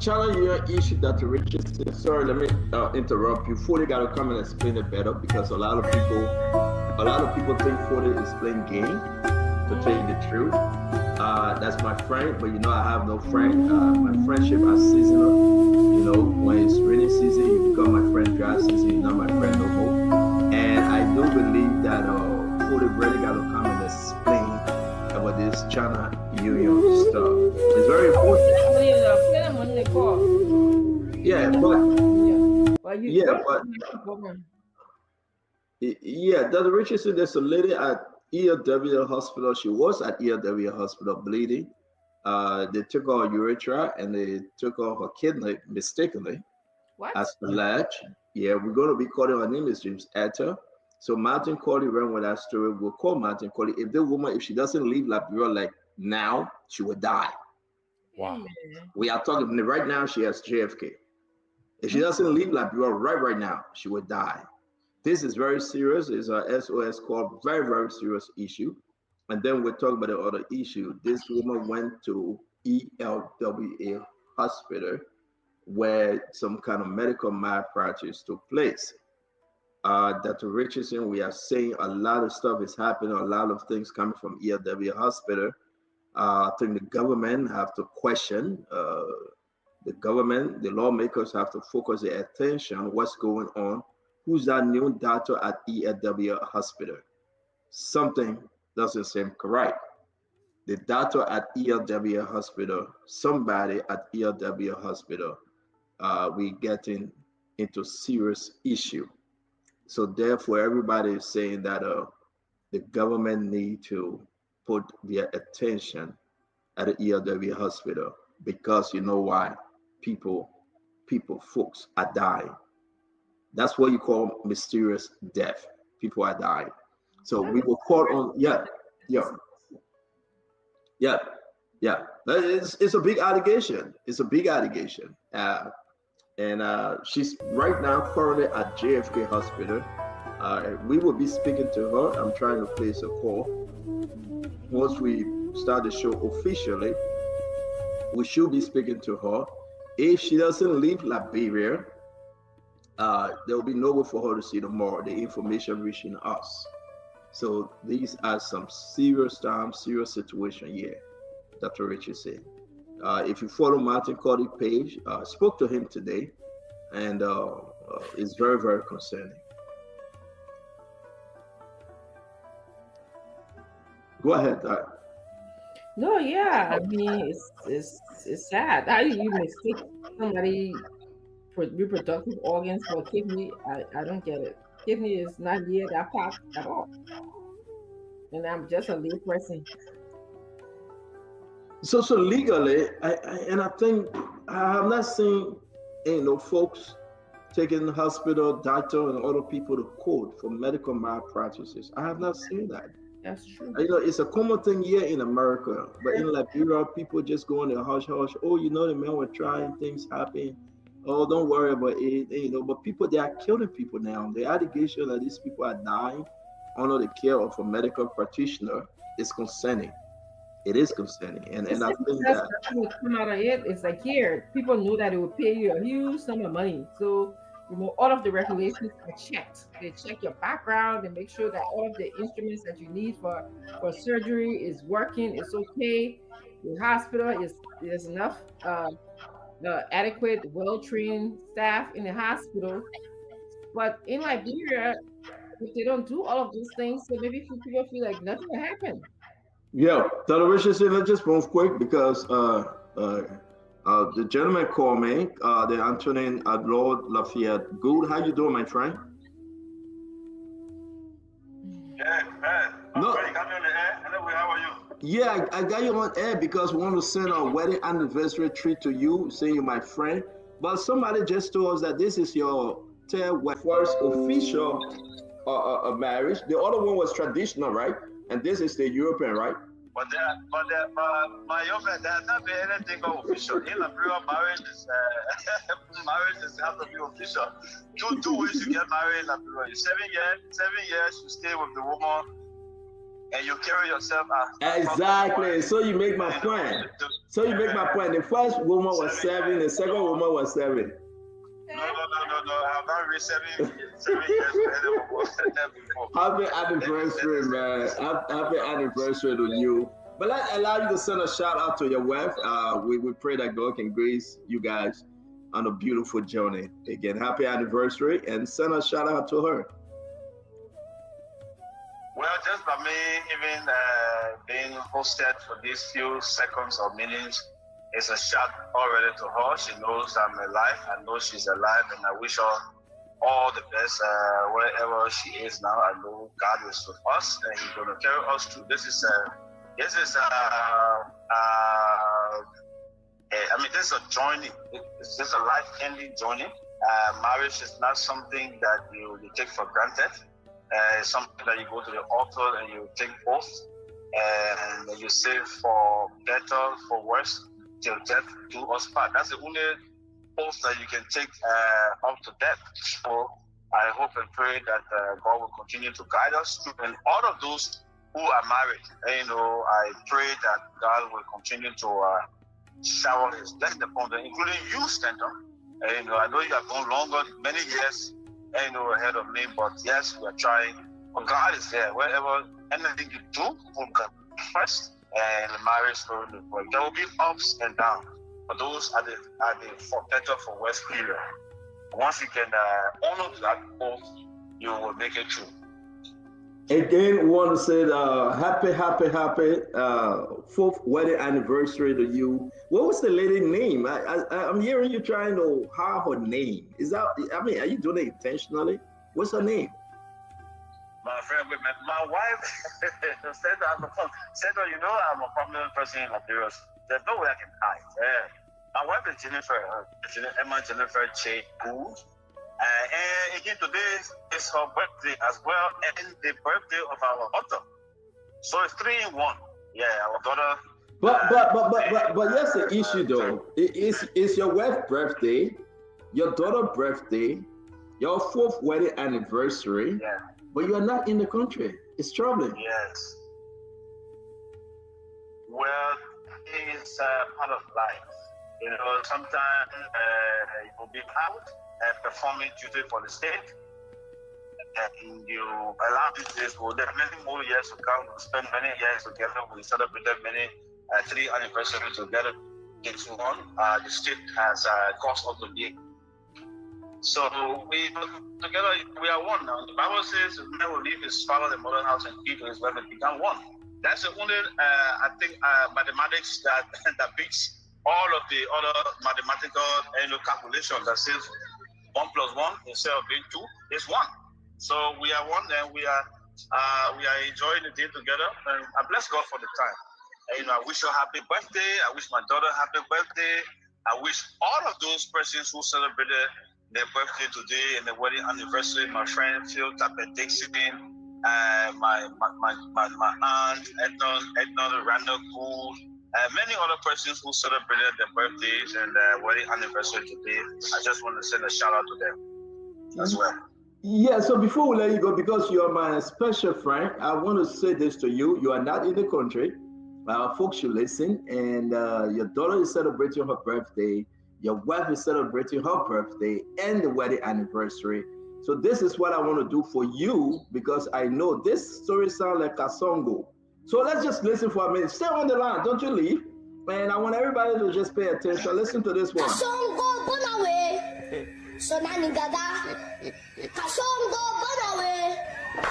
channel your issue that reaches. Sorry, let me interrupt you. 40 got to come and explain it better because a lot of people think 40 is playing game. To tell you the truth, that's my friend, but you know I have no friend. My friendship are seasonal. You know, when it's rainy season, you become my friend. Dry season, you're not my friend no more. And I do believe that 40 really got to come and explain about this China union stuff. It's very important. Dr. Richardson, there's a lady at ELW hospital. She was at ELW hospital bleeding. They took her urethra and they took her kidney mistakenly. What? As alleged. Yeah, we're going to be calling her name is James Etta. So Martin Colley ran with that story. We'll call Martin Colley. If the woman, if she doesn't leave Liberia like now, she will die. Wow. We are talking right now. She has JFK. If she doesn't leave Liberia right now, she will die. This is very serious. It's a SOS call, very, very serious issue. And then we'll talk about the other issue. This woman went to ELWA hospital where some kind of medical malpractice took place. Dr. Richardson, we are saying a lot of stuff is happening, a lot of things coming from ELWA hospital. I think the government have to question, the government, the lawmakers have to focus their attention on what's going on. Who's that new doctor at ELWA hospital? Something doesn't seem correct. The doctor at ELWA hospital, somebody at ELWA hospital, we getting into serious issue. So therefore, everybody is saying that the government need to put their attention at the ELWA hospital because you know why? Folks are dying. That's what you call mysterious death. People are dying. So we will call on, It's a big allegation. It's a big allegation. And she's right now currently at JFK Hospital. We will be speaking to her. I'm trying to place a call. Once we start the show officially, we should be speaking to her. If she doesn't leave Liberia, there will be no way for her to see the information reaching us. So these are some serious situation here, Dr. Richard said. If you follow Martin Colley page, spoke to him today, and it's very, very concerning. Go ahead. No, yeah, I mean it's sad. How do you mistake somebody for reproductive organs for kidney? I don't get it. Kidney is not near that part at all, and I'm just a lay person. So legally, I think I have not seen folks taking the hospital, doctor, and other people to court for medical malpractices. I have not seen that. That's true. It's a common thing here in America, but in Liberia, people just go in the hush hush. Oh, the men were trying, things happen. Oh, don't worry about it. But people, they are killing people now. The allegation that these people are dying under the care of a medical practitioner is concerning. It is concerning, and I think that come out of it's like here, people knew that it would pay you a huge sum of money. So all of the regulations are checked. They check your background and make sure that all of the instruments that you need for surgery is working. It's okay. The hospital there's enough adequate, well-trained staff in the hospital. But in Liberia, if they don't do all of these things, so maybe people feel like nothing will happen. Yeah, Dr. Richardson, let's just move quick because the gentleman called me, the Antonin Lord Lafayette. Good, how you doing, my friend? Yeah, man. No. You got me on the air. Hello, how are you? Yeah, I got you on air because we want to send a wedding anniversary treat to you, saying you're my friend. But somebody just told us that this is your first official marriage. The other one was traditional, right? And this is the European, right? But my young man, there's not been anything official. In Liberia, marriage is have to be official. Two ways you get married in Liberia. 7 years you stay with the woman. and you carry yourself as exactly. So you make my point. So you make my point. The first woman was 7, the second woman was 7. No. I've not reached 7 years. Happy anniversary, man. Happy anniversary to you. But let's allow you to send a shout out to your wife. We pray that God can grace you guys on a beautiful journey. Again, happy anniversary, and send a shout out to her. Well, just by me even being hosted for these few seconds or minutes, it's a shout already to her. She knows I'm alive. I know she's alive, and I wish her all the best wherever she is now. I know God is with us, and He's going to carry us through. This is this is a journey. It's just a life-ending journey. Marriage is not something that you take for granted. It's something that you go to the altar and you take oath, and you say for better, for worse, till death do us part. That's the only oath that you can take up to death. So I hope and pray that God will continue to guide us through. And all of those who are married, I pray that God will continue to shower His blessing upon them, including you, Stanton. I know you have gone longer, many years, ahead of me, but yes, we are trying. But God is there. Wherever anything you do, put God first, and the marriage will work. There will be ups and downs, but those are the for better, for worse period. Once you can honor that oath, you will make it true. Again, we want to say happy 4th wedding anniversary to you. What was the lady's name? I'm hearing you trying to hide her name. Is that? I mean, are you doing it intentionally? What's her name? My friend, my wife said, I'm a prominent person in Liberia. There's no way I can hide. My wife is Jennifer Che Gould. And again, today is her birthday as well, and the birthday of our daughter. So it's 3 in 1. Yeah, our daughter. But here's the issue though. It's your wife's birthday, your daughter's birthday, your 4th wedding anniversary. Yeah. But you are not in the country. It's troubling. Yes. Well, it's part of life. Sometimes you will be out performing duty for the state, and you allow these days. Well, there are many more years to come. We spend many years together. We celebrated many 3 anniversaries together. It's one. The state has caused us to be. So we together we are one now. The Bible says, "Man will leave his father and mother house and cleave to his wife and become one." That's the only I think mathematics that beats all of the other mathematical calculations that says 1 + 1 instead of being 2 is 1. So we are one, and we are enjoying the day together, and I bless God for the time. And I wish her happy birthday. I wish my daughter happy birthday. I wish all of those persons who celebrated their birthday today and the wedding anniversary, my friend Phil Tapper Dixon, my aunt Edna Randall Gould, many other persons who celebrated their birthdays and wedding anniversary today. I just want to send a shout out to them as well. Yeah, so before we let you go, because you are my special friend, I want to say this to you. You are not in the country. Folks should listen, and your daughter is celebrating her birthday. Your wife is celebrating her birthday and the wedding anniversary. So this is what I want to do for you, because I know this story sounds like a songo. So let's just listen for a minute. Stay on the line. Don't you leave. And I want everybody to just pay attention. Listen to this one. Kasongo Bonawe. Sonani Gaga. Kasongo Bonawe.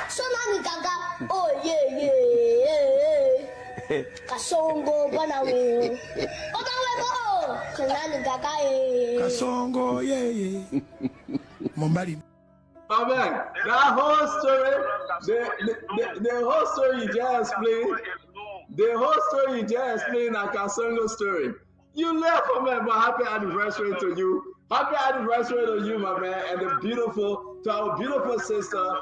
Sonani Gaga. Oh, yeah. Kasongo Bonawe. Bonawe Bo. Sonani Gaga. Kasongo, yeah. Mombari. Oh man, that whole story, the whole story you just explained, the whole story you just explained, like a single story. You left, my man, but happy anniversary to you. Happy anniversary to you, my man, and to our beautiful sister.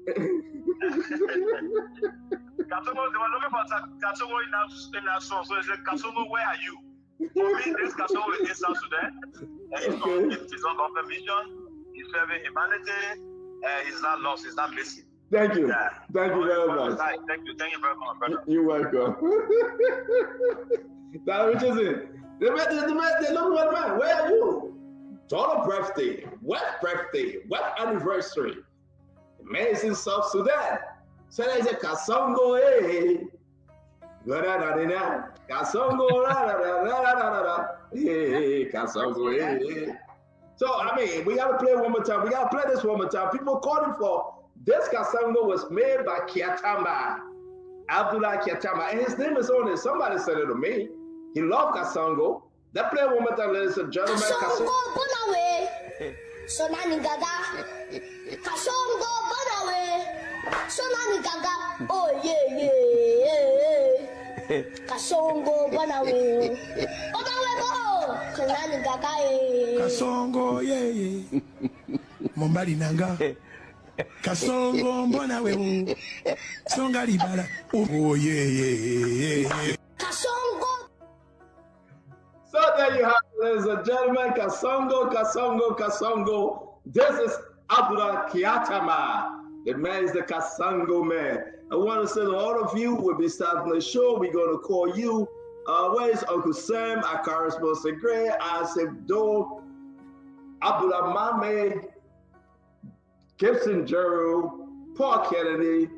They were looking for Kasongo in that song, so they said, Kasongo, where are you? For me, this Kasongo is in South Sudan, and it's on government mission. He's serving humanity. He's not lost. He's not missing. Thank you. Yeah. Thank you very much. Thank you very much, brother. You're welcome. That Richardson. The man, where are you? Total birthday. What birthday? What anniversary? The man is in South Sudan. So there's a Kasongo, eh? Kasongo, Kasongo, eh? So, I mean, we got to play one more time. We got to play this one more time. People calling for this Kasongo was made by Kiatama, Abdullah Kiatama, and his name is on it. Somebody said it to me. He loved Kasongo. Let's play one more time, ladies and gentlemen. Kasongo, Bonawe. Sonani Gaga. Kasongo, Bonawe. Sonani Gaga. Oh, yeah. Kasongo, Bonawe. Bonawe, bo. Sonani Gaga. Kasongo, yeah. Mombali Nanga. Kasongo, Bonawe. Songa Libala. Oh, yeah. Kasongo. So there you have it, ladies and gentlemen. Kasongo. This is Abdullah Kiatama. The man is the Kasongo man. I want to say to all of you, we'll be starting the show. We're going to call you. Where's Uncle Sam? Akaris Mosegre, Asif Do, Abdullah Mame, Gibson Jero, Paul Kennedy.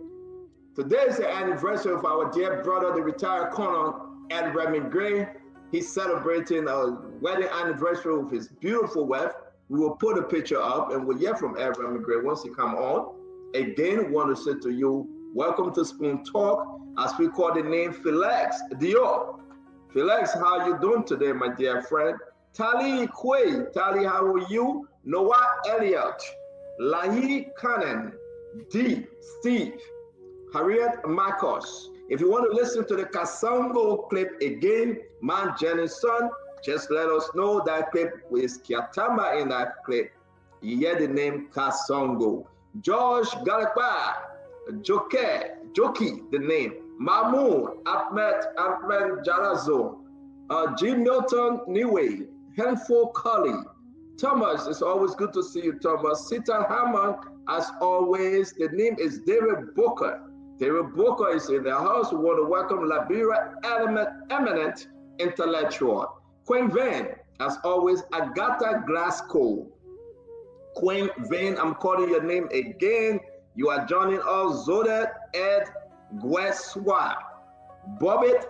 Today is the anniversary of our dear brother, the retired Colonel Ed Redmond Gray. He's celebrating a wedding anniversary with his beautiful wife. We will put a picture up and we'll hear from Ed Redmond Gray once he come on. Again, want to say to you, welcome to Spoon Talk, as we call the name Felix Dior. Felix, how you doing today, my dear friend? Tali Quay, Tali, how are you? Noah Elliott, Lahi Cannon, D, Steve, Harriet Marcos. If you want to listen to the Kasongo clip again, man, Jenny's son, just let us know that clip is Kiatama in that clip. You hear the name Kasongo. George Galakba, Joki, the name. Mamoun, Ahmed Jalazo, Jim Milton Niwe, Henfo Cully. Thomas, it's always good to see you, Thomas. Sita Hammond, as always, the name is David Booker. David Booker is in the house. We want to welcome Liberia eminent intellectual. Queen Van, as always, Agatha Glasgow. Queen Van, I'm calling your name again. You are joining us. Zodet Ed Gueswa, Bobbitt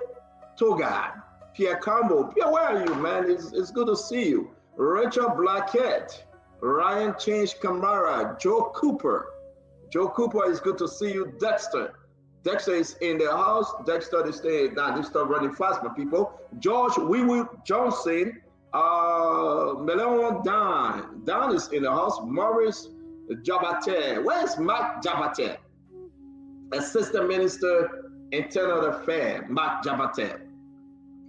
Togad, Pierre Campbell. Pierre, where are you, man? It's good to see you. Rachel Blackett, Ryan Change Camara, Joe Cooper. Joe Cooper, it's good to see you. Dexter is in the house. Dexter is staying down. This stuff running fast, my people. George Weewood Johnson, Melon Dan is in the house. Maurice Jabate. Where's Mark Jabate? Assistant Minister, Internal Affairs, Mark Jabate.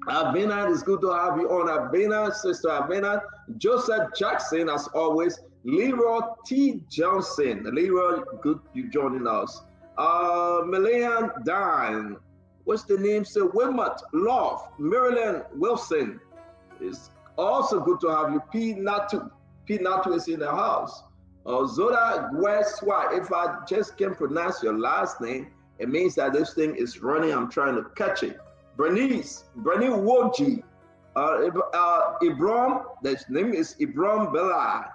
Avena, it's good to have you on. Avena, Sister Avena. Joseph Jackson, as always. Leroy T. Johnson. Leroy, good you joining us. Malayan Dan. What's the name? So Wilmot Love. Marilyn Wilson. It's also good to have you. P. Natu is in the house. Zoda Gweswa. If I just can pronounce your last name, it means that this thing is running. I'm trying to catch it. Bernice Woji. Ibram, his name is Ibram Bella.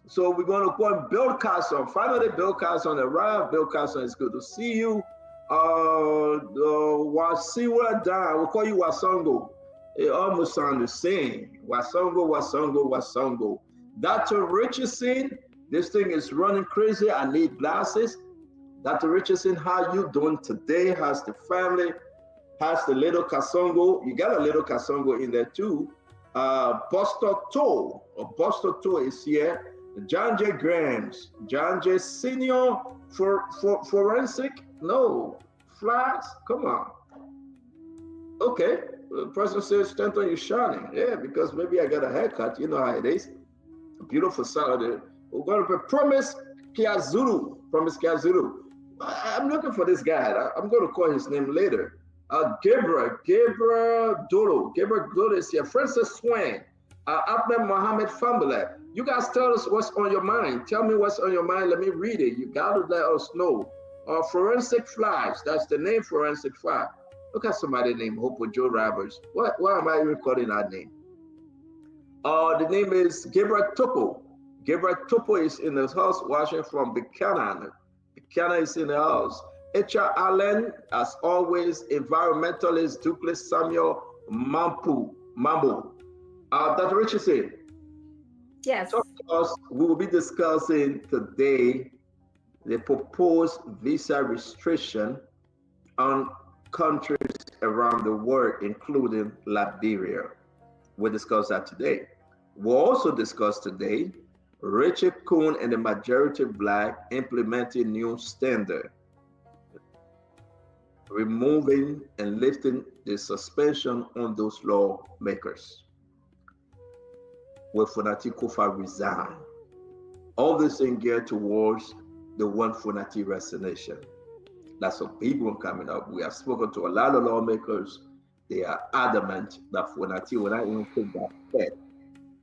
So we're going to call Bill Carson. Finally, Bill Carson arrived. Bill Carson, it's good to see you. Wasiwa Dan, we'll call you Wasongo. It almost sounds the same. Wasongo. Dr. Richardson, this thing is running crazy. I need glasses. Dr. Richardson, how you doing today? How's the family? How's the little Kasongo? You got a little Kasongo in there too. Boston Toe is here. John J. Grams, John J. Senior Forensic, no, Flags, come on. Okay, the person says, Stanton, you're shining. Yeah, because maybe I got a haircut, you know how it is. A beautiful Saturday. We're going to Promise Kiazuru. I'm looking for this guy. I'm going to call his name later. Gabriel Dolo is here. Francis Swain, Ahmed Mohammed Fambele. You guys tell us what's on your mind. Tell me what's on your mind. Let me read it. You got to let us know. Forensic flies. That's the name, forensic fly. Look at somebody named Hope Joe Roberts. Why am I recording that name? The name is Gabriel Topo. Gabriel Topo is in the house watching from Buchanan. Buchanan is in the house. H.R. Allen, as always, environmentalist Douglas Samuel Mambo. Dr. Richardson. Yes. We will be discussing today the proposed visa restriction on countries around the world, including Liberia. We'll discuss that today. We'll also discuss today Richard Kuhn and the Majority Black implementing new standard, removing and lifting the suspension on those lawmakers. Will Funati Kofa resign? All this thing geared towards the one Funati resignation. That's a big one coming up. We have spoken to a lot of lawmakers. They are adamant that Funati will not even take that step.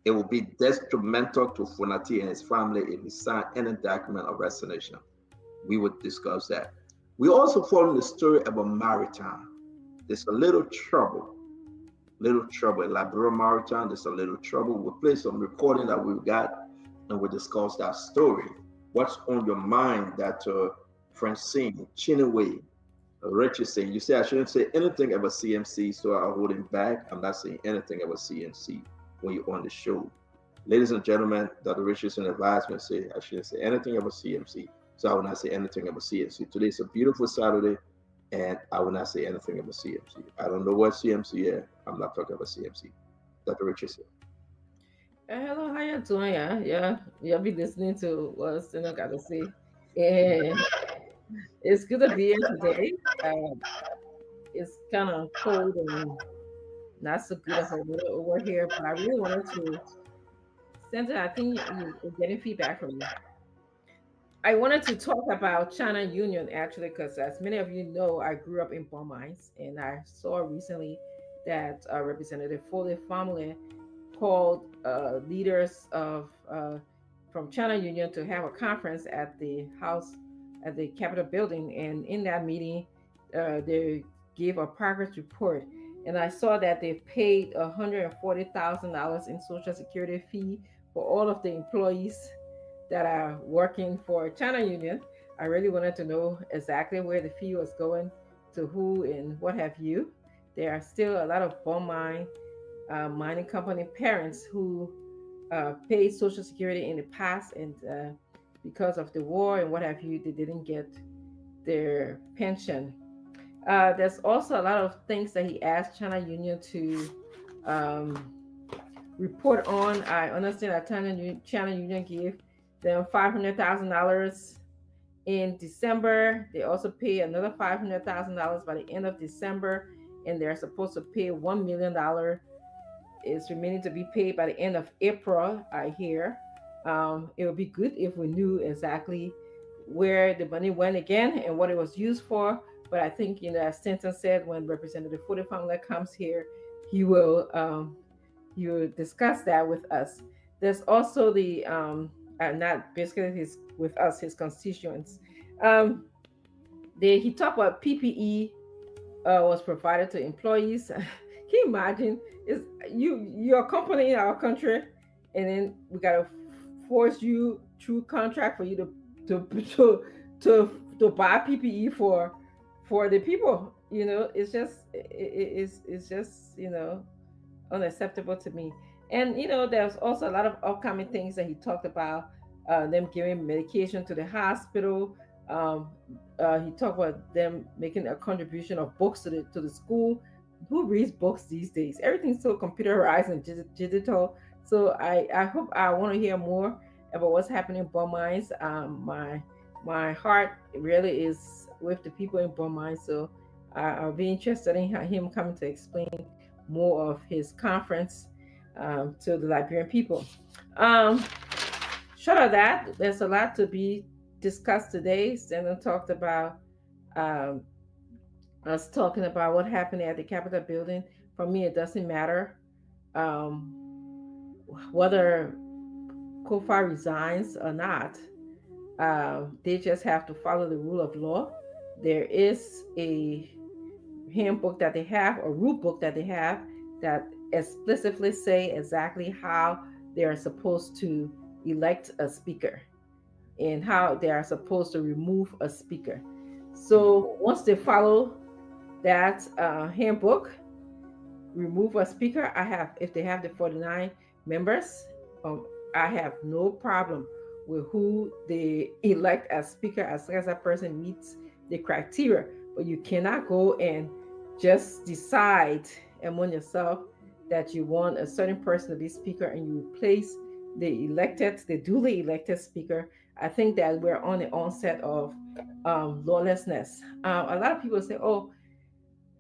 It will be detrimental to Funati and his family if he signs any document of resignation. We would discuss that. We also follow the story about Maritime. There's a little trouble in Liberia Maritime. There's a little trouble. We'll play some recording that we've got and we'll discuss that story. What's on your mind that Francine, Chineway, Richardson, you say I shouldn't say anything about CMC, so I'm holding back. I'm not saying anything about CMC when you're on the show. Ladies and gentlemen, Dr. Richardson advised me to say I shouldn't say anything about CMC, so I will not say anything about CMC. Today is a beautiful Saturday, and I will not say anything about CMC. I don't know what CMC is. I'm not talking about CMC. Dr. Richardson. Hello, how you doing? Yeah, you'll be listening to what Steno got to say. And it's good to be here today. It's kind of cold and not so good of a weather over here, but I really wanted to send it. I think you're getting feedback from me. I wanted to talk about China Union actually, because as many of you know, I grew up in Bon Mines, and I saw recently that Representative Foley family called leaders of from China Union to have a conference at the house at the Capitol building, and in that meeting, they gave a progress report, and I saw that they paid $140,000 in Social Security fee for all of the employees that are working for China Union. I really wanted to know exactly where the fee was going, to who and what have you. There are still a lot of Bon Mine mining company parents who paid Social Security in the past, and because of the war and what have you, they didn't get their pension. There's also a lot of things that he asked China Union to report on. I understand that China Union gave them $500,000 in December. They also pay another $500,000 by the end of December, and they're supposed to pay $1 million. It's remaining to be paid by the end of April, I hear. It would be good if we knew exactly where the money went again and what it was used for. But I think, as Stanton said, when Representative Foley family comes here, he will discuss that with us. There's also the not basically his constituents. He talked about PPE was provided to employees. Can you imagine? You're a company in our country, and then we gotta force you through contract for you to buy PPE for the people. It's just unacceptable to me. And there's also a lot of upcoming things that he talked about, them giving medication to the hospital. He talked about them making a contribution of books to the school. Who reads books these days? Everything's so computerized and digital. So I hope I want to hear more about what's happening in Bon Mines. My heart really is with the people in Bon Mines. So I'll be interested in him coming to explain more of his conference to the Liberian people. Short of that, there's a lot to be discussed today. Sandon talked about us talking about what happened at the Capitol building. For me, it doesn't matter whether Kofa resigns or not. They just have to follow the rule of law. There is a handbook that they have, a rule book that they have, that explicitly say exactly how they are supposed to elect a speaker and how they are supposed to remove a speaker. So once they follow that handbook, remove a speaker, if they have the 49 members, I have no problem with who they elect as speaker as long as that person meets the criteria. But you cannot go and just decide among yourself that you want a certain person to be speaker and you replace the duly elected speaker. I think that we're on the onset of lawlessness. A lot of people say, "Oh,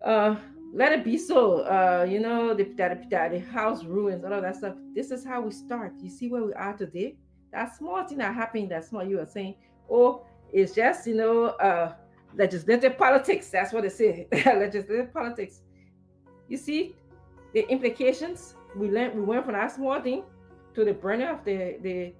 uh, let it be so." That the house ruins, all of that stuff. This is how we start. You see where we are today. That small thing that happened, that small, you are saying, "Oh, it's just legislative politics." That's what they say. Legislative politics. You see the implications. We went from that small thing to the burning of the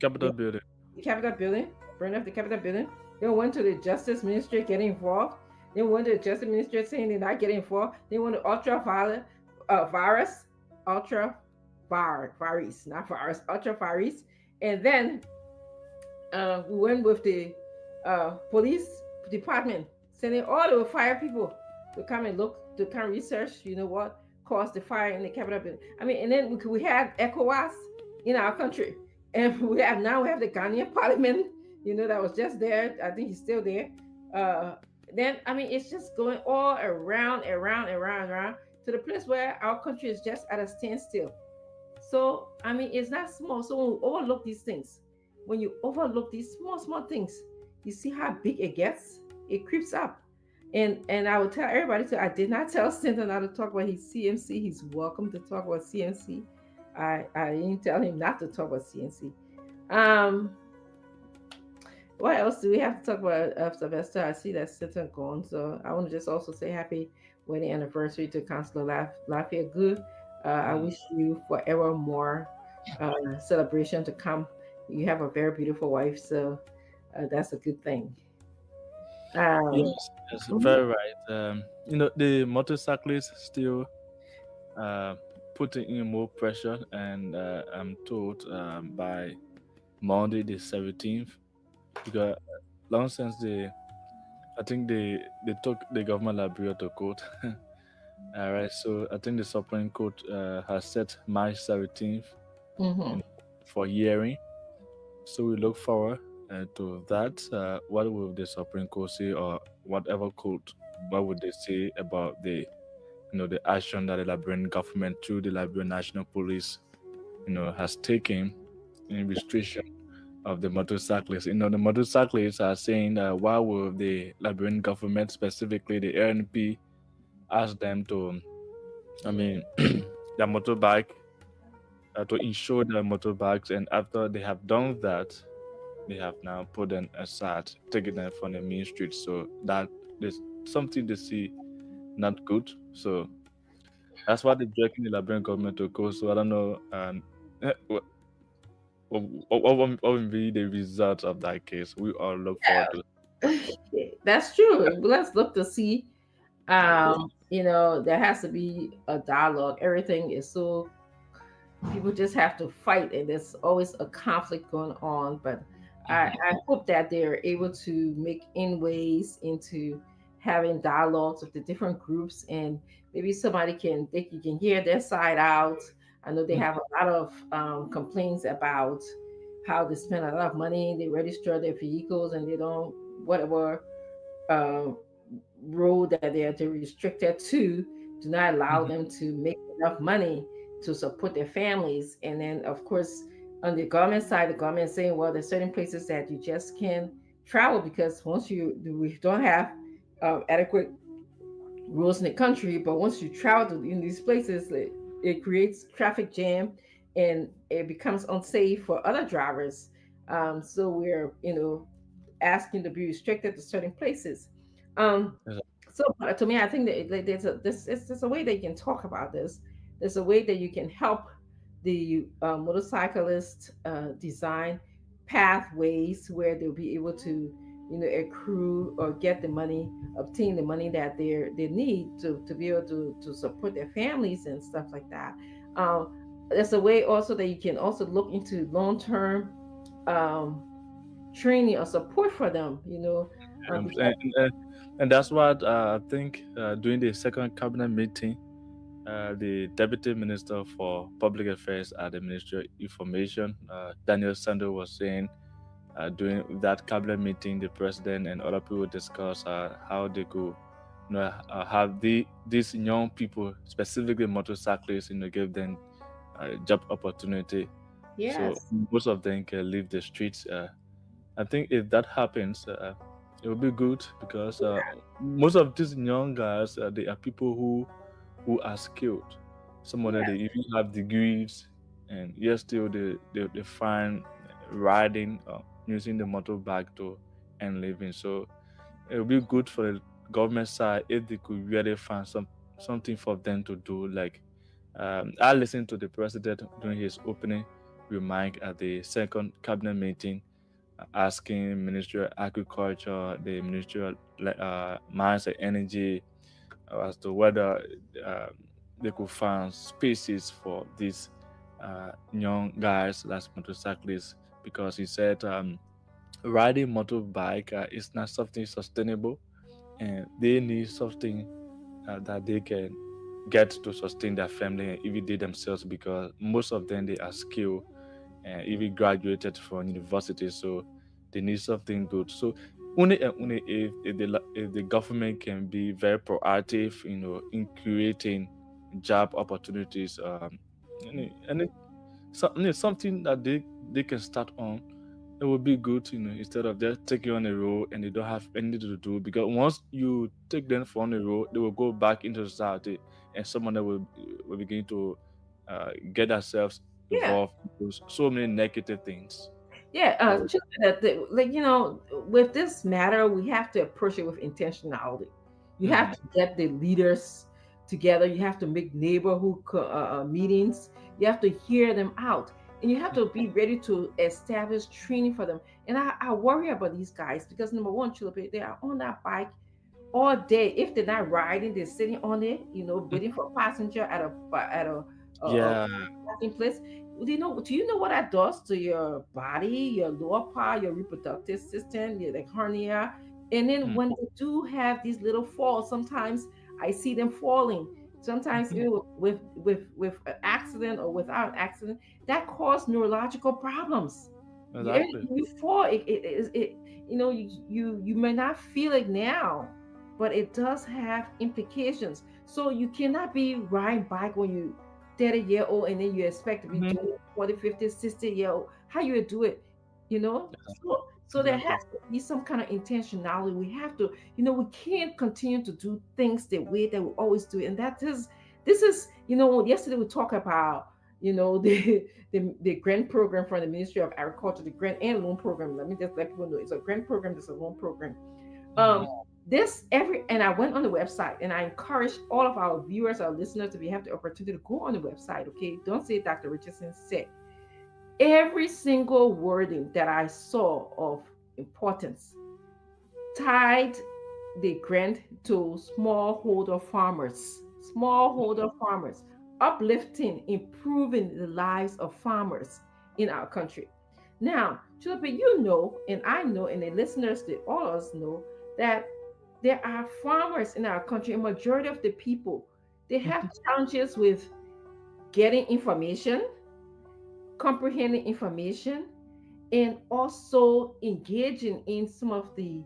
Capitol building. Capitol building, burning of the Capitol building. Then went to the Justice Ministry getting involved. Then went to the Justice Ministry saying they're not getting involved. They went to ultra virus, ultra virus, not virus, ultra virus. And then we went with the police department sending all the fire people to come and look, to come research, what caused the fire in the Capitol building. I mean, and then we had ECOWAS in our country. And we have the Ghanaian parliament, that was just there. I think he's still there. Then, I mean, it's just going all around to the place where our country is just at a standstill. So, I mean, it's not small. So when we overlook these things, when you overlook these small things, you see how big it gets. It creeps up. And I would tell everybody too, I did not tell Stanton not to talk about his CMC. He's welcome to talk about CMC. I didn't tell him not to talk about CNC. What else do we have to talk about, Sylvester? I see that Stanton gone. So I want to just also say happy wedding anniversary to Councillor Lafayette Good. I wish you forever more celebration to come. You have a very beautiful wife, so that's a good thing. Yes, very right. The motorcyclists still putting in more pressure, and I'm told by Monday the 17th, because long since I think they took the government Liberia to court. All right, so I think the Supreme Court has set March 17th for hearing. So we look forward to that. What will the Supreme Court say, or whatever court? What would they say about the action that the Liberian government through the Liberian National Police, has taken in restriction of the motorcyclists? The motorcyclists are saying that why will the Liberian government, specifically the RNP, ask them to, their motorbike, to insure their motorbikes, and after they have done that, they have now put them aside, taking them from the main street. So that is something they see not good. So that's why they're dragging the Liberian government to court. So I don't know what will be the result of that case. We all look forward to. That's true. Let's look to see. There has to be a dialogue. Everything is so, people just have to fight, and there's always a conflict going on. But I hope that they're able to make inways into having dialogues with the different groups, and maybe you can hear their side out. I know they have a lot of complaints about how they spend a lot of money, they register their vehicles, and they don't, whatever road that they're restricted to, do not allow them to make enough money to support their families. And then, of course, on the government side, the government is saying, well, there's certain places that you just can't travel because we don't have adequate rules in the country. But once you travel in these places, it creates traffic jam, and it becomes unsafe for other drivers. So we're, asking to be restricted to certain places. So to me, I think that there's a way that you can talk about this. There's a way that you can help the motorcyclist design pathways where they'll be able to, accrue or get the money, obtain the money that they need to be able to support their families and stuff like that. Um, there's a way also that you can also look into long-term um, training or support for them, Um, because and, and, and that's what I think during the second cabinet meeting, the Deputy Minister for Public Affairs at the Ministry of Information, Daniel Sando, was saying during that cabinet meeting, the president and other people discuss how they could, have these young people, specifically motorcyclists, give them job opportunity, so yes, most of them can leave the streets. I think if that happens, it will be good because most of these young guys, they are people who are skilled. Some of them, yeah, they even have degrees, and yet still they find riding, using the motorbike to earn living. So it would be good for the government side if they could really find something for them to do. Like, I listened to the president during his opening remark at the second cabinet meeting, asking Ministry of Agriculture, the Ministry of Mines and Energy, as to whether uh, they could find spaces for these young guys, that's motorcyclists, because he said riding motorbike is not something sustainable, and they need something that they can get to sustain their family and even they themselves, because most of them, they are skilled and even graduated from university, so they need something good. So only and only if the government can be very proactive, in creating job opportunities, something that they can start on, it would be good, instead of just taking on a role and they don't have anything to do. Because once you take them from the role, they will go back into society, and someone that will begin to get themselves yeah. involved into so many negative things. Yeah, So, just like with this matter, we have to approach it with intentionality. You have mhm, to get the leaders together. You have to make neighborhood meetings. You have to hear them out, and you have to be ready to establish training for them. And I worry about these guys because number one, Chulape, they are on that bike all day. If they're not riding, they're sitting on it, waiting for a passenger at a yeah. passing place. Do you know what that does to your body, your lower part, your reproductive system, your like hernia? And then Mm, when they do have these little falls, sometimes I see them falling. Sometimes mhm, even with an accident or without an accident, that cause neurological problems. Every exactly. time you fall, you may not feel it now, but it does have implications. So you cannot be riding bike when you 30-year old and then you expect to be Mhm, doing 40, 50, 60-year old. How you would do it, So there has exactly. to be some kind of intentionality. We have to, we can't continue to do things the way that we always do. And this is, yesterday we talked about, the grant program from the Ministry of Agriculture, the grant and loan program. Let me just let people know it's a grant program, it's a loan program. Mhm, Um, this every and I went on the website and I encourage all of our viewers, our listeners, to be have the opportunity to go on the website. Okay, don't say Dr. Richardson said. Every single wording that I saw of importance tied the grant to smallholder farmers, uplifting, improving the lives of farmers in our country. Now, Philippa, and I know, and the listeners, all of us know that there are farmers in our country. A majority of the people, they have challenges with getting information, comprehending information, and also engaging in some of the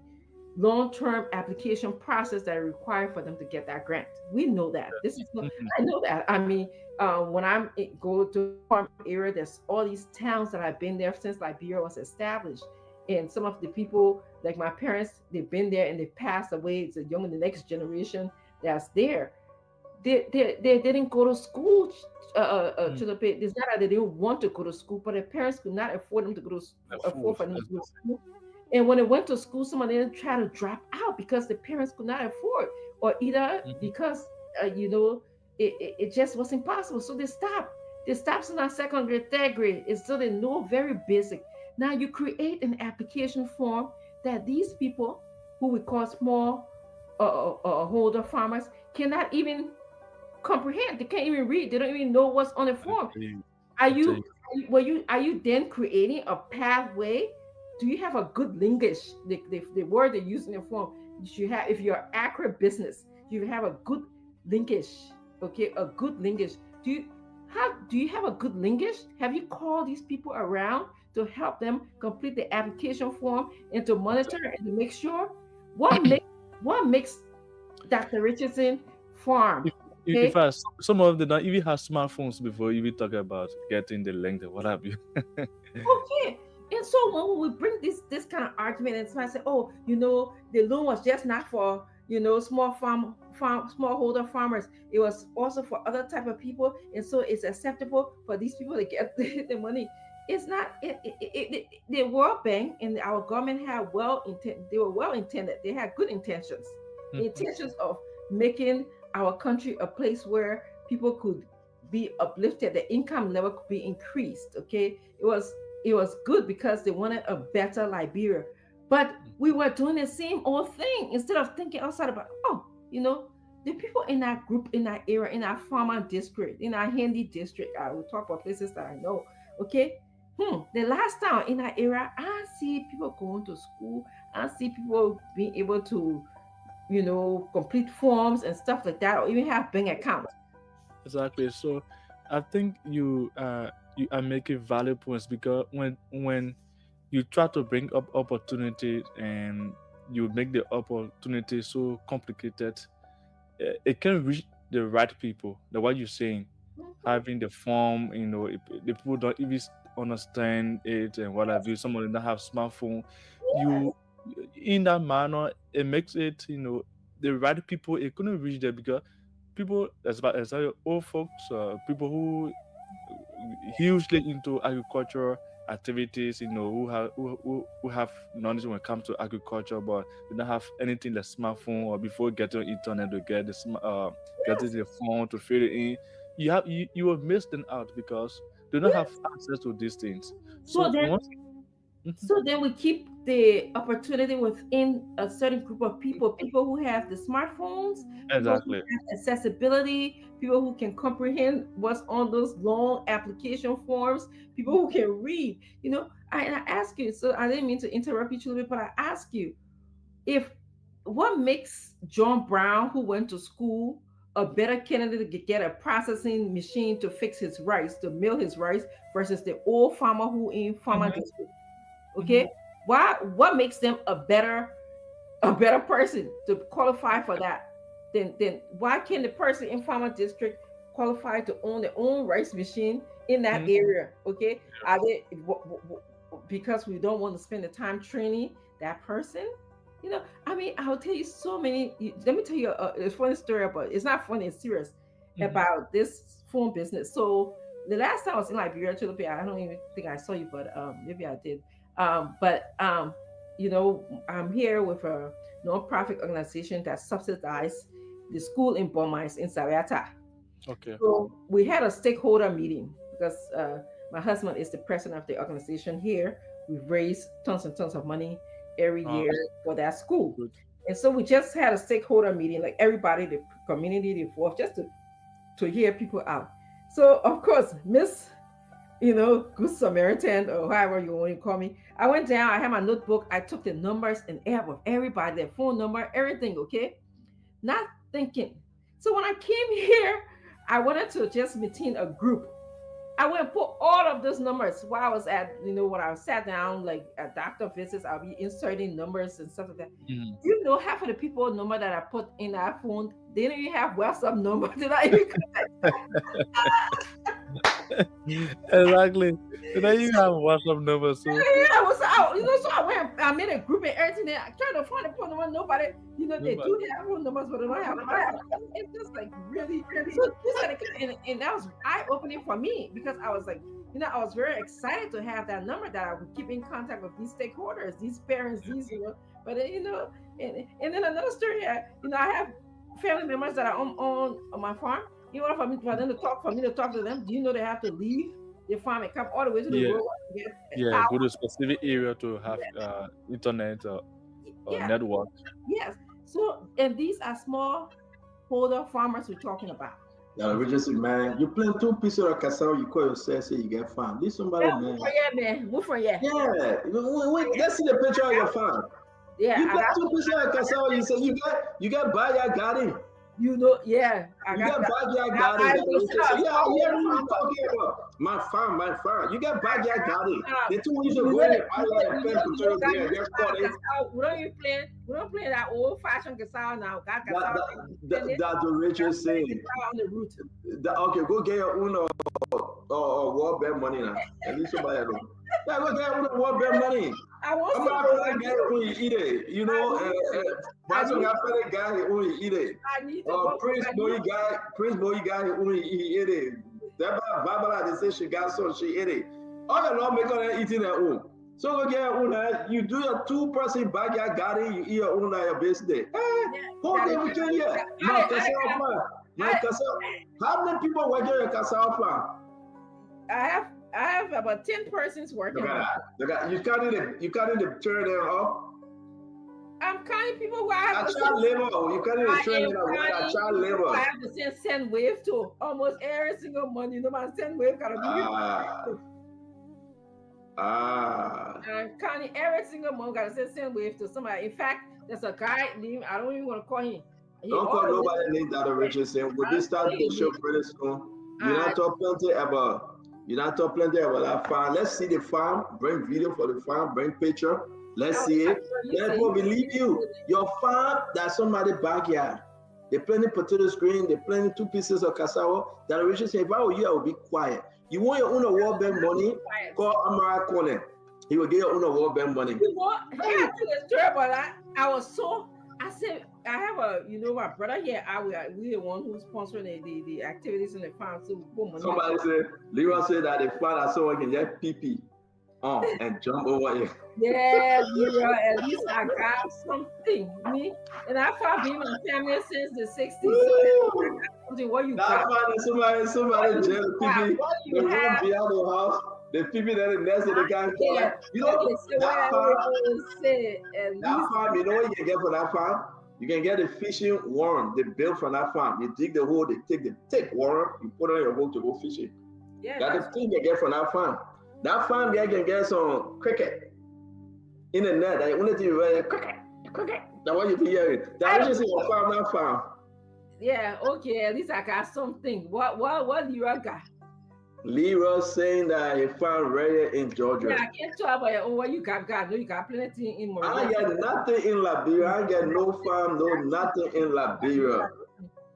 long-term application process that are required for them to get that grant. We know that. mhm, I know that. I mean, when go to farm area, there's all these towns that I've been there since Liberia was established, and some of the people, like my parents, they've been there and they passed away. It's a young and the next generation that's there. They didn't go to school mhm. to the pay. It's not that they didn't want to go to school, but their parents could not afford them to The afford food. for them to go to school. And when they went to school, some of them tried to drop out because the parents could not afford, or either Mhm, because it just was impossible. So they stopped. They stopped in our second grade, third grade. It's still they know very basic. Now you create an application form that these people who we call small holder farmers cannot even comprehend. They can't even read. They don't even know what's on the I form. tell you, Are I tell you you. are you then creating a pathway? Do you have a good linkage? The word they use in the form, you should have, if you're agribusiness, you have a good linkage. Okay, a good linkage. Do you have a good linkage? Have you called these people around to help them complete the application form and to monitor and to make sure what makes what makes Dr. Richardson farm? If Okay, some of them don't even have smartphones before you even talk about getting the link and what have you. okay. And so when we bring this kind of argument and somebody say, oh, the loan was just not for small smallholder farmers. It was also for other type of people, and so it's acceptable for these people to get the money. It's not. The World Bank and our government had they were well intended. They had good intentions. The intentions of making our country a place where people could be uplifted, the income level could be increased. Okay, it was good because they wanted a better Liberia. But we were doing the same old thing instead of thinking outside about, the people in that group, in that area, in our farmer district, in our handy district. I will talk about places that I know. Okay. The last time in that area, I see people going to school. I see people being able to, complete forms and stuff like that, or even have bank accounts. Exactly. So I think you are making valid points, because when you try to bring up opportunities and you make the opportunity so complicated, it can reach the right people. The what you're saying, having the form, if the people don't even understand it and what have you. Some of them don't have smartphone. You, in that manner, it makes it, the right people. It couldn't reach there because people, as old folks, people who hugely into agriculture activities, who have knowledge when it comes to agriculture, but they don't have anything like smartphone, or before getting on internet to get getting the phone to fill it in. You will miss them out because they don't have Yes. access to these things. So So then once. Mhm. So then we keep the opportunity within a certain group of people who have the smartphones, people who Exactly. have accessibility, people who can comprehend what's on those long application forms, people who can read. I ask you, so I didn't mean to interrupt you, Julie, but I ask you, if what makes John Brown, who went to school, a better candidate to get a processing machine to fix his rice, to mill his rice, versus the old farmer who in farmer Mhm, district? mhm. Okay, what makes them a better person to qualify for that? Then why can the person in farmer district qualify to own their own rice machine in that Mhm. area? Okay, are they because we don't want to spend the time training that person? I mean, I'll tell you so many. Let me tell you a funny story about, it's not funny, it's serious, Mhm. about this phone business. So the last time I was in Liberia, I don't even think I saw you, but maybe I did. I'm here with a non-profit organization that subsidizes the school in Burmese in Sariata. Okay. So we had a stakeholder meeting because my husband is the president of the organization here. We've raised tons and tons of money every Uh, year for that school. Good. And so we just had a stakeholder meeting, like everybody, the community involved, just to hear people out. So of course, Miss, Good Samaritan, or however you want to call me. I went down, I had my notebook, I took the numbers and air of everybody, their phone number, everything, okay? Not thinking. So when I came here, I wanted to just maintain a group. I went and put all of those numbers while I was at, when I sat down, like at doctor visits, I'll be inserting numbers and stuff like that. Mhm. Half of the people number that I put in that phone, they didn't even have WhatsApp number. Did I even Exactly. Did I even have WhatsApp number? So yeah, I was out, so I went, I made a group and everything. I tried to find a phone number. Nobody, they nobody. do have phone numbers, but they don't have WhatsApp. It's just like really, so this kind of, and that was eye opening for me because I was like, I was very excited to have that number that I would keep in contact with these stakeholders, these parents, but and then another story, I have family members that are on my farm. For them to talk, for me to talk to them, do you know they have to leave the farm and come all the way to the Yeah. road to get Yeah, go to a specific area to have internet or network. Yes. So, and these are small holder farmers we're talking about. Yeah, Richardson, man, you plant 2 pieces of cassava, you call yourself, say you get farm. This somebody, man. Move from here. Yeah, wait, let's see the picture of your farm. Yeah, You plant 2 pieces of cassava, you say you got backyard garden. You know, yeah. You got backyard garden. Yeah, I'm talking about my farm. You got backyard garden. The 2 weeks ago, I like plant potatoes there. Just caught it. We don't play that old fashioned cassava now. That's the Richard saying. On the root. Okay, go get your own World Bank money now. At least somebody knows. Yeah, go get your own World Bank money. I'm not going to get it when you eat it. You know, once you got a guy when you eat it. Prince Boy guy when he eat it. That Barbara, they say she got some, she ate it. All your law make her eating her own. So go get your own. You do your 2-person backyard garden, you eat your own at your base day. Hold the weekend here. My cassava. How many people work on your cassava farm? I have about 10 persons working on it. You counting the turn up? I'm counting people who I have to child labor. You counting the turn up? Child labor. I have to send wave to almost every single month. You know, my send wave gotta be. I'm counting every single month. Gotta send wave to somebody. In fact, there's a guy named, I don't even want to call him. Don't call nobody named Dr. Richardson. We'll be starting the show pretty soon. You're not talking plenty about. You're not talking plenty about that farm. Let's see the farm. Bring video for the farm. Bring picture. Let's see it. Let people believe you. Your farm, that's somebody's backyard. They planting potatoes green. They planting 2 pieces of cassava. That Richard said, if I were you, I would be quiet. You want your own World Bank money? Call Amara Colin. He will get your own World Bank money. You know, I tell you a story about that. I said, I have my brother here. We the one who's sponsoring the activities in the farm. So somebody said, Leroy said that the farm that someone can get pee and jump over it. Yeah, Leroy, at least I got something. Me and I have been in my family since the 60s. So I got something. What you got? Somebody jail pee. They run beyond the house. The people that are next to the guy, you know, that farm, you know what you can get for that farm? You can get a fishing worm they built from that farm. You dig the hole, they take the thick worm, you put it on your boat to go fishing. Yeah, that's the thing you get from that farm. That farm guy can get some cricket in the net. I wanted to be cricket. That's what you be hearing. That is just your farm, that farm. Yeah, okay, at least I got something. What Leroy got? Leroy saying that he found rare in Georgia. Yeah, I can't talk about your own. What you got? No, you got plenty in Monrovia. I got nothing in Liberia. I got no farm, nothing in Liberia.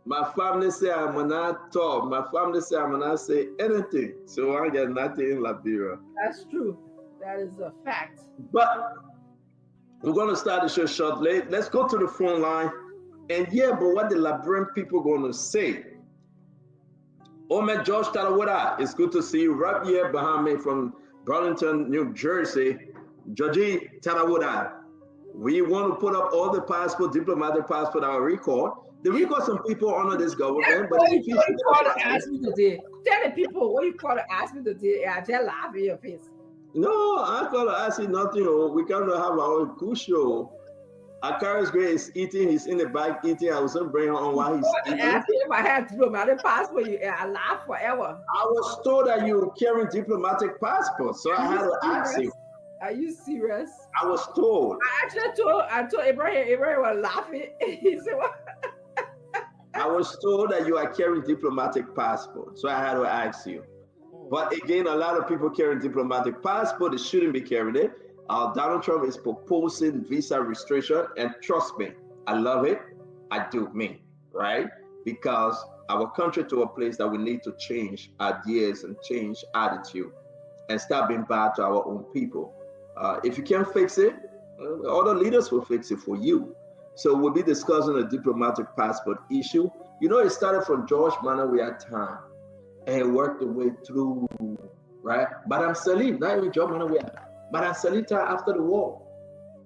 My family say I'm not talk. My family say I'm not say anything. So I got nothing in Liberia. That's true. That is a fact. But we're gonna start the show shortly. Let's go to the phone line and but what the Liberian people gonna say? Oh, man, George Tarawada, it's good to see you right here behind me from Burlington, New Jersey. Georgie Tarawada, we want to put up all the diplomatic passport, our record. They record some people under this government, but if you call to ask me today, tell the people what you call to ask me today, I just laugh in your face. No, I call to ask you nothing. We can't have our own good show. Akari's Gray is eating, he's in the back eating. I wasn't bringing on while he's eating. Ask him if I had diplomatic passport, I laugh forever. I was told that you were carrying diplomatic passport, so I had to ask you. Are you serious? I was told. I told Abraham was laughing. He said, what? I was told that you are carrying diplomatic passport, so I had to ask you. But again, a lot of people carrying diplomatic passport, they shouldn't be carrying it. Donald Trump is proposing visa restriction, and trust me, I love it. I do, right? Because our country to a place that we need to change ideas and change attitude and start being bad to our own people. If you can't fix it, other leaders will fix it for you. So we'll be discussing the diplomatic passport issue. You know, it started from George Monrovia time and worked the way through, right? Madame Salim, not even George Monrovia. Madame Salita after the war.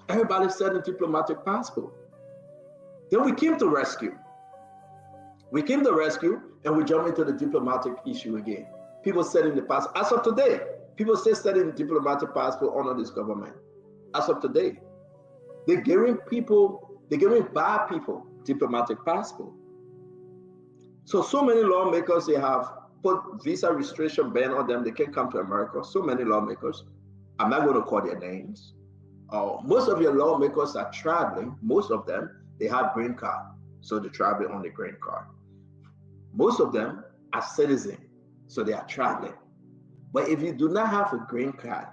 Everybody said a diplomatic passport. Then we came to rescue. We came to rescue and we jumped into the diplomatic issue again. people studying the passport. As of today, people still studying diplomatic passport under this government. As of today, they're giving bad people diplomatic passport. So many lawmakers, they have put visa restriction ban on them. They can't come to America. So many lawmakers. I'm not going to call their names. Most of your lawmakers are traveling. Most of them, they have green card. So they're traveling on the green card. Most of them are citizens. So they are traveling. But if you do not have a green card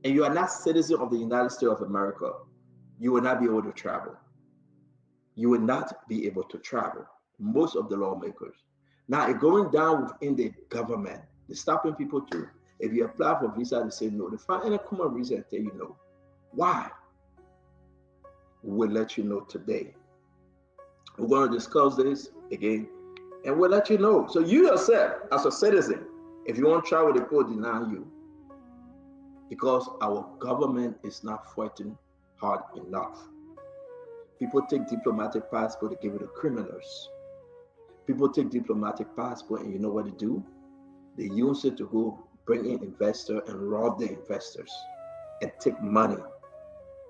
and you are not citizen of the United States of America, you will not be able to travel. You will not be able to travel. Most of the lawmakers. Now, it's going down within the government. They're stopping people too. If you apply for visa, they say no. They find any common reason and tell you no. Why? We'll let you know today. We're going to discuss this again, and we'll let you know. So you yourself, as a citizen, if you want to travel, they will deny you. Because our government is not fighting hard enough. People take diplomatic passport to give it to criminals. People take diplomatic passport and you know what they do? They use it to go bring in investors and rob the investors and take money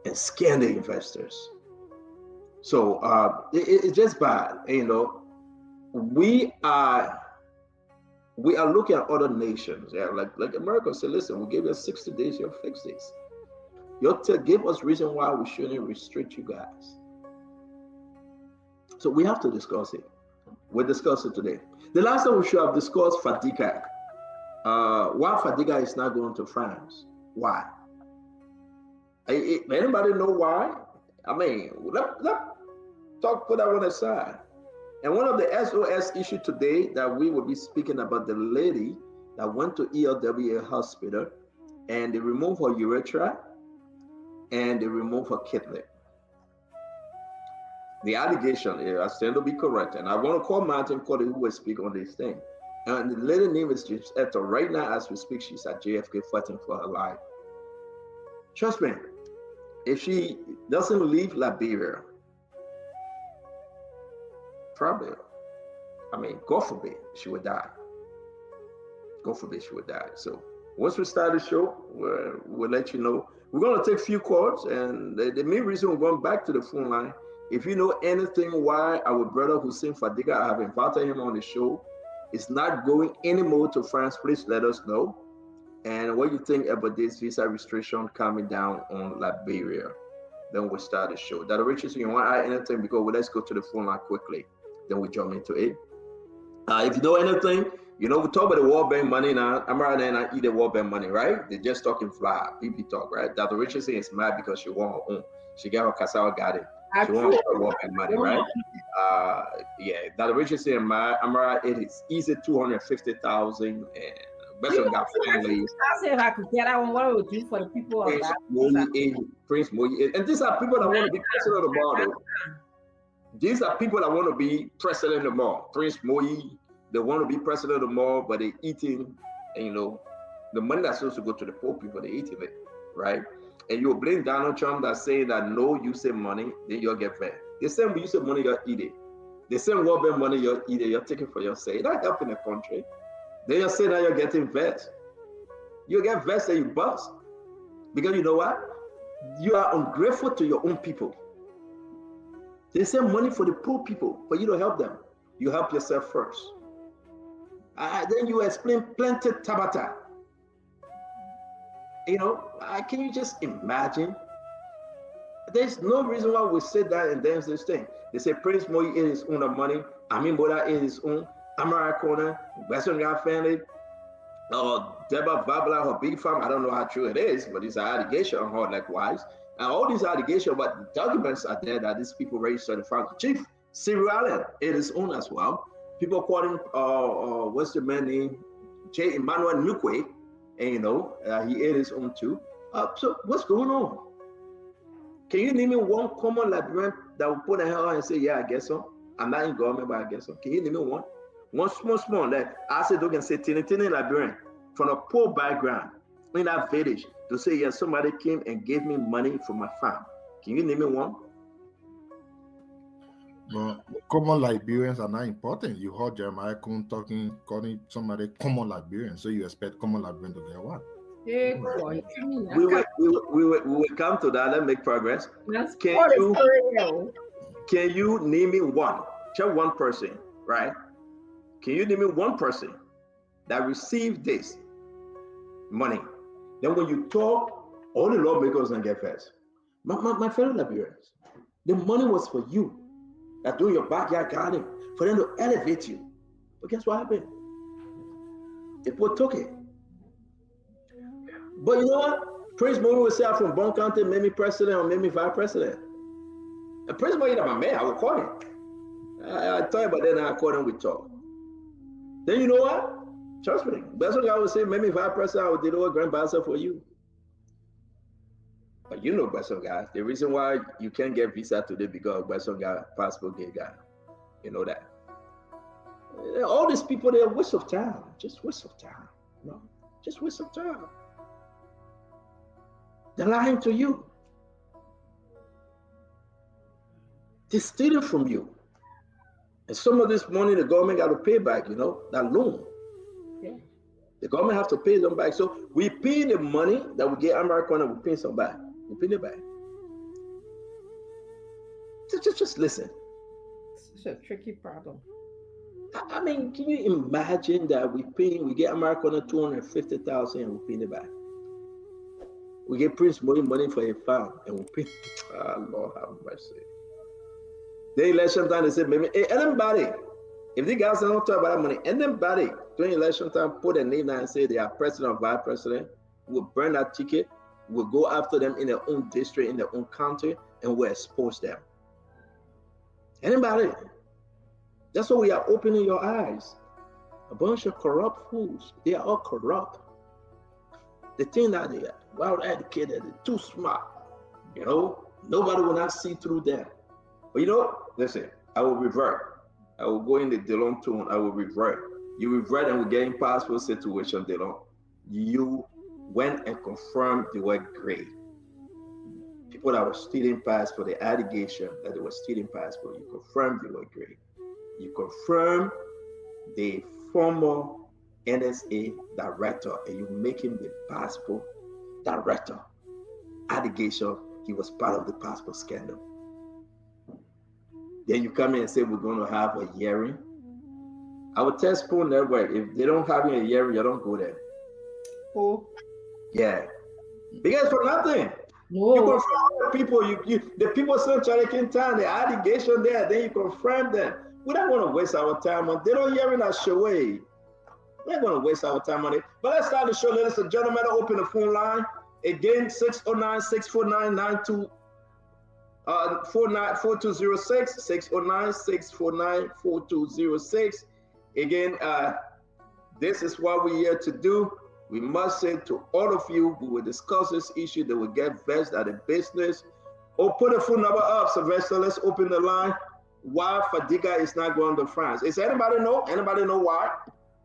and scam the investors. So it's just bad. You know, we are looking at other nations. Yeah, like America said, listen, we gave you 60 days, you'll fix this. You'll give us reason why we shouldn't restrict you guys. So we have to discuss it. We'll discuss it today. The last time we should have discussed Fadiga. Why Fadiga is not going to France? Why? Anybody know why? I mean, let put that one aside. And one of the SOS issues today that we will be speaking about, the lady that went to ELWA hospital and they removed her urethra and they removed her kidney. The allegation, I stand to be correct, and I want to call Martin Cody, who will speak on this thing. And the lady name is Giuseppe. Right now, as we speak, she's at JFK fighting for her life. Trust me, if she doesn't leave Liberia, probably, I mean, God forbid, she would die. God forbid she would die. So once we start the show, we'll let you know. We're going to take a few calls, and the main reason we're going back to the phone line, if you know anything why our brother Hussein Fadiga, I have invited him on the show, is not going anymore to France, please let us know. And what you think about this visa restriction coming down on Liberia. Then we'll start the show. Dr. Richardson, you want to add anything? Because let's go to the phone line quickly. Then we jump into it. If you know anything, you know, we talk about the World Bank money now. I'm right there and I eat the World Bank money, right? They're just talking fly. PP talk, right? Dr. Richardson is mad because she won her own. She got her cassava garden. She won her World Bank money, right? Yeah, Dr. Richardson and I'm right. It is easy 250,000 and Bishop got families. I said if I could get out, what I would do for the people of Prince Moyi, and these are people that want to be president of tomorrow. These are people that want to be president tomorrow. Prince Moyi, they want to be president tomorrow, but they're eating, and, you know, the money that's supposed to go to the poor people, they're eating it, right? And you blame Donald Trump that saying that no, you save money, then you'll get fed. The same you save money, you'll eat it. The same World Bank money, you'll eat it, you're taking for yourself. You're not helping the country. Then you say that you're getting vexed. You get vexed and you bust. Because you know what? You are ungrateful to your own people. They send money for the poor people, for you to help them. You help yourself first. Then you explain plenty Tabata. You know, can you just imagine? There's no reason why we say that and then this thing. They say Prince Moyi is his own money. Amin Boda is his own. Amara Kona, Western Guy family, Deborah Babla, her big farm. I don't know how true it is, but it's an allegation on her likewise. And all these allegations, but the documents are there that these people registered the farm. Chief Cyril Allen, it is own as well. People calling what's the man name? J. Emmanuel Nukwe, and you know, he ate his own too. So what's going on? Can you name me one common Liberian that will put a hell and say, yeah, I guess so? I'm not in government, but I guess so. Can you name me one? One small, that I said, you can say, tiny Liberian from a poor background in that village to say, yes, somebody came and gave me money for my farm. Can you name me one? Well, common Liberians are not important. You heard Jeremiah Kuhn calling somebody common Liberian, so you expect common Liberian to get what? Yeah, boy, to me, We will come to that and make progress. that's Can what you is real. can you name me one? Just one person, right? Can you name me one person that received this money? Then when you talk, all the lawmakers gonna get first. My fellow Liberians, the money was for you. That do your backyard garden for them to elevate you. But guess what happened? People took it. But you know what? Prince Moore will say I'm from Bon County, made me president or made me vice president. And Prince Moore, my man, I will call him. I thought about that and I called him, we talk. Then you know what? Trust me. That's what I would say, made me vice president, I would do the grand ambassador for you. But you know, Besson guys, the reason why you can't get visa today because Besson guy, passport gay guy. You know that. All these people, they're a waste of time. Just waste of time. No, just waste of time. They're lying to you. They're stealing from you. And some of this money the government got to pay back, you know, that loan. Yeah. The government have to pay them back. So we pay the money that we get American and we pay some back. We pay it back. Just listen. It's a tricky problem. I mean, can you imagine that we get American $250,000 and we pay it back? We get Prince money for a farm and we pay. Oh, Lord have mercy. The election time, they said, maybe, hey, anybody, if the guys don't talk about that money, anybody during election time put a name down and say they are president or vice president, will burn that ticket, will go after them in their own district, in their own county, and will expose them. Anybody. That's why we are opening your eyes. A bunch of corrupt fools. They are all corrupt. They think that they are well educated, they're too smart. You know, nobody will not see through them. But you know, listen, I will revert. I will go in the Delon tone, I will revert. You revert and we get in passport situation, Delon. You went and confirmed they were great. People that were stealing passport, the allegation that they were stealing passport, you confirmed they were great. You confirm the former NSA director and you make him the passport director. Allegation he was part of the passport scandal. Then you come in and say we're going to have a hearing. I would tell Spoon Network, if they don't have a hearing, you don't go there. Oh. Yeah. Because for nothing. No. You confirm the people, the people still trying to time, the allegation there, then you confirm them. We don't want to waste our time on. They don't hear in our show. We ain't going to waste our time on it. But let's start the show, ladies and gentlemen. Open the phone line again, 609-649-92. 4206, 609-649-4206. Again, this is what we're here to do. We must say to all of you who will discuss this issue, that will get vexed at the business. Or put a phone number up, Sylvester. Let's open the line. Why Fadiga is not going to France? Is anybody know? Anybody know why?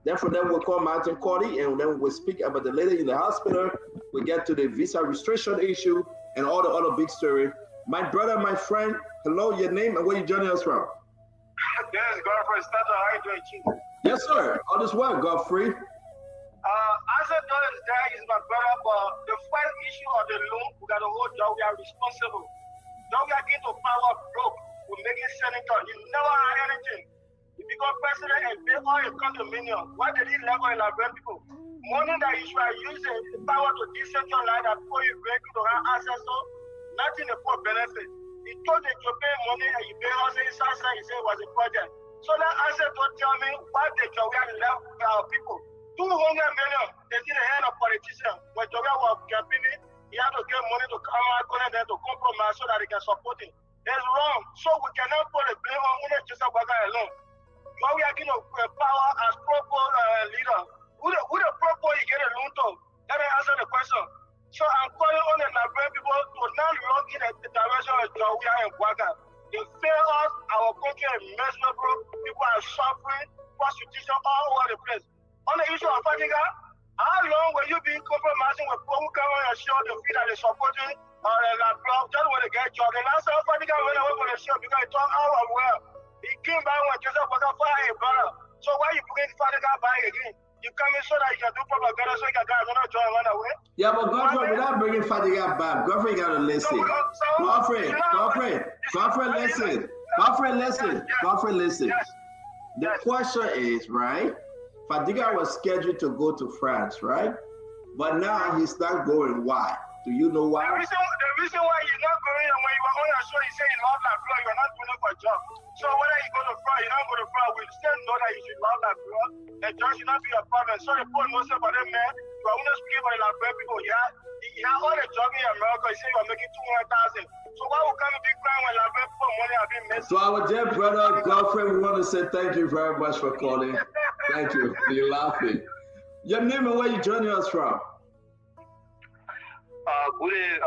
Then from them we'll call Martin Cordy and then we'll speak about the lady in the hospital. We get to the visa restriction issue and all the other big story. My brother, my friend, hello, your name and where you joining us from? Yes, Godfrey Starter, how you doing, Chief? Yes, sir. All this well, Godfrey. As a daughter is my brother, but the first issue of the loan, we got to hold that we are responsible. That we are getting to power broke. We're making senator. You never had anything. You become president and pay all your condominium. Why did he level elaborate people? Money that you should use the power to decentralize that before you break to have access to, nothing for benefit. He told that you pay money and you pay us in Sasa, he said it was a project. So that answer don't tell me why did you have left our people. 200 million, they see the hand of politicians. When Joga was campaigning, he had to get money to come out and then to compromise so that he can support it. That's wrong. So we cannot put the blame on just alone. But we are getting power as proper leader. Who the proper you get a loan to? Let me answer the question. So I'm calling on the Liberian people to now look in the direction of Jawia and Bwaga. They fail us, our country is miserable, people are suffering, prostitution all over the place. On the issue of Fadiga, how long will you be compromising with people who come on your show to feel that they're supporting or just want to get job? The last time Fadiga went away from the show because he thought, oh, well, came by when Joseph was a fire, brother. So why you bring Fadiga back again? You come in so that you can do propaganda so you can get another job run away? Yeah, but Godfrey, without bringing Fadiga back, Godfrey got to listen. Godfrey, listen. The question is, right? Fadiga was scheduled to go to France, right? But now he's not going. Why? Do you know why? The reason why he's not going, and when you were on your show, you say you love that blood, you're not doing it for a job. So whether you go to France, you don't go to France, we still know that you should love that blood. The job should not be a problem. So the point was about them, man. You are only speaking for the Liberia people. Yeah, all the job in America, you say you are making 200,000. So why would come a big crime when Liberia people money have been missing? So our dear brother, Godfrey, we want to say thank you very much for calling. Thank you. You're laughing. Your name and where you joining us from? Good day,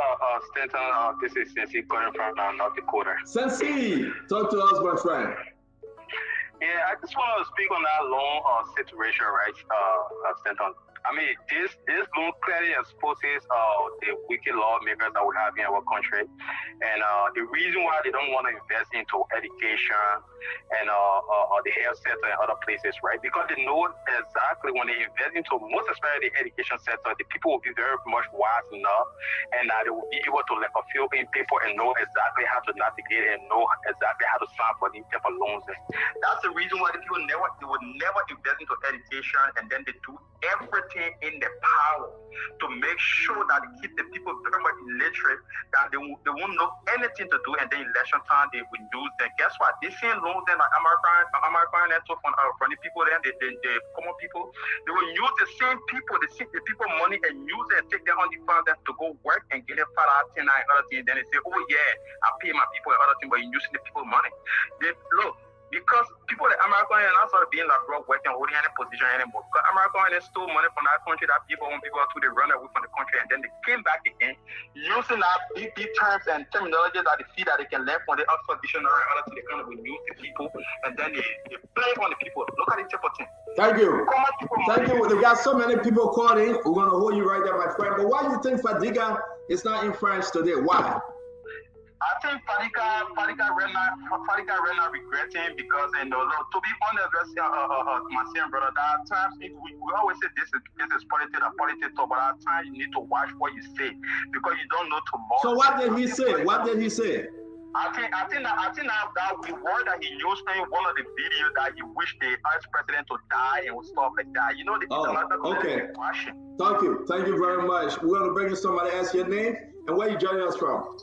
Stanton. This is Sensi calling from North Dakota. Sensi, talk to us, my friend. Yeah, I just want to speak on that loan situation, right, Stanton. I mean, this loan clearly exposes the wicked lawmakers that we have in our country, and the reason why they don't want to invest into education and the health sector and other places, right? Because they know exactly when they invest into, most especially the education sector, the people will be very much wise enough, and they will be able to like a few people and know exactly how to navigate and know exactly how to sign for these type of loans. That's the reason why the people will never invest into education, and then they do everything in their power to make sure that they keep the people very much illiterate, that they won't know anything to do, and then election time they will use them. Guess what? They send loans then like American network from the people then, the common people, they will use the same people, the people money and use it and take them on the fund to go work and get them $5, $10, and other things. Then they say, oh yeah, I pay my people and other things, but you're using the people money. Look, because people like American and also being like broke working holding any position anymore. Because American stole money from that country that people when people to they run away from the country, and then they came back again using that big terms and terminology that they feel that they can learn from the Oxford Dictionary and other things. They kind of use the people and then they play on the people. Look at the type of thing. Thank you. Thank you. They got so many people calling. We're gonna hold you right there, my friend. But why do you think Fadiga is not in France today? Why? I think Fadiga ran out regretting because, to be honest, my same brother, there are times we always say this is politics, but at times you need to watch what you say because you don't know tomorrow. So what did he say? What did he say? I think that the word that he used in one of the videos that he wished the ex-president to die and stuff like that. You know, okay. Thank you very much. We're gonna bring in somebody. Ask your name and where you joining us from.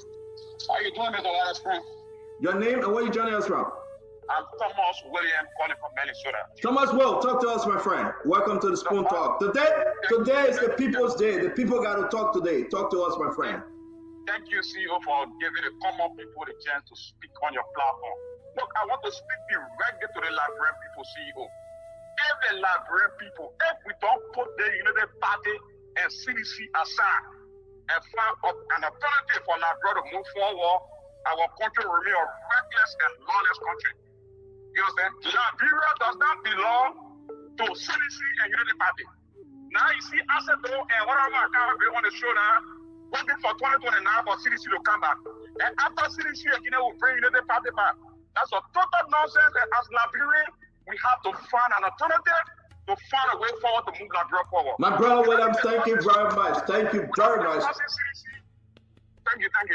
How you doing, Mr. Wallace? Your name and where you joining us from? I'm Thomas William calling from Minnesota. Thomas Will, talk to us, my friend. Welcome to the Spoon Talk. Today is the People's Day. The people got to talk today. Talk to us, my friend. Thank you, CEO, for giving the common people the chance to speak on your platform. Look, I want to speak directly to the Liberian people, CEO. If the Liberian people, if we don't put the United Party and CDC aside, and find an alternative for Liberia to move forward, our country will remain a reckless and lawless country. You understand? Liberia does not belong to CDC and Unity Party. Now you see Asset and whatever I can't be on the show now, waiting for 2029 for CDC to come back. And after CDC again, will bring Unity Party back. That's a total nonsense. And as Liberians, we have to find an alternative to find a way forward to move Liberia forward. My brother William, thank you very much. Thank you very much.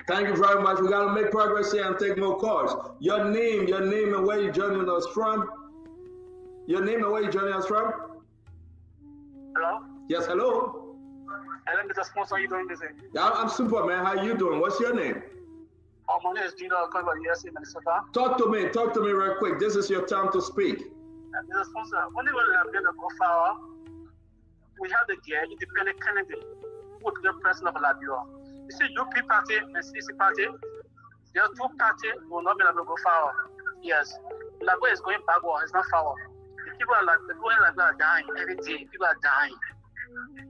Thank you very much. We got to make progress here and take more calls. Your name and where you joining us from? Your name and where you joining us from? Hello? Yes, hello. Hello, Mr. Sponsor, how you doing today? Yeah, I'm super, man. How you doing? What's your name? My name is Gino. I'm calling from USA, Minnesota. Talk to me real quick. This is your time to speak. Mr. Sponsor, when we have been a profile, we have the independent candidate who is the president of Liberia. You see, UP party and CC party, there are two parties who will not be able to go forward. Yes, Liberia is going backward, it's not forward. The people are dying every day. People are dying.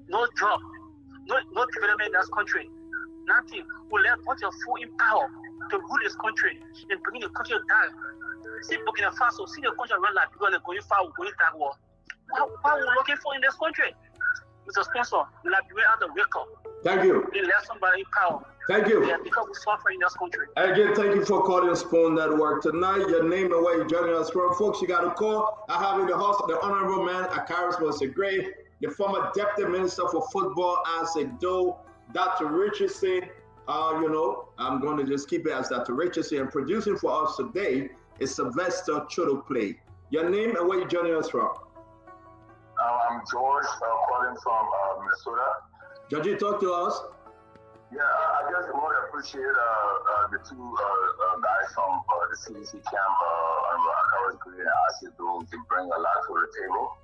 No job, no development in this country. Nothing. We let put your foot in power to rule this country and bring the country down. See Burkina Faso, see the country run like people are going forward, going backward. What are we looking for in this country? Mr. Sponsor, Liberia had to wake up. Thank you. They let somebody in power. Thank you. Yeah, because we suffer in this country. Again, thank you for calling Spoon Network tonight. Your name and where you're joining us from. Folks, you got a call. I have in the house the Honorable Man, Akaris Mosegray, the former Deputy Minister for Football, Isaac Doe, Dr. Richardson. I'm going to just keep it as Dr. Richardson. And producing for us today is Sylvester Chodoplay. Your name and where you're joining us from. I'm George, calling from Minnesota. Georgie, talk to us. Yeah, I just want to appreciate the two guys from the CDC camp, Akaris and Isaac Doe, to bring a lot to the table.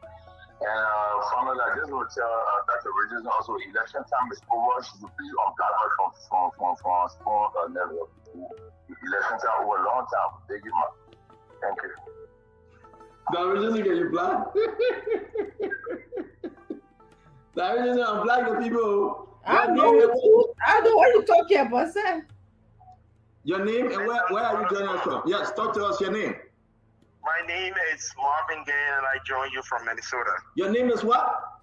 And finally, I just want to tell Dr. Richardson also, election time is over. She will be unblock her from Spoon Network. Election time over a long time. Thank you, man. Thank you. Dr. Richardson, can you block? Dr. Richardson, unblock the people. I don't know what you're talking about, sir. Your name and where are you joining us from? Yes, talk to us, your name. My name is Marvin Gaye, and I join you from Minnesota. Your name is what?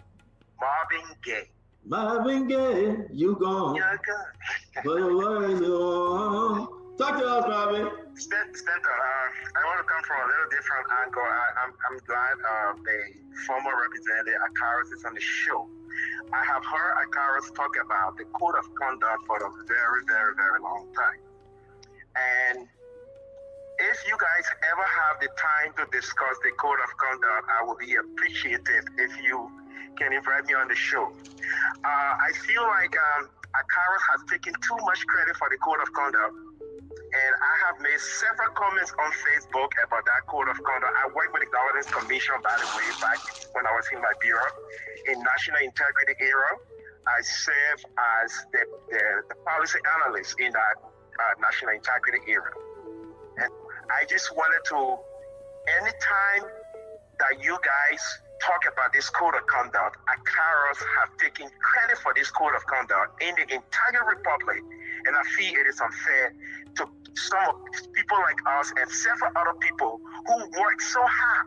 Marvin Gaye. Marvin Gaye, you gone. Yeah, good. But the words are talk to us, Marvin. Stanton, I want to come from a little different angle. I'm glad the former representative Akaris is on the show. I have heard Akaris talk about the code of conduct for a very, very, very long time. And if you guys ever have the time to discuss the code of conduct, I will be appreciative if you can invite me on the show. I feel like Akaris has taken too much credit for the code of conduct. And I have made several comments on Facebook about that code of conduct. I work with the Governance Commission, by the way, back when I was in Liberia, in National Integrity era. I serve as the policy analyst in that National Integrity era. And I just wanted to, anytime that you guys talk about this code of conduct, Akaris have taken credit for this code of conduct in the entire republic, and I feel it is unfair to some people like us and several other people who work so hard.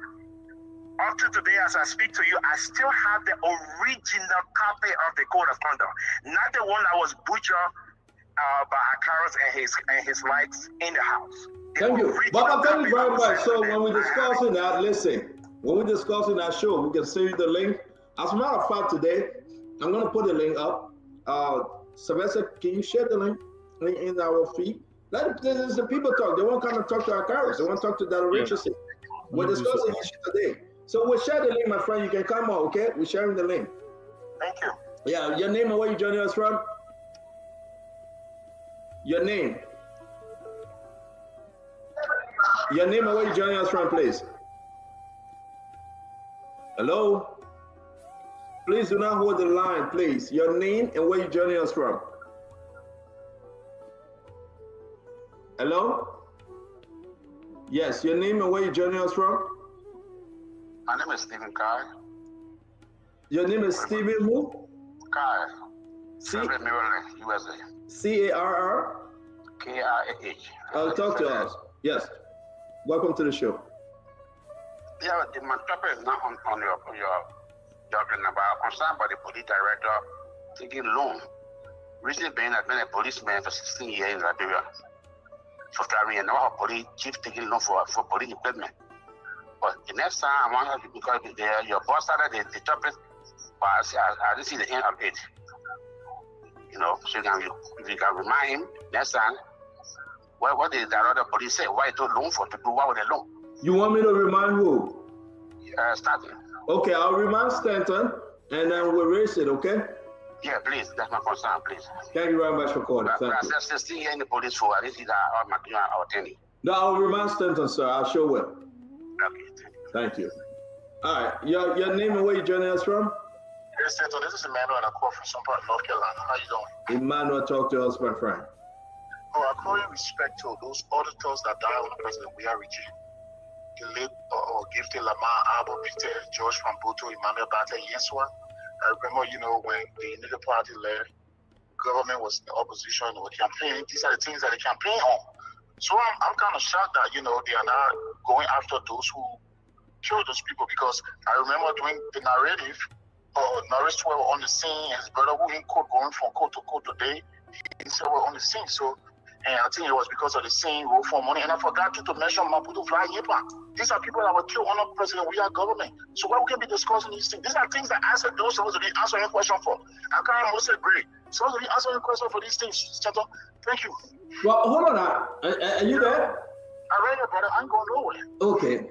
Up to today, as I speak to you, I still have the original copy of the code of conduct, not the one that was butchered by Akaris and his likes in the house. Thank you. But thank you very much. So when we're discussing that, listen, when we're discussing that show, we can send you the link. As a matter of fact, today, I'm going to put the link up. Sylvester, can you share the link in our feed? Let the people talk. They won't come and talk to Akaris. They won't talk to Dr. Richardson. We're discussing issue today. So we'll share the link, my friend. You can come on, okay? We're sharing the link. Thank you. Yeah, your name and where you joining us from? Your name. Your name and where you joining us from, please. Hello? Please do not hold the line, please. Your name and where you joining us from. Hello? Yes, your name and where you joining us from? My name is Stephen Kai. Your name is Stephen who? Kai. Maryland, USA. C-A-R-R? K-I-A-H. Talk to us. Yes. Welcome to the show. Yeah, my topic is not on your talking about concerned about the police director taking loan. Recently, I've been a policeman for 16 years in Liberia. So I know how police chief taking loan for police equipment. But the next time I want to, because your boss started the topic, but I didn't see the end of it. You know, so you can remind him next time. What did that other police say? Why took loan for to do what with the loan? You want me to remind who? Stanton. Okay, I'll remind Stanton, and then we'll raise it. Okay. Yeah, please. That's my concern, please. Thank you very much for calling. But I said 16 years in the police for I didn't see that our attorney. No, I'll remind Stanton, sir. I sure will. Okay. Thank you. All right. Your name and where you joining us from? Yes, Stanton. This is Emmanuel, and I call from some part of North Carolina. How you doing? Emmanuel, talk to us, my friend. Oh, I call in respect to those auditors that died on President Weah regime. The late gifted Lamar Abel, Peter George from Boto, Emmanuel Bata Yenswa. I remember, when the Unity Party led, government was in the opposition or campaign. These are the things that they campaign on. So I'm kind of shocked that, they are not going after those who killed those people, because I remember during the narrative, Norris were on the scene, his brother who in court going from court to court today, he said we're on the scene. So, and I think it was because of the scene, roll for money. And I forgot to mention Maputo Fly Yipa. These are people that were killed under President. We are government. So why we can be discussing these things? These are things that I said those supposed to be answering a question for. I can't most agree. Supposed to be answering a question for these things, Chato. Thank you. Well, hold on now. Are you there? I read it, brother. I'm going nowhere. Okay.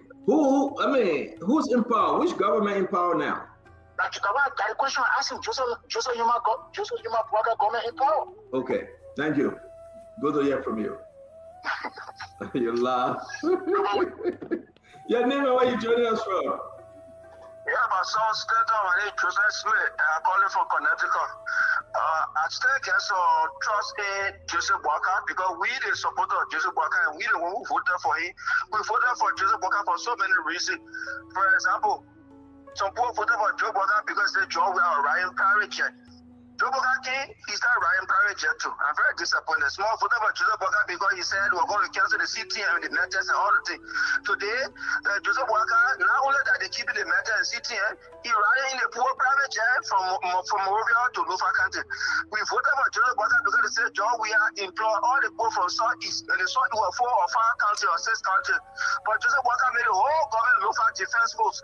Who's in power? Which government in power now? Like, that question I asked him, Joseph Yuma Braga government in power. Okay. Thank you. Good to hear from you. You laugh. Your name and where you joining us from? Yeah, my son's my name is Joseph Smith, and I'm calling from Connecticut. I still get some trust in Joseph Walker because we the supporter of Joseph Walker and we the one who voted for him. We voted for Joseph Walker for so many reasons. For example, some people voted for Joe Walker because they joined with our Ryan private jet. Joe Walker came, he's not Ryan private jet too. I'm very disappointed. Small voted for Joseph Walker because he said we're going to cancel the CTM and the Metas and all the things. Today, Joseph Walker, not only that they keep the Metas and CTM, he riding in a poor private jet from Monrovia to Lufa County. We voted for Joseph Walker because they said, John, we are employed all the people from Southeast, and the South were 4 or 5 counties or 6 counties. But Joseph Walker made the whole government Lufa defense force.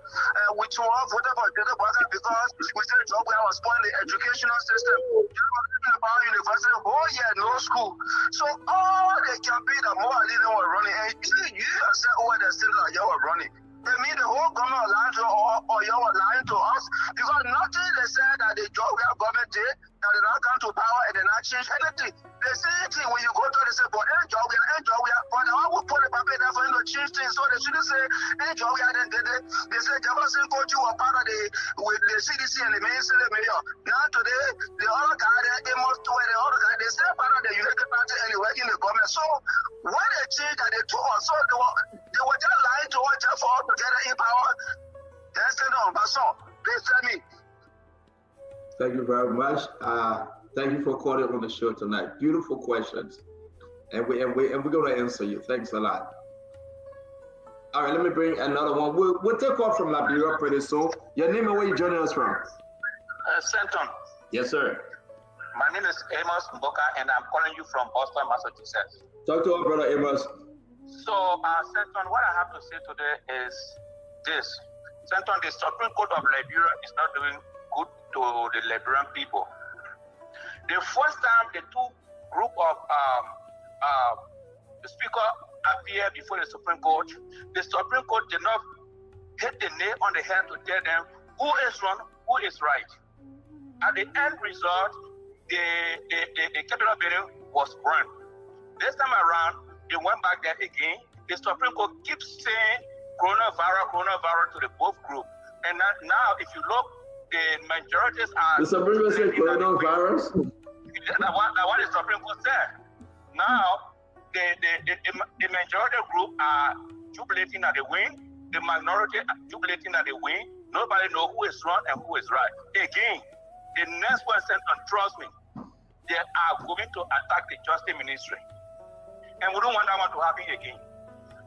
We two all voted for Joseph Walker because we said, John, we are spoiling the educational system. About university, whole year no school. So all the campaign that more leaders were running, and you yourself over the state that you were running. They mean the whole government lying to or you were lying to us because nothing they said that the job we have government did that they not come to power and they not change anything. The same thing when you go to they say, but any job we are, but I will put the paper there for you to change things. So they shouldn't say any job we are then did it. They say Jefferson Coach you were part of the CDC and the mayor. Now today the other guy they must do it, the other guy they say part of the United Party and they work in the government. So when they change that they told us, so they were just lying to us just for us to get in power. That's it on, but so please tell me. Thank you very much. Thank you for calling on the show tonight. Beautiful questions, and we're going to answer you. Thanks a lot. All right, let me bring another one. We'll take off from Liberia pretty soon. Your name and where you joining us from? Senton. Yes, sir. My name is Amos Mboka, and I'm calling you from Boston, Massachusetts. Talk to our brother Amos. So, Senton, what I have to say today is this. Senton, the Supreme Court of Liberia is not doing good to the Liberian people. The first time the two group of the speaker appeared before the Supreme Court did not hit the nail on the head to tell them who is wrong, who is right. At the end result, the Capitol building was burned. This time around, they went back there again. The Supreme Court keeps saying coronavirus to the both group. And now, if you look, the majorities are... The Supreme Court said coronavirus? That's what the Supreme Court said. Now, the majority group are jubilating at the win. The minority are jubilating at the win. Nobody knows who is wrong and who is right. Again, the next person, trust me, they are going to attack the Justice Ministry. And we don't want that one to happen again.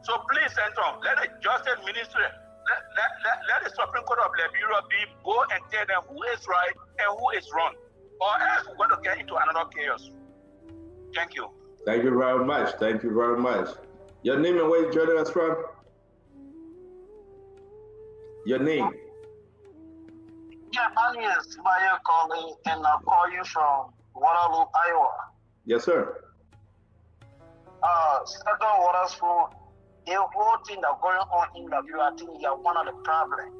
So please, Central, let the Justice Ministry, let the Supreme Court of Liberia go and tell them who is right and who is wrong. Or else we're going to get into another chaos. Thank you. Thank you very much. Thank you very much. Your name and where you joining us from? Your name? Yeah, my name is Maya calling, and I'll call you from Waterloo, Iowa. Yes, sir. Second Waterspoon, the whole thing that's going on in Liberia, I think you are one of the problems.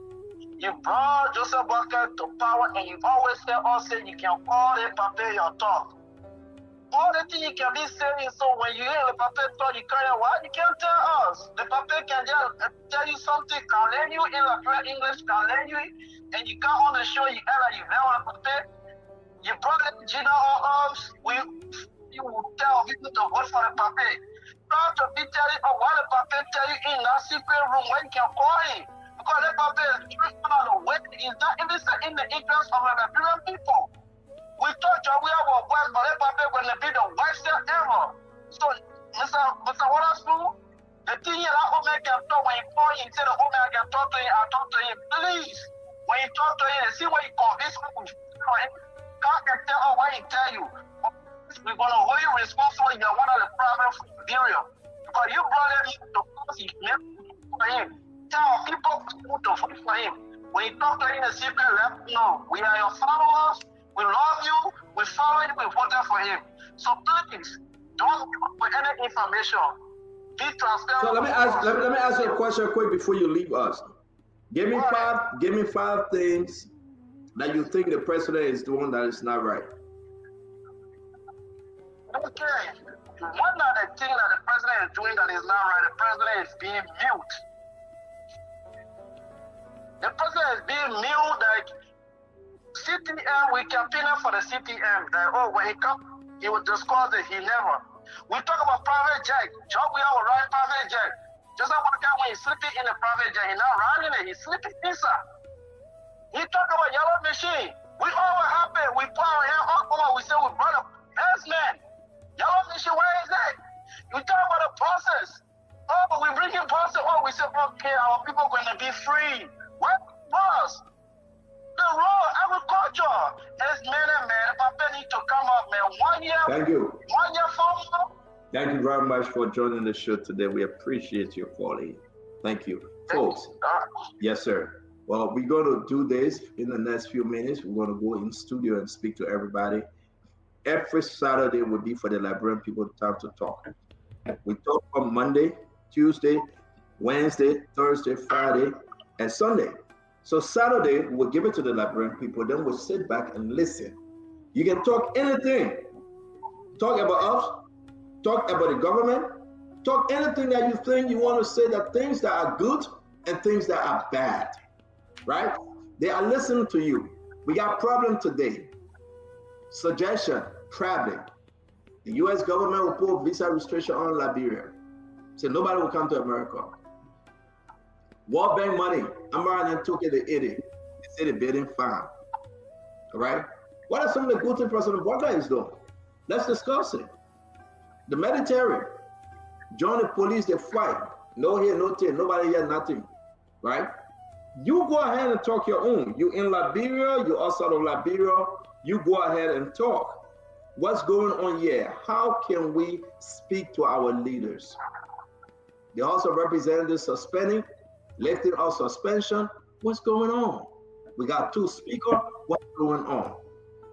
You brought Joseph Walker to power, and you always tell us that you can call the paper your talk. All the things you can be saying, so when you hear the paper talk, you carry what? You can't tell us. The paper can just tell you something, can learn you in Liberia English, can learn you, and you come on the show, you act like you never on the paper. You brought it, Gina, you will tell people to vote for the paper. Not to be telling or what the paper tell you in that secret room when you can call him. Because the paper is driven on the way, is not in the interest of the Liberian people. We thought we have a voice, but the paper will be the worst ever. So, Mr. Waterspoon, the thing you like, Omega can talk when you call him, say the Omega can talk to him, I talk to him. Please, When you talk to him, see what he convince people for him. God can tell her what he tell you. We're going to hold you responsible. You're one of the problems for Liberia. Because you brought him to cause he never for him. Tell people to vote for him. When you talk to him in the secret, let him know. We are your followers. We love you. We follow you. We voted for him. So please, don't give up with any information. Be transparent. So let me ask you a question quick before you leave us. Give me five things that you think the president is doing that is not right. Okay. One of the things that the president is doing that is not right, the president is being mute. The president is being mute, like CTM, we campaigning for the CTM. That, oh, when he come, he will discuss it. He never. We talk about private jet. Job we have a ride private jet. Just like when he's sleeping in a private jet, he's not riding it, he's sleeping inside. He talk about yellow machine. We all what happened. We put our hand up over, we say we brought a man. Yellow machine, where is that? You talk about the process. Oh, but we bring in process. Oh, we say, okay, our people are going to be free. What was? The raw agriculture is man. Papa need to come up, man. 1 year. Thank you. 1 year farmer. Thank you very much for joining the show today. We appreciate your calling. Thank you. Folks. Yes, sir. Well, we're going to do this in the next few minutes. We're going to go in studio and speak to everybody. Every Saturday will be for the Liberian people time to talk. We talk on Monday, Tuesday, Wednesday, Thursday, Friday, and Sunday. So Saturday, we'll give it to the Liberian people. Then we'll sit back and listen. You can talk anything. Talk about us. Talk about the government. Talk anything that you think you want to say, that things that are good and things that are bad. Right? They are listening to you. We got problem today. Suggestion, traveling. The U.S. government will put visa restriction on Liberia. So nobody will come to America. World Bank money, American took it, they ate it. They said they bidding fine. All right? What are some of the good things President Walker is doing? Let's discuss it. The Mediterranean, join the police, they fight. No here, no there, nobody here, nothing. Right? You go ahead and talk your own. You in Liberia, you outside of Liberia, you go ahead and talk. What's going on here? How can we speak to our leaders? The House of Representatives suspending, lifting off suspension. What's going on? We got 2 speakers. What's going on?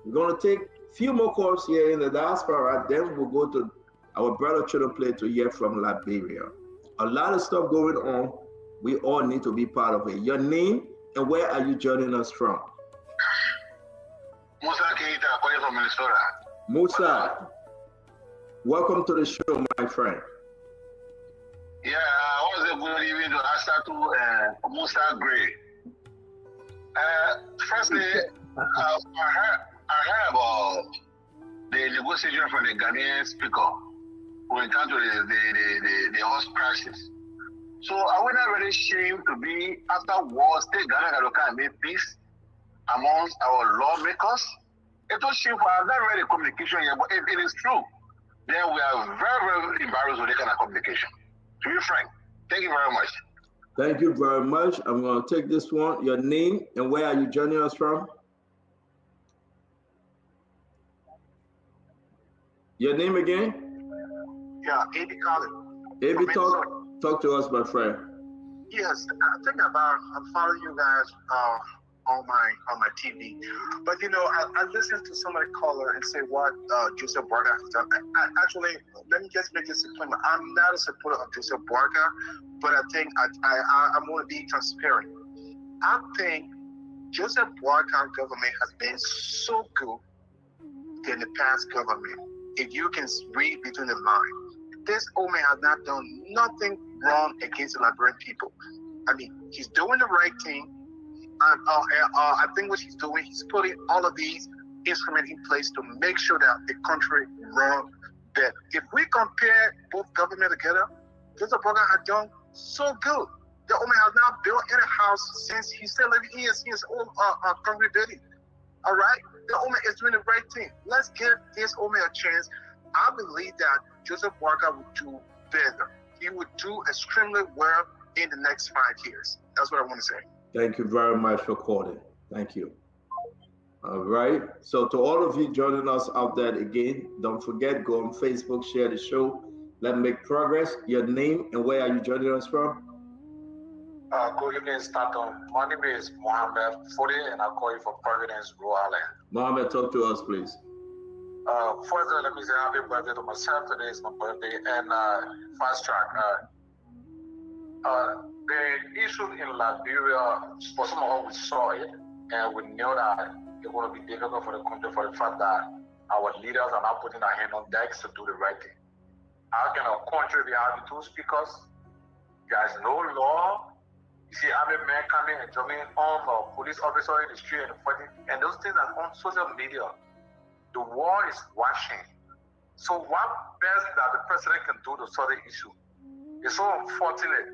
We're going to take a few more calls here in the diaspora. Then we'll go to our brother children play to hear from Liberia. A lot of stuff going on. We all need to be part of it. Your name and where are you joining us from? Musa Keita, calling from Minnesota. Musa, welcome to the show, my friend. Yeah, I was a good evening to answer to Musa Gray. Firstly, I heard about the negotiation from the Ghanaian speaker when it comes to the horse crisis. So are we not really ashamed to be after war, state Ghana can make peace amongst our lawmakers? It was shameful. I've not read the communication yet, but if it is true, then we are very, very embarrassed with that kind of communication. To be frank, thank you very much. Thank you very much. I'm going to take this one. Your name and where are you joining us from? Your name again? Yeah, A.B. Collins. A.B. Talk to us, my friend. Yes, I'm following you guys on my TV, but I listened to somebody call her and say what Joseph Barker has done. Actually, let me just make this disclaimer. I'm not a supporter of Joseph Barker, but I think I'm going to be transparent. I think Joseph Barker government has been so good than the past government. If you can read between the lines, this old man has not done nothing wrong against the Liberian people. I mean, he's doing the right thing. I think what he's doing, he's putting all of these instruments in place to make sure that the country runs better. If we compare both government together, Joseph Barker has done so good. The old man has not built any house since he's still living in his old concrete building. All right? The old man is doing the right thing. Let's give this old man a chance. I believe that Joseph Barker would do better. He would do extremely well in the next 5 years. That's what I want to say. Thank you very much for calling. Thank you. All right. So to all of you joining us out there again, don't forget, go on Facebook, share the show. Let's make progress. Your name and where are you joining us from? Good evening, Stanton. My name is Mohammed Fode, and I call you from Providence, Rhode Island. Mohammed, talk to us, please. First, let me say happy birthday to myself. Today is my birthday, and fast track. The issue in Liberia, for some of us, we saw it, and we knew that it would be difficult for the country for the fact that our leaders are not putting their hand on decks to do the right thing. How can a country be having two speakers? There is no law. You see army men coming and jumping on or police officer in the street and those things are on social media. The world is watching. So what best that the president can do to solve the issue? It's so unfortunate.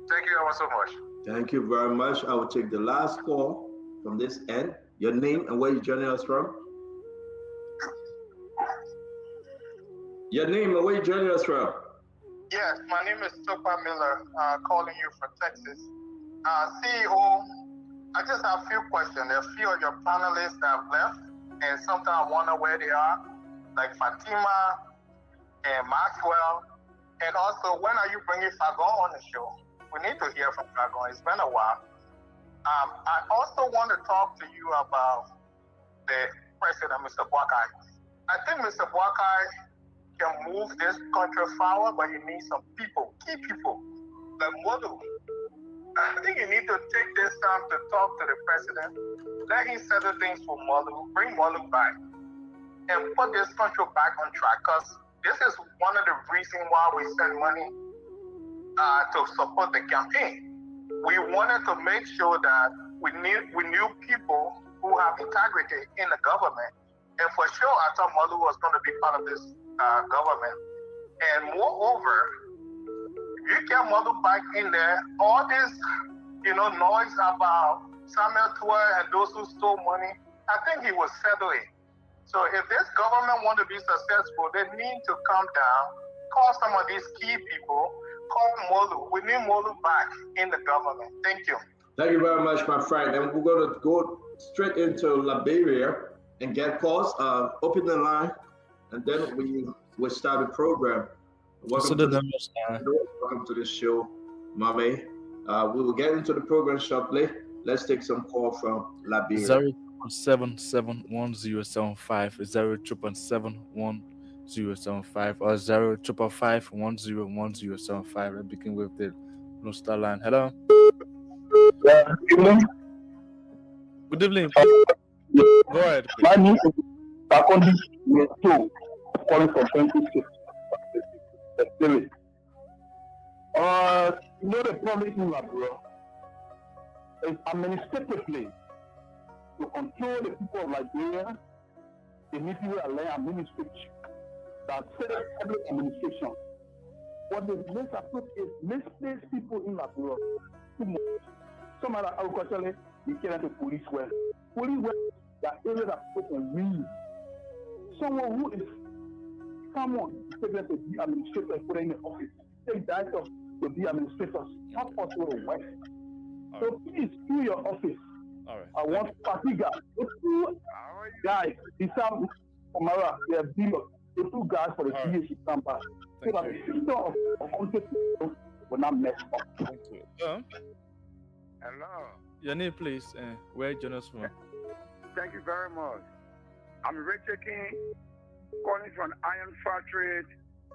Thank you ever so much. Thank you very much. I will take the last call from this end. Your name and where you joining us from? Your name and where you joining us from? Yes, my name is Topa Miller, calling you from Texas. CEO, I just have a few questions. There are a few of your panelists that have left, and sometimes I wonder where they are, like Fatima and Maxwell. And also, when are you bringing Fagon on the show? We need to hear from Fagon. It's been a while. I also want to talk to you about the president, Mr. Boakai. I think Mr. Boakai can move this country forward, but he needs some people, key people, like Modu. I think you need to take this time to talk to the president, let him settle things for Modu, bring Modu back, and put this country back on track, because this is one of the reasons why we send money to support the campaign. We wanted to make sure that we knew people who have integrity in the government. And for sure, I thought Modu was going to be part of this government. And moreover, you get Modu back in there, all this, noise about Samuel Tour and those who stole money, I think he will settle it. So if this government want to be successful, they need to come down, call some of these key people, call Modu. We need Modu back in the government. Thank you. Thank you very much, my friend. And we're going to go straight into Liberia and get calls. Open the line, and then we will start the program. Welcome to the show, Mame. We will get into the program shortly. Let's take some call from Liberia. 0771075 0771075 or 05551101075. I begin with the Blue Star line. Hello. Good evening. Good evening. Go ahead. My name is Bakondi Neto, calling from 26. The problem in Liberia is administratively to control the people of Liberia. They need to learn administration that set up public administration. What the most approach is misplace people in Liberia too much. Some other agriculturally, you can't do police well. Police well, that areas are supposed to leave. Someone who is taken to be administrator put in the office, take director to be administrators, not possible to work. So please, through your office, all right. I want Fatiga. The two guys, Isam Omara, they are the two guys for the DH campus. So that the system of country will not mess up. Thank you. Hello. Your name, please. Where you join us from? Thank you very much. I'm Richard King, calling from Iron Factory,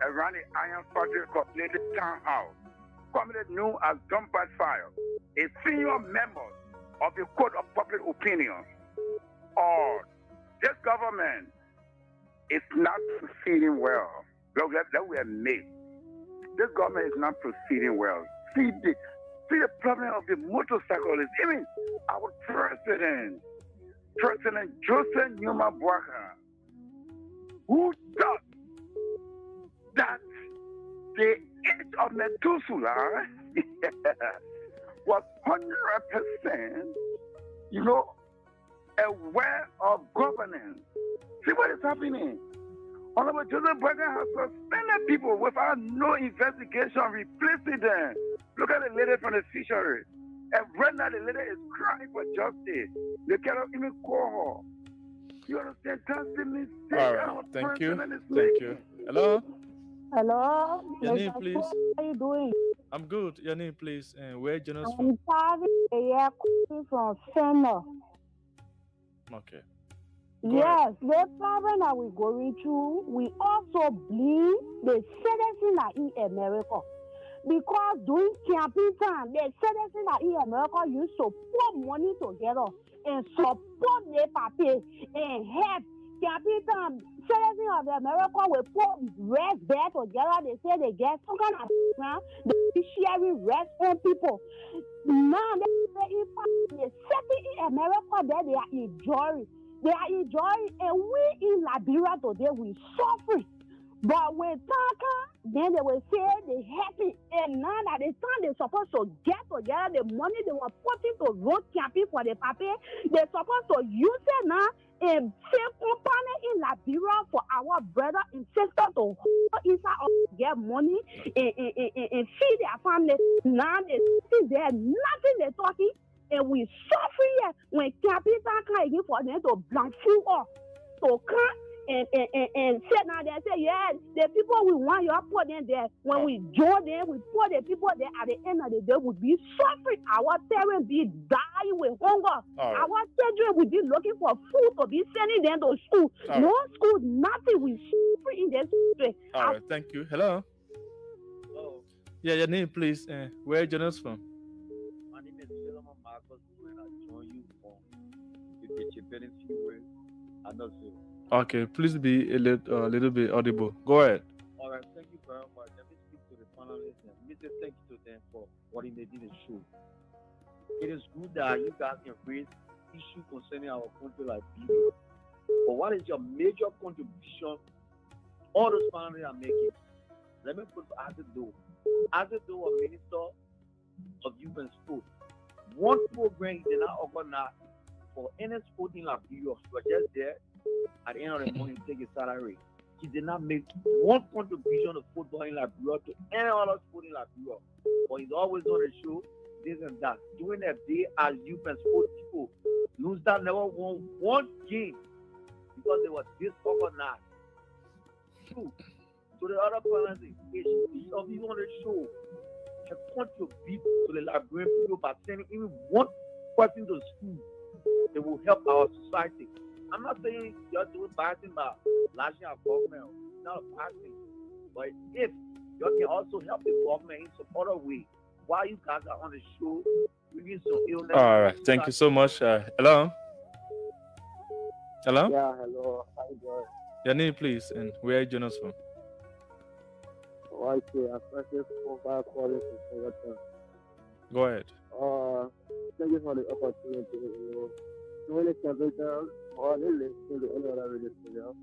around the Iron Factory Cooperative Townhouse, commonly known as Dumpers File, a senior member of the Court of Public Opinion. This government is not proceeding well. That we admit. This government is not proceeding well. See the problem of the motorcyclists. Even our President Joseph Numa Boakai, who thought that the age of Methuselah was 100%, aware of governance. See what is happening. Honorable Joseph Boakai has suspended people without no investigation, replacing them. Look at the lady from the fishery. And right now, the lady is crying for justice. They cannot even call her. You understand? That's the mistake. All right. Our Thank you. president is Thank you. Hello? Hello, Your name, Mr. please. How are you doing? I'm good. Your name, please. And where you us from? I'm Tavi calling from Fenner. Okay. Yes, the problem that we're going through, we also blame the citizens in America. Because during campaign time, the citizens in America used to put money together and support the party and help. Campaign time, citizens of America will put rest there together. They say they get some kind of program. They sharing rest on people. Now, the citizens in America there, they are enjoying. They are enjoying, and we in Liberia today, we suffering. But when Taka, then they will say they happy. And now that the time they're supposed to get together the money they were putting to road campaign for the paper, they're supposed to use it now and save company in Liberia for our brother and sister to hold inside or get money and feed their family. Now they see there nothing they're talking. And we suffer here when capital come again for them to blank food off. To come and sit down there and say, yeah, the people we want, you put them there. When we join them, we put the people there at the end of the day, we be suffering. Our parents be dying with hunger. Right. Our children will be looking for food to be sending them to school. All No right. school, nothing. We suffer in this country. All right. Thank you. Hello? Hello. Yeah, your name, please. Where you us from? My name is Solomon Marcus. When I join you from the Chiperin Freeway, I know you. Okay, please be a little bit audible. Go ahead. All right, thank you very much. Let me speak to the panelists and let me say thank you to them for what they did in the show. It is good that you guys can raise issues concerning our country like Liberia. But what is your major contribution all those panelists are making? Let me put Azedo. Azedo was Minister of Youth and Sport. One program he did not organize for any sport in Liberia. He was just there at the end of the month to take his salary. He did not make one contribution to football in Liberia to any other sport in Liberia. But he's always on the show, this and that. During that day as youth and sport people, Luzda never won one game because they were disorganized. Two, to the other parents, each of you on the show can contribute to the Liberian people by sending even one person to school. It will help our society. I'm not saying you're doing bad thing by lashing our government. It's not a bad thing. But if you can also help the government in some other way while you guys are on the show, bringing some illness. All right. Thank you so much. Hello? Hello? Yeah, hello. How you doing? Your name, please, and where you us from? Okay, I started mobile calling from Singapore. Go ahead. Thank you for the opportunity. When it's everything, all the listening to any other radio station,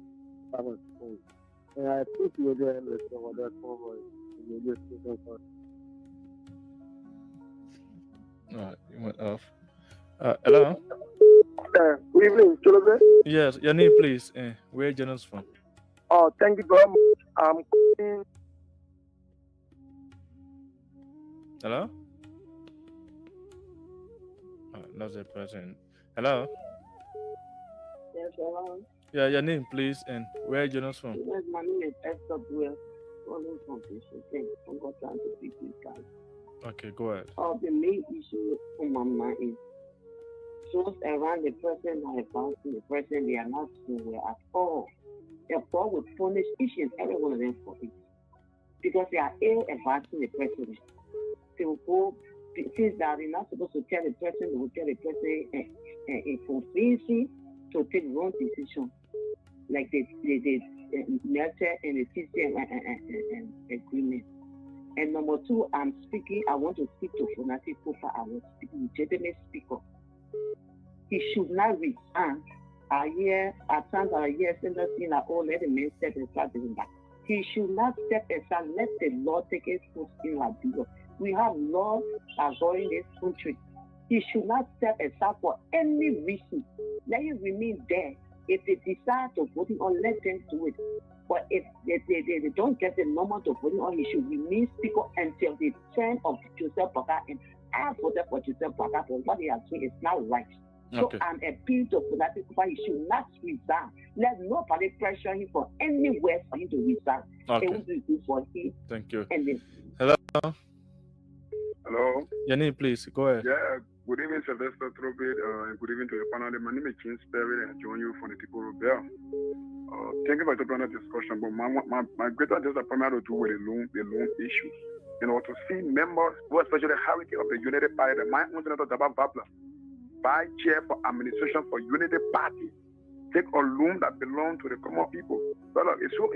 I was cool. And I appreciate the listening to what they're covering in the radio station. All right, you went off. Hello? Good evening, Cholobe. Yes, your name, please, and where you us from? Oh, thank you very much. I'm calling. Hello? Another person. Hello? Yes, hello. Yeah, your name, please, and where you us from? Yes, my name is Esther Buell, calling from Bishop I'm going to speak to you guys. Okay, go ahead. The main issue on my mind is those around the person that are advancing the person, they are not somewhere at all. Therefore, we punish each and every one of them for it. Because they are ill advancing the president. They will go things that they're not supposed to tell the person, they will tell the person a conspiracy to take wrong decision. Like the military and the system and agreement. And number two, I want to speak to Fanatic Kofa. I will speak legitimate speaker. He should not resign. At times I hear senators in our own let the men step aside doing that. He should not step aside, let the law take its course in Liberia. We have laws that are going in this country. He should not step aside for any reason. Let him remain there. If they decide to vote on, let them do it. But if they don't get the number to vote on, he should remain speaker until the turn of Joseph Boga and I voted for Joseph Boakai for what he has done is not right. So Okay. I'm appealing to Fulani people, he should not resign. Let nobody pressure him for anywhere for him to resign. Okay. It will be good for him. Thank you. And then, Hello. Hello. Your name, please. Go ahead. Yeah. Good evening, Sylvester Trobit, and good evening to your panel. My name is James Perry, and I join you from the People Rebel. Thank you for the panel discussion. But my greater disappointment to do with the loan issues. You know, to see members, especially the hierarchy of the Unity Party, my own Senator Daba Babla, Vice Chair for Administration for Unity Party, take a loan that belongs to the common people. But it's so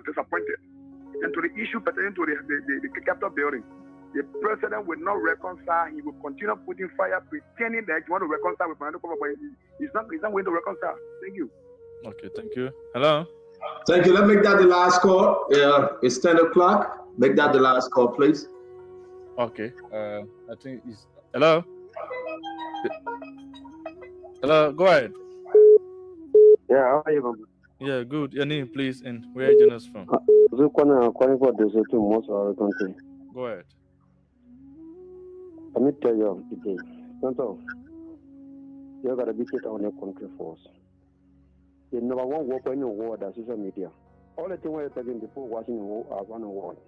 disappointed. And to the issue pertaining to the Capitol building, the president will not reconcile. He will continue putting fire, pretending that he want to reconcile with Fernando, but he's not going to reconcile. Thank you. Okay, thank you. Hello. Thank you. Let's make that the last call. It's 10 o'clock. Make that the last call, please. Okay. I think it's hello. Hello. Go ahead. Yeah, how are you, Baba? Yeah, good. Your name, please, and where are you joining us from? Calling for the to most of our country. Go ahead. Let me tell you today, Santo, you got to be taken on your country force. The number one work in the world is social media. All the things we're talking people watching around the world.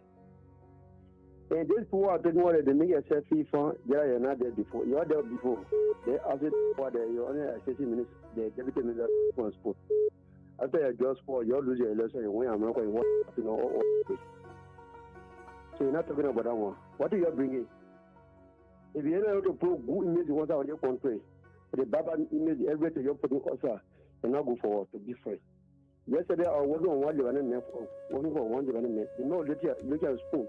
And these people are talking about they make a selfie for you're not there before. You're there before. They ask it for you're only 60 minutes, the deputy minister on sport. After you just for you lose your election, you win America, you want to know all this. So you're not talking about that one. What do you bring in? If you're able to put good image you want out of your country, the Baba image everything you're putting also, you're not good for to be free. Yesterday I was on one development working for one development. You know, look at spoon.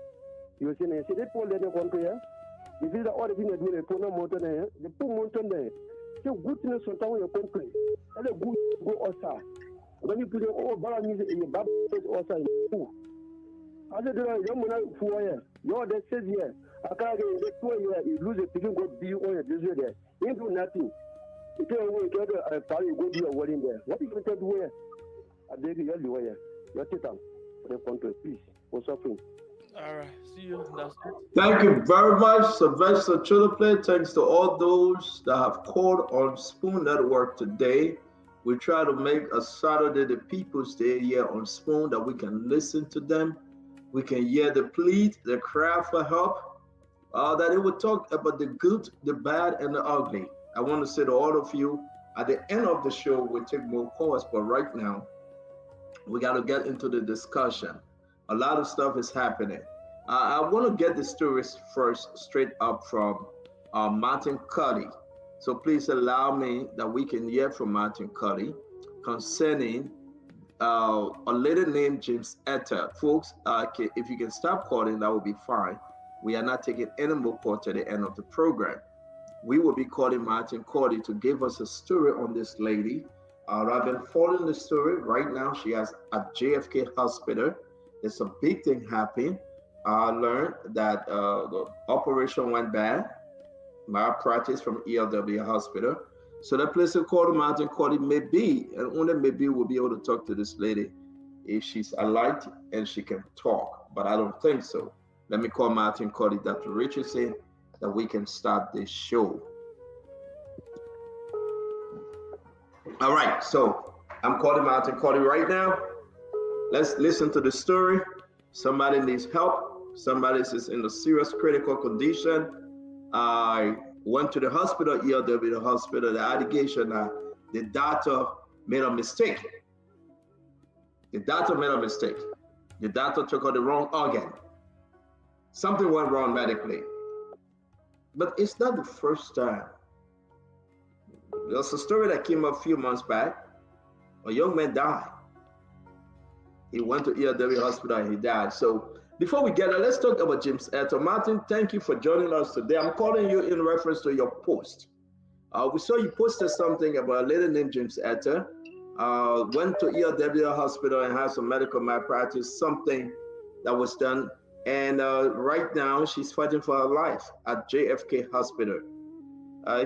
You were saying, see, they pull in the country, if you all the things they do, they put no mountain there, they put mountain there. So goodness on top of your country, and a good go outside. When you put your Baba music in your Baba outside, I said, you're not for you. You're the says here. I can't get the 2 years, you lose a picking go be on your desert there. You do nothing. You tell me, you got a party, go do a wedding there. What are you going to do here? I beg you, you're lawyer. You're titan for the country, please. For suffering. All right, see you. That's it. Thank you very much, Sylvester Chuluple. Thanks to all those that have called on Spoon Network today. We try to make a Saturday the People's Day here on Spoon that we can listen to them. We can hear the plead, the cry for help. That it will talk about the good, the bad, and the ugly. I want to say to all of you, at the end of the show, we'll take more calls, but right now, we got to get into the discussion. A lot of stuff is happening. I want to get the stories first straight up from Martin Cuddy. So please allow me that we can hear from Martin Cuddy concerning a lady named James Etta. Folks, if you can stop calling, that would be fine. We are not taking any more call to the end of the program. We will be calling Martin Cuddy to give us a story on this lady. I've been following the story. Right now, she is at JFK Hospital. There's a big thing happening. I learned that the operation went bad. Malpractice from ELW Hospital. So that place of call Martin Cuddy maybe, and only maybe we'll be able to talk to this lady if she's alive and she can talk, but I don't think so. Let me call Martin Cuddy, Dr. Richardson, that we can start this show. All right, so I'm calling Martin Cuddy right now. Let's listen to the story. Somebody needs help. Somebody is in a serious critical condition. I went to the hospital, ELW hospital, the allegation that the doctor made a mistake. The doctor made a mistake. The doctor took out the wrong organ. Something went wrong medically. But it's not the first time. There's a story that came up a few months back. A young man died. He went to ELW hospital and he died. So before we get there, let's talk about James Etta. Martin, thank you for joining us today. I'm calling you in reference to your post. We saw you posted something about a lady named James Etta. Went to ELW hospital and had some medical malpractice, something that was done. And right now she's fighting for her life at JFK Hospital.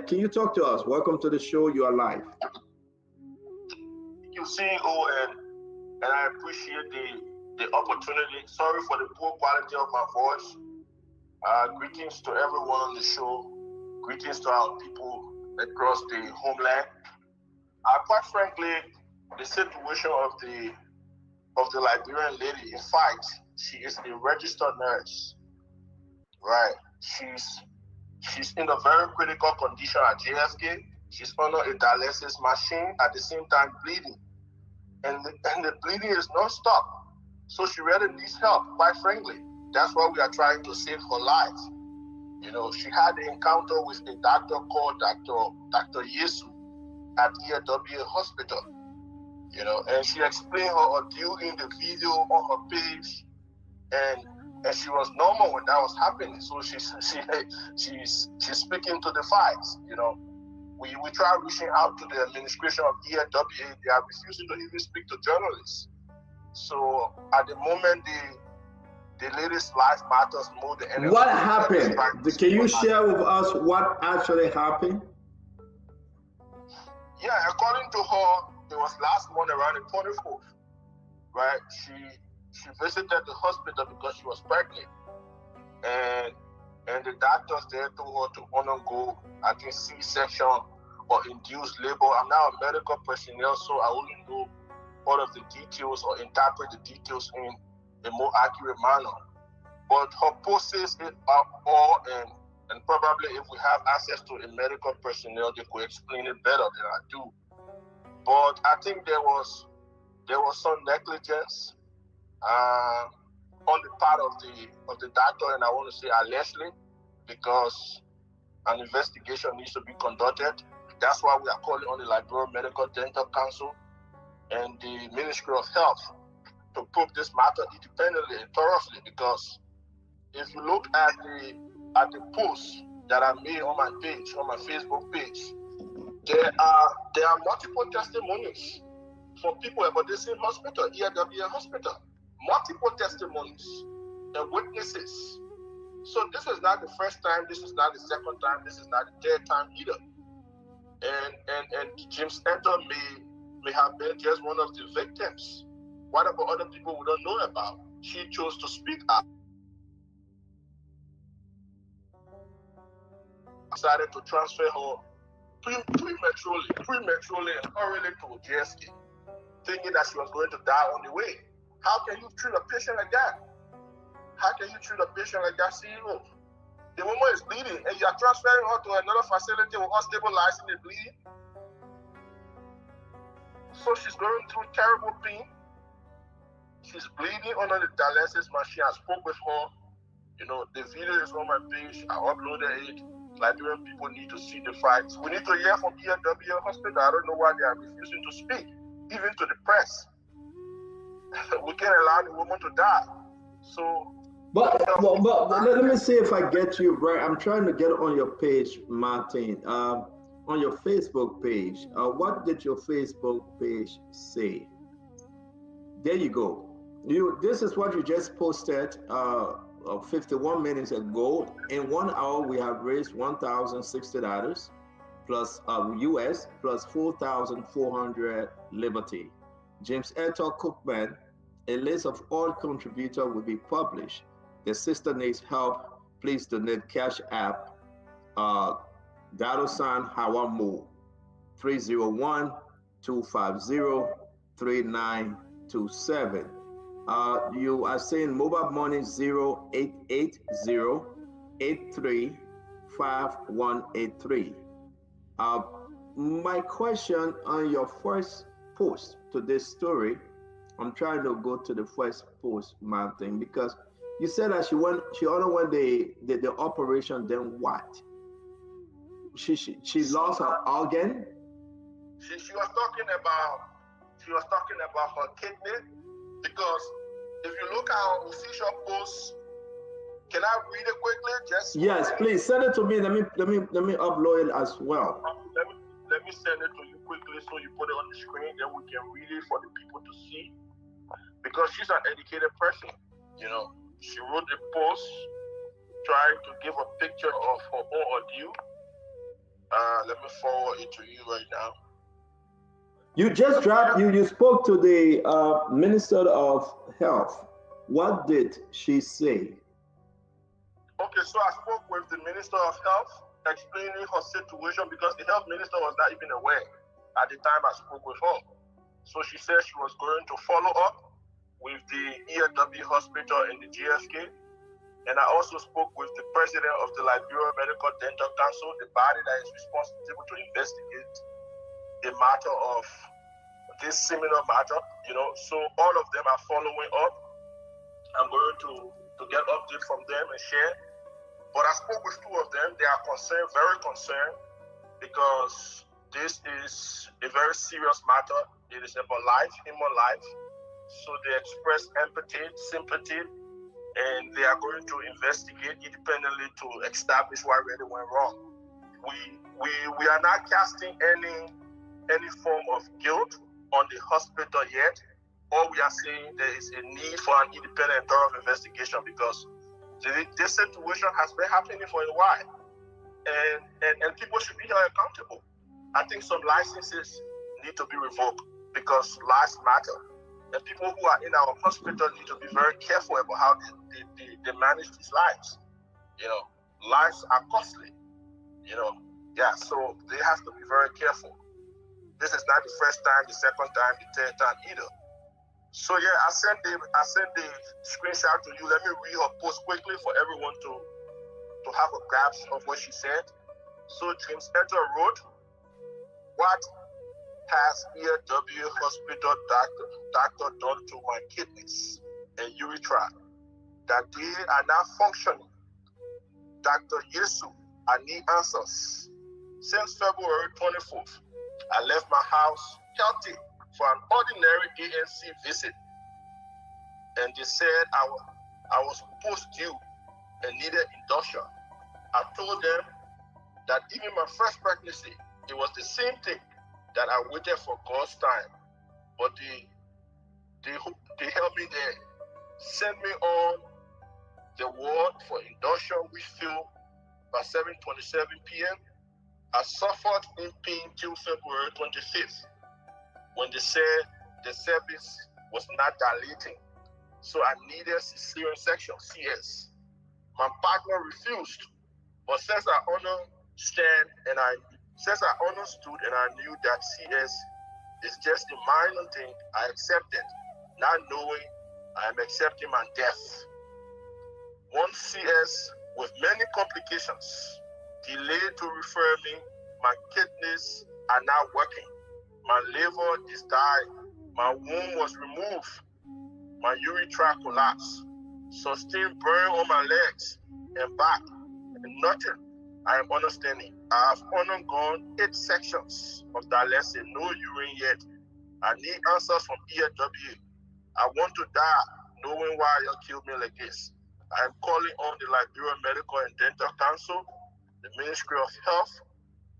Can you talk to us? Welcome to the show. You are live. You CEO, and I appreciate the opportunity. Sorry for the poor quality of my voice. Greetings to everyone on the show. Greetings to our people across the homeland. Quite frankly, the situation of the Liberian lady, in fact, she is a registered nurse, right? She's in a very critical condition at JFK. She's under a dialysis machine, at the same time bleeding, and the bleeding is non-stop. So she really needs help, quite frankly. That's why we are trying to save her life. You know, she had an encounter with a doctor called Dr. Yesu at EW Hospital. You know, and she explained her ordeal in the video on her page, and she was normal when that was happening. So she's speaking to the facts. You know, we try reaching out to the administration of EW. They are refusing to even speak to journalists. So at the moment, the lady's life matters more than anything. What happened? Can you share with us what actually happened? Yeah, according to her, it was last month around the 24th, right? She visited the hospital because she was pregnant, and the doctors there told her to undergo, I think, C-section or induced labor. I'm not a medical personnel, so I wouldn't know all of the details or interpret the details in a more accurate manner. But her post says it all, and probably if we have access to a medical personnel, they could explain it better than I do. But I think there was some negligence on the part of the doctor, and I want to say allegedly, because an investigation needs to be conducted. That's why we are calling on the Liberia Medical Dental Council and the Ministry of Health to probe this matter independently and thoroughly. Because if you look at the posts that I made on my page, on my Facebook page, there are multiple testimonies for people about the same hospital, EW Hospital. Multiple testimonies and witnesses. So this is not the first time, this is not the second time, this is not the third time either. And James Enter may have been just one of the victims. What about other people we don't know about? She chose to speak up. Decided to transfer her prematurely and early to JSK, thinking that she was going to die on the way. How can you treat a patient like that? How can you treat a patient like that, CEO? The woman is bleeding and you are transferring her to another facility with unstabilizing the bleeding. So she's going through terrible pain. She's bleeding under the dialysis machine. I spoke with her. You know, the video is on my page. I uploaded it. Liberian people need to see the facts. We need to hear from EW Hospital. I don't know why they are refusing to speak, even to the press. We can't allow the woman to die. So, but let me see if I get you right. I'm trying to get on your page, Martin. On your Facebook page, what did your Facebook page say? There you go. This is what you just posted 51 minutes ago. In 1 hour, we have raised $1,060 plus US plus 4,400 Liberty. James Eto Cookman, a list of all contributors will be published. The sister needs help. Please donate Cash App. $sign Hawamo 301-250-3927. You are saying mobile money 0880-835183. My question on your first post to this story, I'm trying to go to the first post, Martin, because you said that she underwent the operation, then what? She lost her organ. She was talking about her kidney, because if you look at her official post, can I read it quickly? Yes, please send it to me. Let me upload it as well. Let me send it to you quickly so you put it on the screen, then we can read it for the people to see. Because she's an educated person, you know. She wrote a post trying to give a picture of her own ordeal. Let me forward it to you right now. You just dropped, you spoke to the Minister of Health. What did she say? Okay, so I spoke with the Minister of Health, explaining her situation because the health minister was not even aware at the time I spoke with her. So she said she was going to follow up with the ELW hospital and the GFK. And I also spoke with the president of the Liberia Medical Dental Council, the body that is responsible to investigate the matter of this similar matter, So all of them are following up. I'm going to get update from them and share. But I spoke with two of them. They are concerned, very concerned, because this is a very serious matter. It is about life, human life. So they express empathy, sympathy, and they are going to investigate independently to establish what really went wrong. We are not casting any form of guilt on the hospital yet. All we are saying there is a need for an independent and thorough investigation because this situation has been happening for a while, and people should be held accountable. I think some licenses need to be revoked because lives matter, and people who are in our hospital need to be very careful about how they manage these lives. Lives are costly. So they have to be very careful. This is not the first time, the second time, the third time either. So yeah, I sent the screenshot to you. Let me read her post quickly for everyone to have a grasp of what she said. So James Enter wrote, "What has ELW hospital doctor done to my kidneys and urethra that they are not functioning? Dr. Yesu, I need answers. Since February 24th, I left my house healthy for an ordinary ANC visit, and they said I was post-due and needed induction. I told them that even my first pregnancy, it was the same thing, that I waited for God's time, but they helped me there, sent me on the ward for induction, which filled by 7:27 p.m. I suffered in pain till February 25th, when they said the service was not dilating, so I needed cesarean section, CS. My partner refused, but since I understood and I knew that CS is just a minor thing, I accepted, not knowing I am accepting my death. One CS with many complications, delayed to refer me, my kidneys are not working, my liver is dying, my womb was removed, my urethra collapsed, sustained burn on my legs and back, and nothing I am understanding. I have undergone 8 sections of dialysis, no urine yet. I need answers from ELW. I want to die knowing why you killed me like this. I am calling on the Liberia Medical and Dental Council, the Ministry of Health,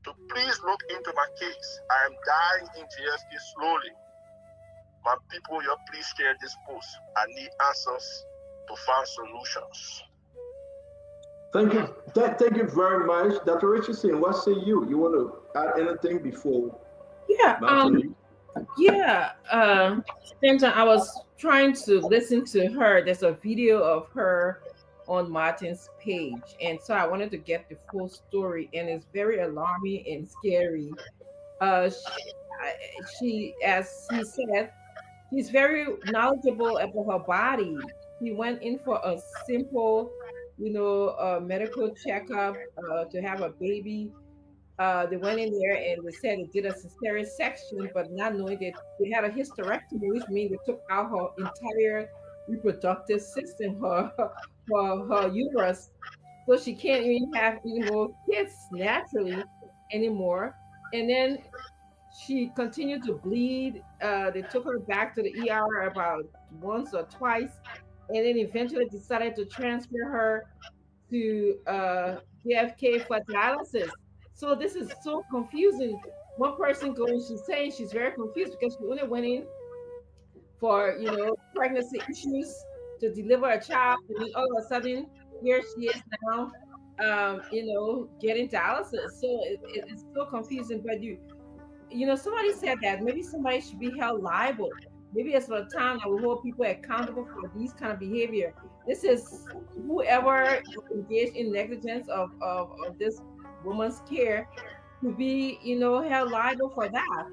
to please look into my case. I am dying in GFK slowly. My people, you please share this post. I need answers to find solutions." Thank you. Thank you very much. Dr. Richardson, what say you? You want to add anything before? Yeah. Same time I was trying to listen to her. There's a video of her on Martin's page, and so I wanted to get the full story, and it's very alarming and scary. She, as he said, she's very knowledgeable about her body. She went in for a simple, medical checkup to have a baby. They went in there and they said they did a cesarean section, but not knowing that they had a hysterectomy, which means they took out her entire reproductive system, her uterus, so she can't even have any more kids naturally anymore. And then she continued to bleed. They took her back to the ER about once or twice, and then eventually decided to transfer her to JFK for dialysis. So this is so confusing. One person going, she's saying she's very confused because she only went in for pregnancy issues to deliver a child, and then all of a sudden here she is now, getting dialysis. So it's so confusing. But somebody said that maybe somebody should be held liable maybe it's for a time that we hold people accountable for these kind of behavior. This is whoever engaged in negligence of this woman's care to be, held liable for that.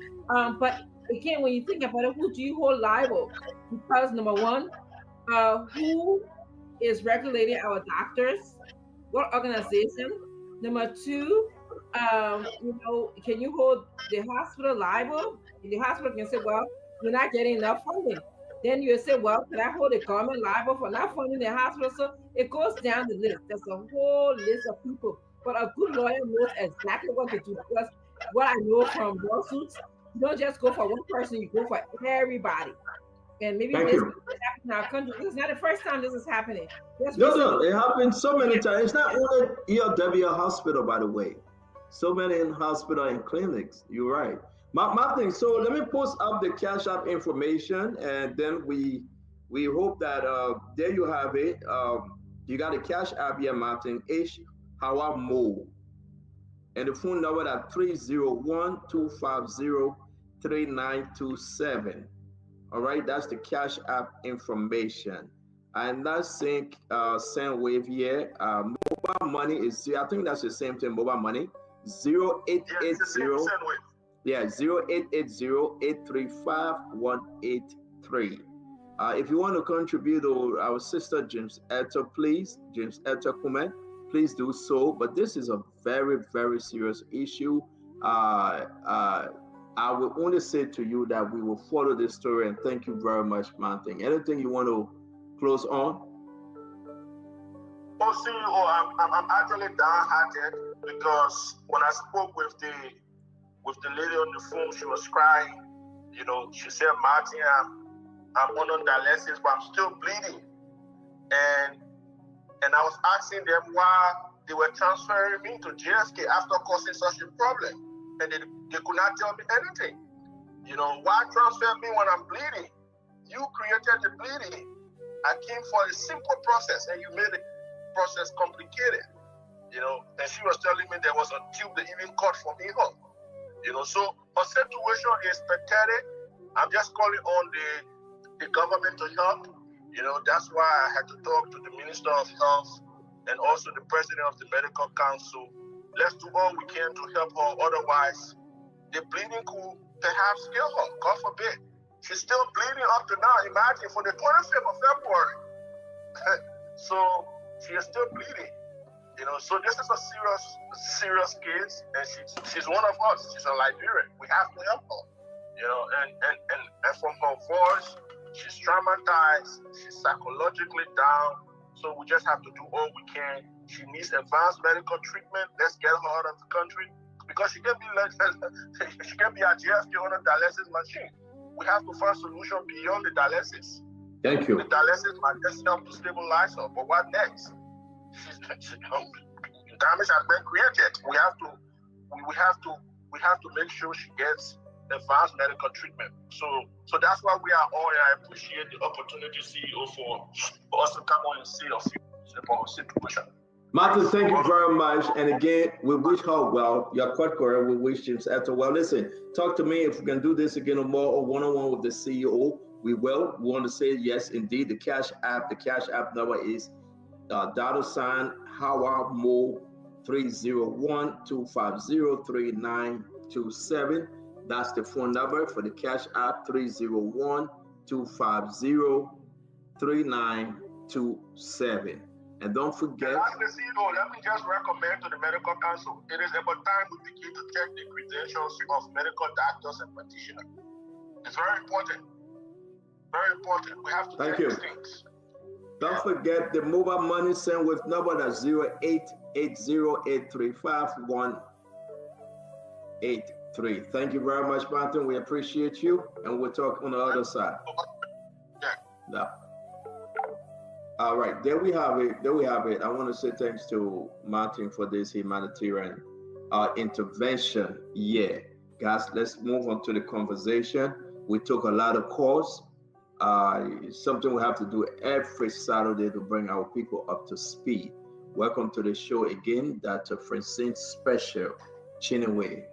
But again, when you think about it, who do you hold liable? Because number one, who is regulating our doctors? What organization? Number two, can you hold the hospital liable? The hospital can say, well, we're not getting enough funding. Then you say, well, can I hold the government liable for not funding the hospital? So it goes down the list. There's a whole list of people. But a good lawyer knows exactly what to do, because what I know from lawsuits, you don't just go for one person, you go for everybody. And maybe Thank this you. happens in our country. This is not the first time this is happening. No, it happens so many times. It's not only ELW hospital, by the way. So many in hospital and clinics. You're right. My thing. So let me post up the Cash App information, and then we hope that there you have it. You got a Cash App here, Martin H. Howard Mo, and the phone number at 301-250-3927. All right, that's the Cash App information. And that's sync Sendwave here. Mobile money is, I think that's the same thing. Mobile money 0880. Yeah, 0880-835-183. If you want to contribute to our sister James Etta, please, James Etta Kuman, please do so. But this is a very, very serious issue. I will only say to you that we will follow this story, and thank you very much, Martin. Anything you want to close on? Oh, CEO, I'm actually downhearted because when I spoke with the lady on the phone, she was crying. She said, Martin, I'm on dialysis, but I'm still bleeding. And I was asking them why they were transferring me to GSK after causing such a problem. And they could not tell me anything. Why transfer me when I'm bleeding? You created the bleeding. I came for a simple process, and you made the process complicated. And she was telling me there was a tube they even cut for me up. So her situation is pathetic. I'm just calling on the government to help. That's why I had to talk to the Minister of Health and also the President of the Medical Council. Let's do all we can to help her. Otherwise, the bleeding could perhaps kill her. God forbid. She's still bleeding up to now. Imagine, for the 25th of February. So she is still bleeding. So this is a serious case, and she's one of us. She's a Liberian. We have to help her. And from her voice, she's traumatized. She's psychologically down. So we just have to do all we can. She needs advanced medical treatment. Let's get her out of the country, because she can be at GSK on a dialysis machine. We have to find a solution beyond the dialysis. Thank you. The dialysis might just help to stabilize her, but what next? Damage has been created. We have to make sure she gets advanced medical treatment. So that's why we are on. I appreciate the opportunity, CEO, for us to come on and see our situation. Martin, thank you very much. And again, we wish her well. You're quite correct. We wish James Etta well. Listen, talk to me if we can do this again or more, or one-on-one with the CEO. We will. We want to say yes, indeed. The Cash App number is $ Howard Mo 301-250-3927. That's the phone number for the Cash App, 301-250-3927. And don't forget. Let me just recommend to the Medical Council, it is about time we begin to check the credentials of medical doctors and practitioners. It's very important. Very important. We have to check these things. Don't forget the mobile money send with number that's 0880-835-183. Thank you very much, Martin. We appreciate you, and we'll talk on the other side. Yeah. All right, there we have it. I want to say thanks to Martin for this humanitarian intervention. Yeah, guys, let's move on to the conversation. We took a lot of calls. Something we have to do every Saturday to bring our people up to speed. Welcome to the show again, Dr. Francine Special, Chineway,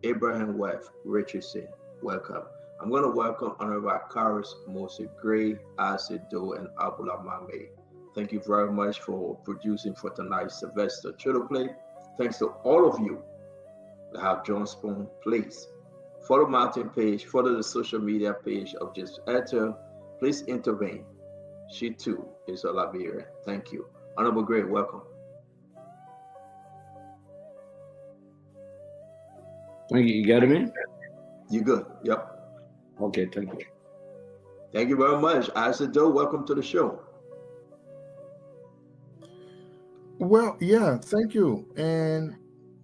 Abraham Webb, Richardson. Welcome. I'm going to welcome Honorable Karis Mose Gray, Asido, and Abula Mame. Thank you very much for producing for tonight's Sylvester Chittle Play. Thanks to all of you that have John Spoon. Please follow Martin page, follow the social media page of Just Etta. Please intervene. She too is a Liberian. Thank you. Honorable Gray, welcome. Thank you. You got me? You good? Yep. Okay, thank you. Thank you very much. Asido, welcome to the show. Well, yeah, thank you. And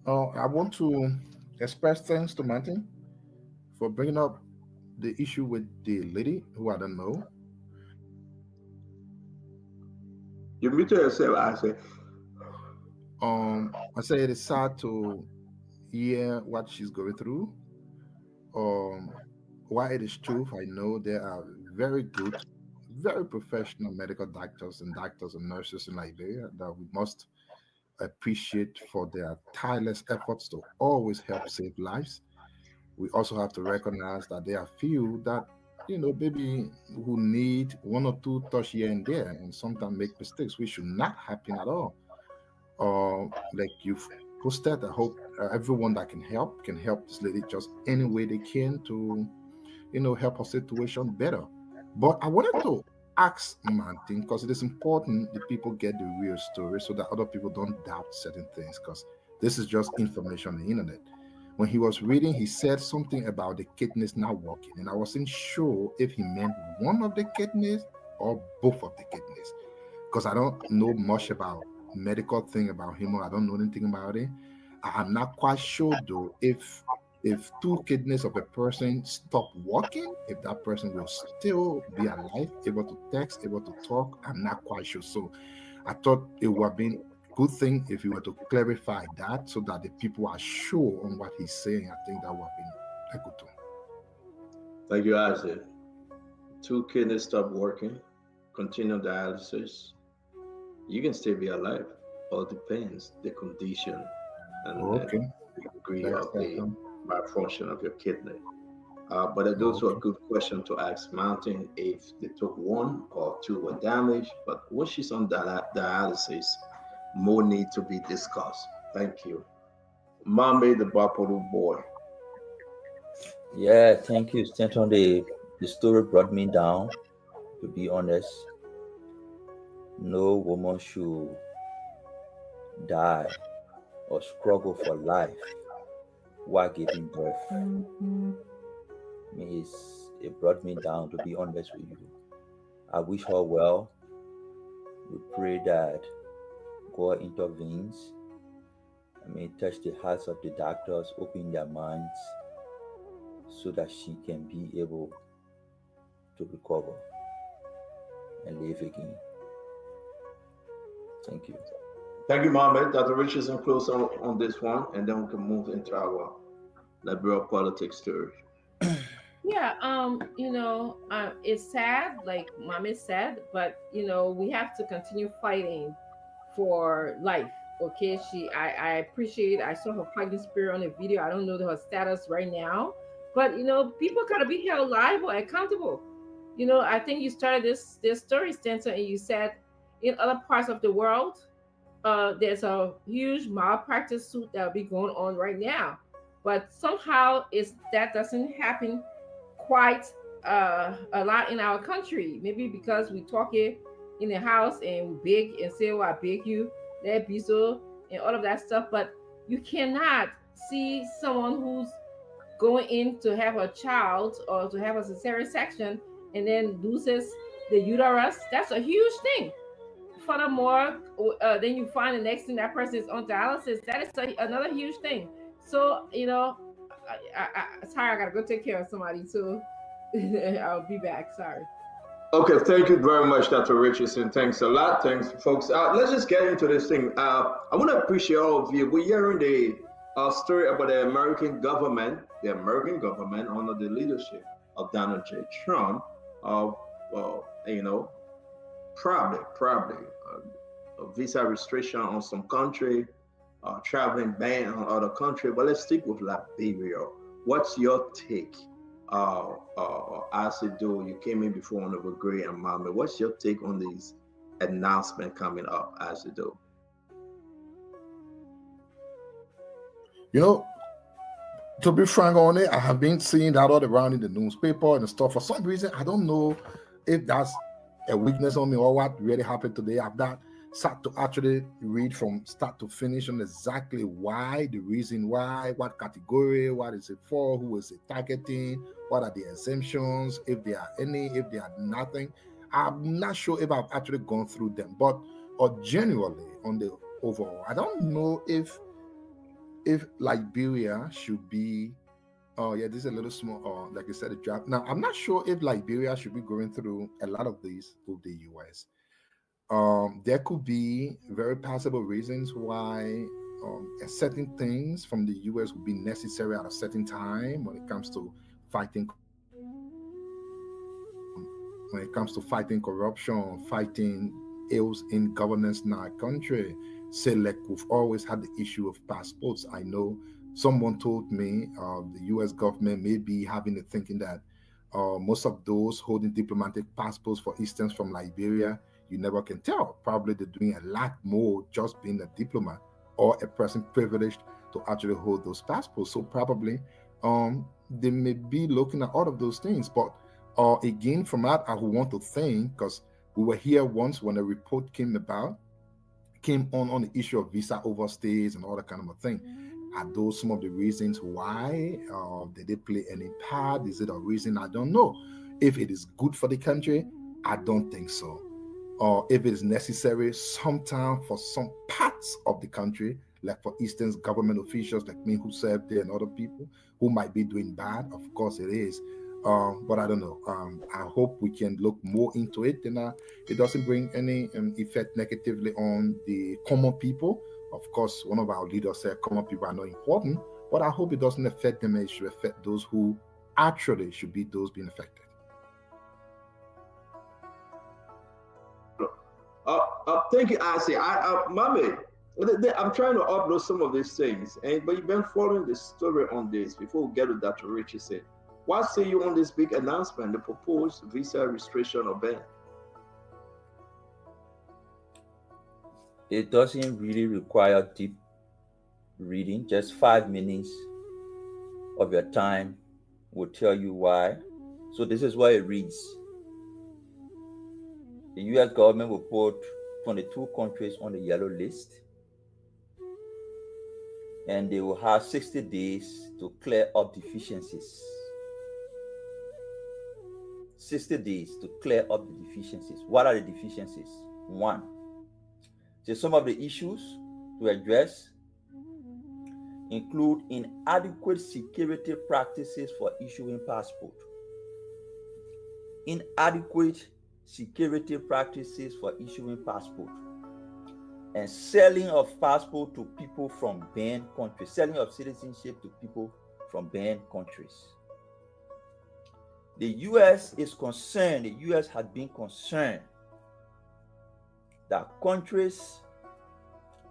I want to express thanks to Martin for bringing up the issue with the lady who I don't know. You muted yourself, I say. I say it is sad to hear what she's going through. Why it is true, I know there are very good, very professional medical doctors and nurses in Liberia that we must appreciate for their tireless efforts to always help save lives. We also have to recognize that there are few that, maybe who need one or two touch here and there and sometimes make mistakes, which should not happen at all. Like you've posted, I hope everyone that can help this lady just any way they can to, help her situation better. But I wanted to ask Martin, because it is important that people get the real story so that other people don't doubt certain things, because this is just information on the internet. When he was reading, he said something about the kidneys not working, and I wasn't sure if he meant one of the kidneys or both of the kidneys, because I don't know much about medical thing about him, or I don't know anything about it. I'm not quite sure though if two kidneys of a person stop working, if that person will still be alive, able to text, able to talk. I'm not quite sure. So I thought it would have been a good thing if you were to clarify that so that the people are sure on what he's saying. I think that would have been a good thing. Thank you, Isaac. Two kidneys stop working, continue dialysis. You can still be alive. All depends the condition and the degree of the malfunction of your kidney. But those were a good question to ask Mountain if they took one or two were damaged. But when she's on dialysis, more need to be discussed. Thank you. Mame the Bapolu boy. Yeah, thank you, Stanton. The story brought me down, to be honest. No woman should die or struggle for life while giving birth. I mean, it brought me down, to be honest with you. I wish her well. We pray that God intervenes. I mean, touch the hearts of the doctors, open their minds so that she can be able to recover and live again. Thank you. Thank you, Mohammed. Dr. Richardson, close on this one, and then we can move into our liberal politics story. Yeah, it's sad, like Mommy said, but we have to continue fighting for life. Okay, I appreciate. I saw her fighting spirit on the video. I don't know her status right now, but people gotta be held liable, accountable. I think you started this story, Stanton, and you said in other parts of the world, there's a huge malpractice suit that will be going on right now, but somehow that doesn't happen quite a lot in our country. Maybe because we talk it in the house and we beg and say, "Oh, I beg you, let be so," and all of that stuff. But you cannot see someone who's going in to have a child or to have a cesarean section and then loses the uterus. That's a huge thing. Furthermore, then you find the next thing that person is on dialysis. That is another huge thing. So sorry, I gotta go take care of somebody too. I'll be back. Sorry. Okay, thank you very much, Dr. Richardson. Thanks a lot. Thanks, folks. Let's just get into this thing. I want to appreciate all of you. We're hearing the story about the American government under the leadership of Donald J. Trump, probably a visa restriction on some country, traveling ban on other country. But let's stick with Liberia. What's your take Asido, you came in before Honorable Gray and Mama. What's your take on these announcements coming up, Asido? You know, to be frank on it, I have been seeing that all around in the newspaper and stuff. For some reason, I don't know if that's a weakness on me or what really happened today. I've not sat to actually read from start to finish on exactly why, the reason why, what category, what is it for, who is it targeting, what are the exemptions, if there are any, if there are nothing. I'm not sure if I've actually gone through them, but genuinely on the overall, I don't know if Liberia should be, oh yeah, this is a little small, like I said, a draft. Now, I'm not sure if Liberia should be going through a lot of these with the US. There could be very possible reasons why certain things from the US would be necessary at a certain time when it comes to fighting corruption, fighting ills in governance in our country. Say, like we've always had the issue of passports. I know someone told me the US government may be having the thinking that most of those holding diplomatic passports, for instance, from Liberia, you never can tell. Probably they're doing a lot more just being a diplomat or a person privileged to actually hold those passports. So probably they may be looking at all of those things. But again, from that, I would want to think, because we were here once when a report came on the issue of visa overstays and all that kind of a thing. Are those some of the reasons why? Did they play any part? Is it a reason? I don't know. If it is good for the country, I don't think so. Or if it is necessary sometime for some parts of the country, like for instance, government officials like me who serve there and other people who might be doing bad, of course it is. But I don't know. I hope we can look more into it and it doesn't bring any effect negatively on the common people. Of course, one of our leaders said common people are not important, but I hope it doesn't affect them. It should affect those who actually should be those being affected. Thank you, Asi. Mame, I'm trying to upload some of these things, but you've been following the story on this before we get to Dr. Richardson. What say you on this big announcement, the proposed visa restriction or ban? It doesn't really require deep reading. Just 5 minutes of your time will tell you why. So this is what it reads. The US government will put 22 countries on the yellow list, and they will have 60 days to clear up deficiencies. 60 days to clear up the deficiencies. What are the deficiencies? 1, so some of the issues to address include inadequate security practices for issuing passport. Inadequate security practices for issuing passport and selling of passport to people from banned countries, selling of citizenship to people from banned countries. The US is concerned, the US has been concerned that countries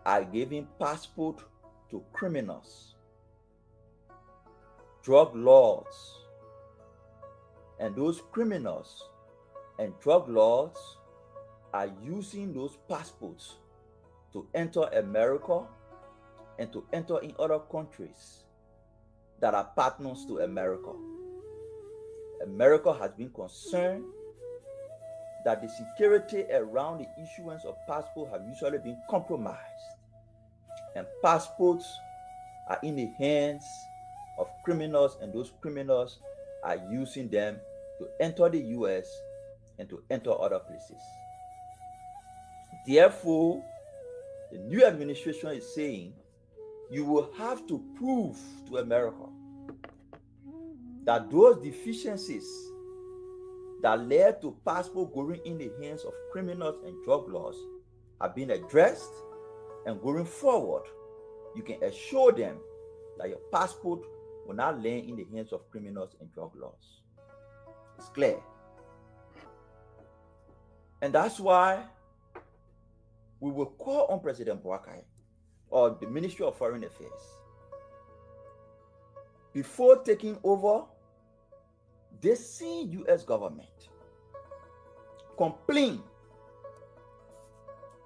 are giving passport to criminals, drug lords, and those criminals and drug lords are using those passports to enter America and to enter in other countries that are partners to America. America has been concerned that the security around the issuance of passports have usually been compromised, and passports are in the hands of criminals, and those criminals are using them to enter the US and to enter other places. Therefore, the new administration is saying you will have to prove to America that those deficiencies that led to passport going in the hands of criminals and drug lords have been addressed, and going forward, you can assure them that your passport will not land in the hands of criminals and drug lords. It's clear. And that's why we will call on President Boakai or the Ministry of Foreign Affairs, before taking over, they see U.S. government complain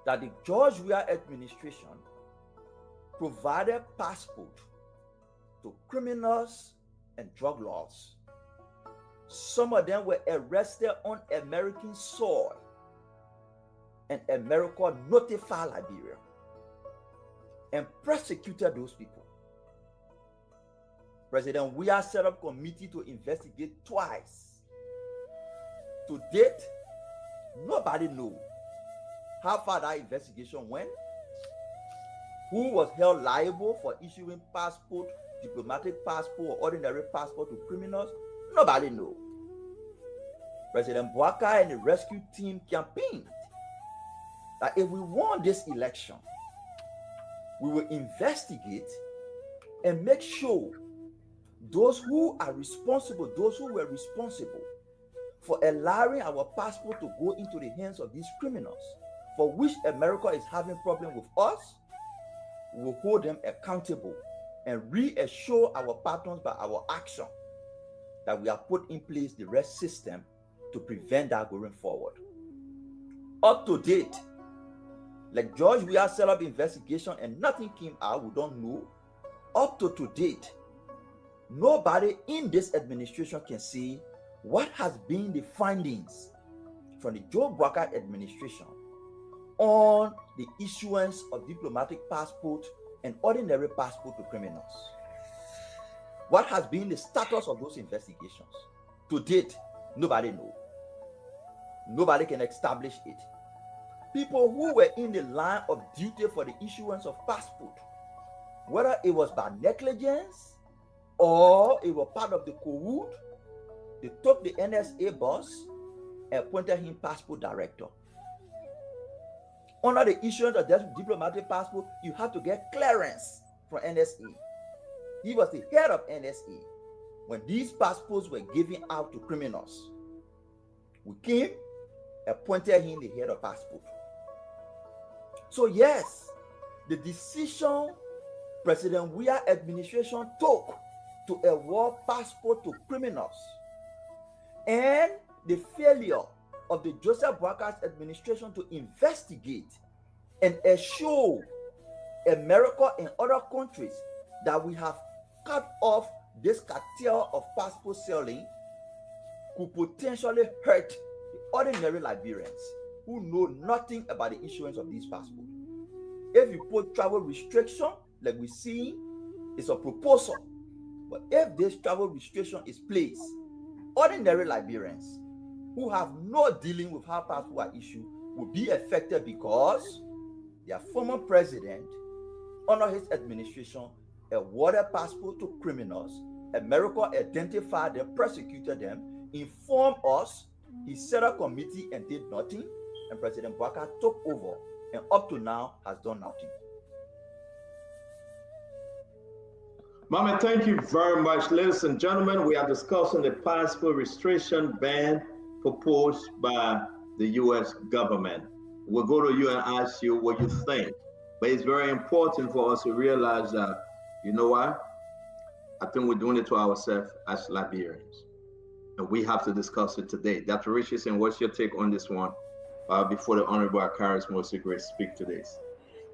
that the George Weah administration provided passport to criminals and drug lords. Some of them were arrested on American soil, and America notified Liberia and prosecuted those people. President Weah set up a committee to investigate twice. To date, nobody knows how far that investigation went, who was held liable for issuing passport, diplomatic passport, or ordinary passport to criminals. Nobody knows. President Bouaka and the rescue team campaigned that if we won this election, we will investigate and make sure those who are responsible, those who were responsible for allowing our passport to go into the hands of these criminals, for which America is having problem with us, we will hold them accountable and reassure our partners by our action that we have put in place the rest system to prevent that going forward. Up to date, like George, we have set up investigation and nothing came out. We don't know. Up to date, nobody in this administration can say what has been the findings from the Joe Bouaka administration on the issuance of diplomatic passport and ordinary passport to criminals. What has been the status of those investigations? To date, nobody knows. Nobody can establish it. People who were in the line of duty for the issuance of passport, whether it was by negligence or it was part of the code, they took the NSA boss and appointed him passport director. Under the issuance of that diplomatic passport, you have to get clearance from NSA. He was the head of NSA when these passports were given out to criminals. We came, appointed him the head of passport. So yes, the decision President Weah administration took to award passport to criminals and the failure of the Joseph Bouaka's administration to investigate and assure America and other countries that we have cut off this cartel of passport selling could potentially hurt the ordinary Liberians who know nothing about the issuance of these passports. If you put travel restriction, like we see, it's a proposal. But if this travel restriction is placed, ordinary Liberians who have no dealing with how passports are issued will be affected because their former president, under his administration, awarded passport to criminals. America identified them, prosecuted them, informed us. He set a committee and did nothing. And President Bouaka took over and up to now has done nothing. Mama, thank you very much. Ladies and gentlemen, we are discussing the passport restriction ban proposed by the U.S. government. We'll go to you and ask you what you think. But it's very important for us to realize that, you know what? I think we're doing it to ourselves as Liberians. And we have to discuss it today. Dr. Richardson, what's your take on this one before the Honorable Akaris Mosigre speak to this?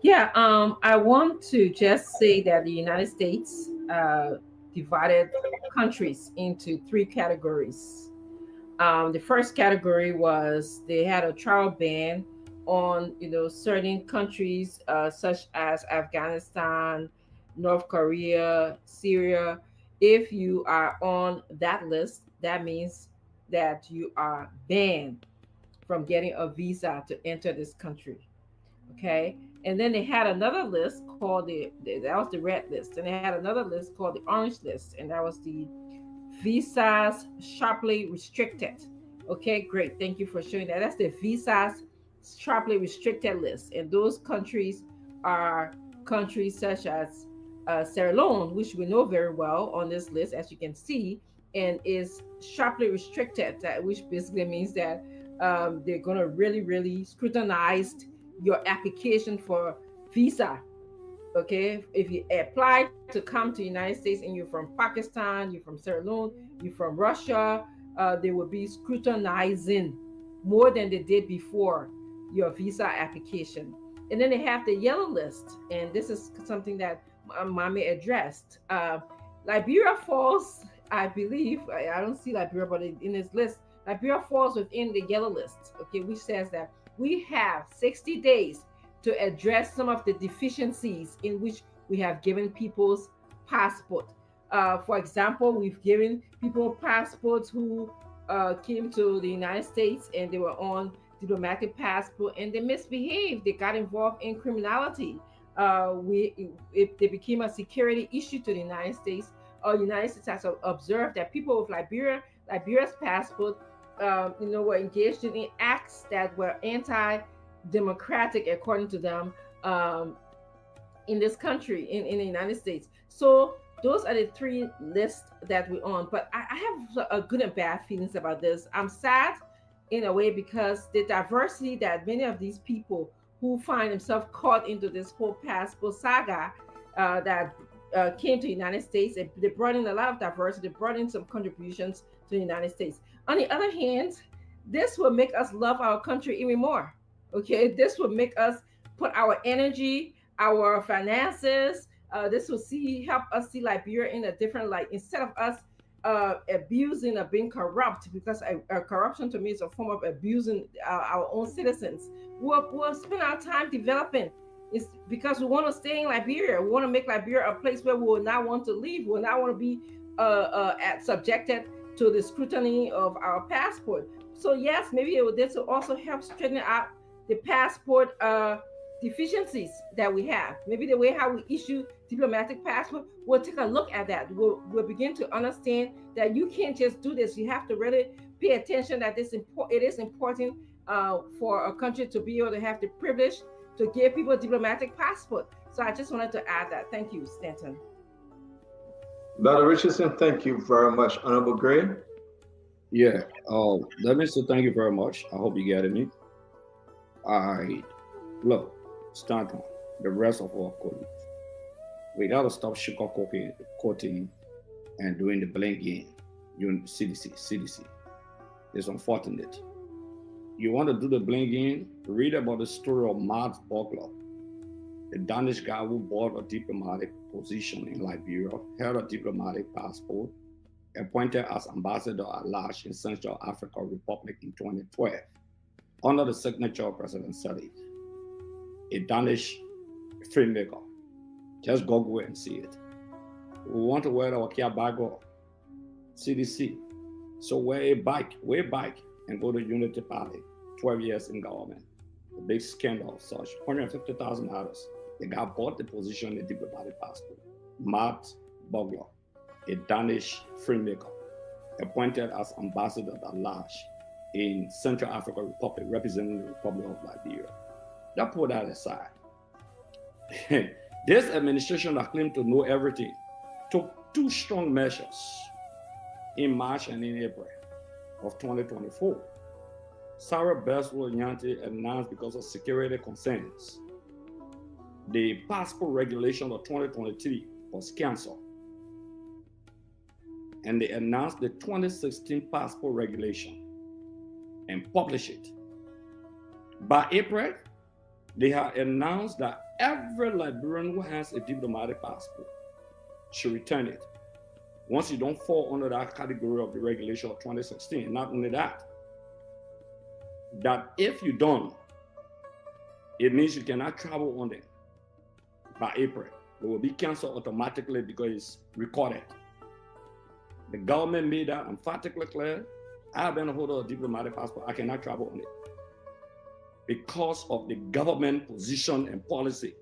Yeah, I want to just say that the United States divided countries into three categories. The first category was they had a travel ban on certain countries such as Afghanistan, North Korea, Syria. If you are on that list, that means that you are banned from getting a visa to enter this country. Okay. And then they had another list called that was the red list. And they had another list called the orange list. And that was the visas sharply restricted. Okay, great. Thank you for showing that. That's the visas sharply restricted list. And those countries are countries such as Sierra Leone, which we know very well on this list, as you can see, and is sharply restricted, which basically means that they're going to really, really scrutinize your application for visa. Okay, if you apply to come to the United States and you're from Pakistan, you're from Sierra Leone, you're from Russia, they will be scrutinizing more than they did before your visa application. And then they have the yellow list, and this is something that Mommy addressed. Liberia falls, I believe, I don't see Liberia, but in this list, Liberia falls within the yellow list, okay, which says that we have 60 days to address some of the deficiencies in which we have given people's passport. For example, we've given people passports who came to the United States and they were on diplomatic passport and they misbehaved. They got involved in criminality. If they became a security issue to the United States, United States has observed that people with Liberia's passport, were engaged in acts that were anti-democratic, according to them, in this country, in the United States. So those are the three lists that we're on. But I have a good and bad feelings about this. I'm sad in a way because the diversity that many of these people who find themselves caught into this whole passport saga that came to the United States, they brought in a lot of diversity, they brought in some contributions to the United States. On the other hand, this will make us love our country even more. Okay, this will make us put our energy, our finances, this will help us see Liberia in a different light, instead of us abusing or being corrupt, because corruption to me is a form of abusing our own citizens. We'll spend our time developing. It's because we want to stay in Liberia. We want to make Liberia a place where we will not want to leave. We will not want to be subjected to the scrutiny of our passport. So yes, maybe this will also help straighten out the passport deficiencies that we have. Maybe the way how we issue diplomatic passport, we'll take a look at that. We'll begin to understand that you can't just do this. You have to really pay attention that it is important for a country to be able to have the privilege to give people a diplomatic passport. So I just wanted to add that. Thank you, Stanton. Dr. Richardson, thank you very much. Honorable Gray. Yeah, let me say thank you very much. I hope you get me. Look, Stanton, the rest of our colleagues, we gotta stop sugarcoating and doing the blame game. CDC. It's unfortunate. You want to do the blame game? Read about the story of Matt Bogler, the Danish guy who bought a diplomatic position in Liberia, held a diplomatic passport, appointed as ambassador at large in Central African Republic in 2012, under the signature of President Sirleaf, a Danish filmmaker. Just Google and see it. We want to wear our Kia Bago, CDC. So wear a bike and go to Unity Party, 12 years in government. The big scandal of such, $150,000. The guy bought the position in diplomatic passport. Matt Bogler, a Danish filmmaker, appointed as ambassador at large in Central African Republic, representing the Republic of Liberia. That put that aside. This administration that claimed to know everything took two strong measures in March and in April of 2024. Sarah Beswell-Nyanti announced because of security concerns, the passport regulation of 2023 was canceled. And they announced the 2016 passport regulation and published it. By April, they have announced that every Liberian who has a diplomatic passport should return it. Once you don't fall under that category of the regulation of 2016, not only that if you don't, it means you cannot travel on it. By April, it will be canceled automatically because it's recorded. The government made that emphatically clear. I have been a holder of a diplomatic passport. I cannot travel on it because of the government position and policy.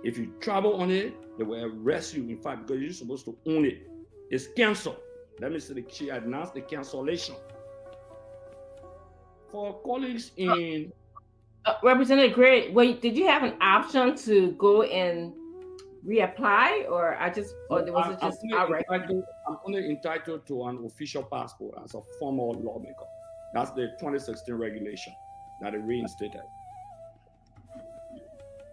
If you travel on it, they will arrest you, in fact, because you're supposed to own it. It's canceled. Let me say she announced the cancellation. For colleagues in... Representative Gray, wait, did you have an option to go and reapply, or was it just outright? I'm only entitled to an official passport as a former lawmaker. That's the 2016 regulation that it reinstated.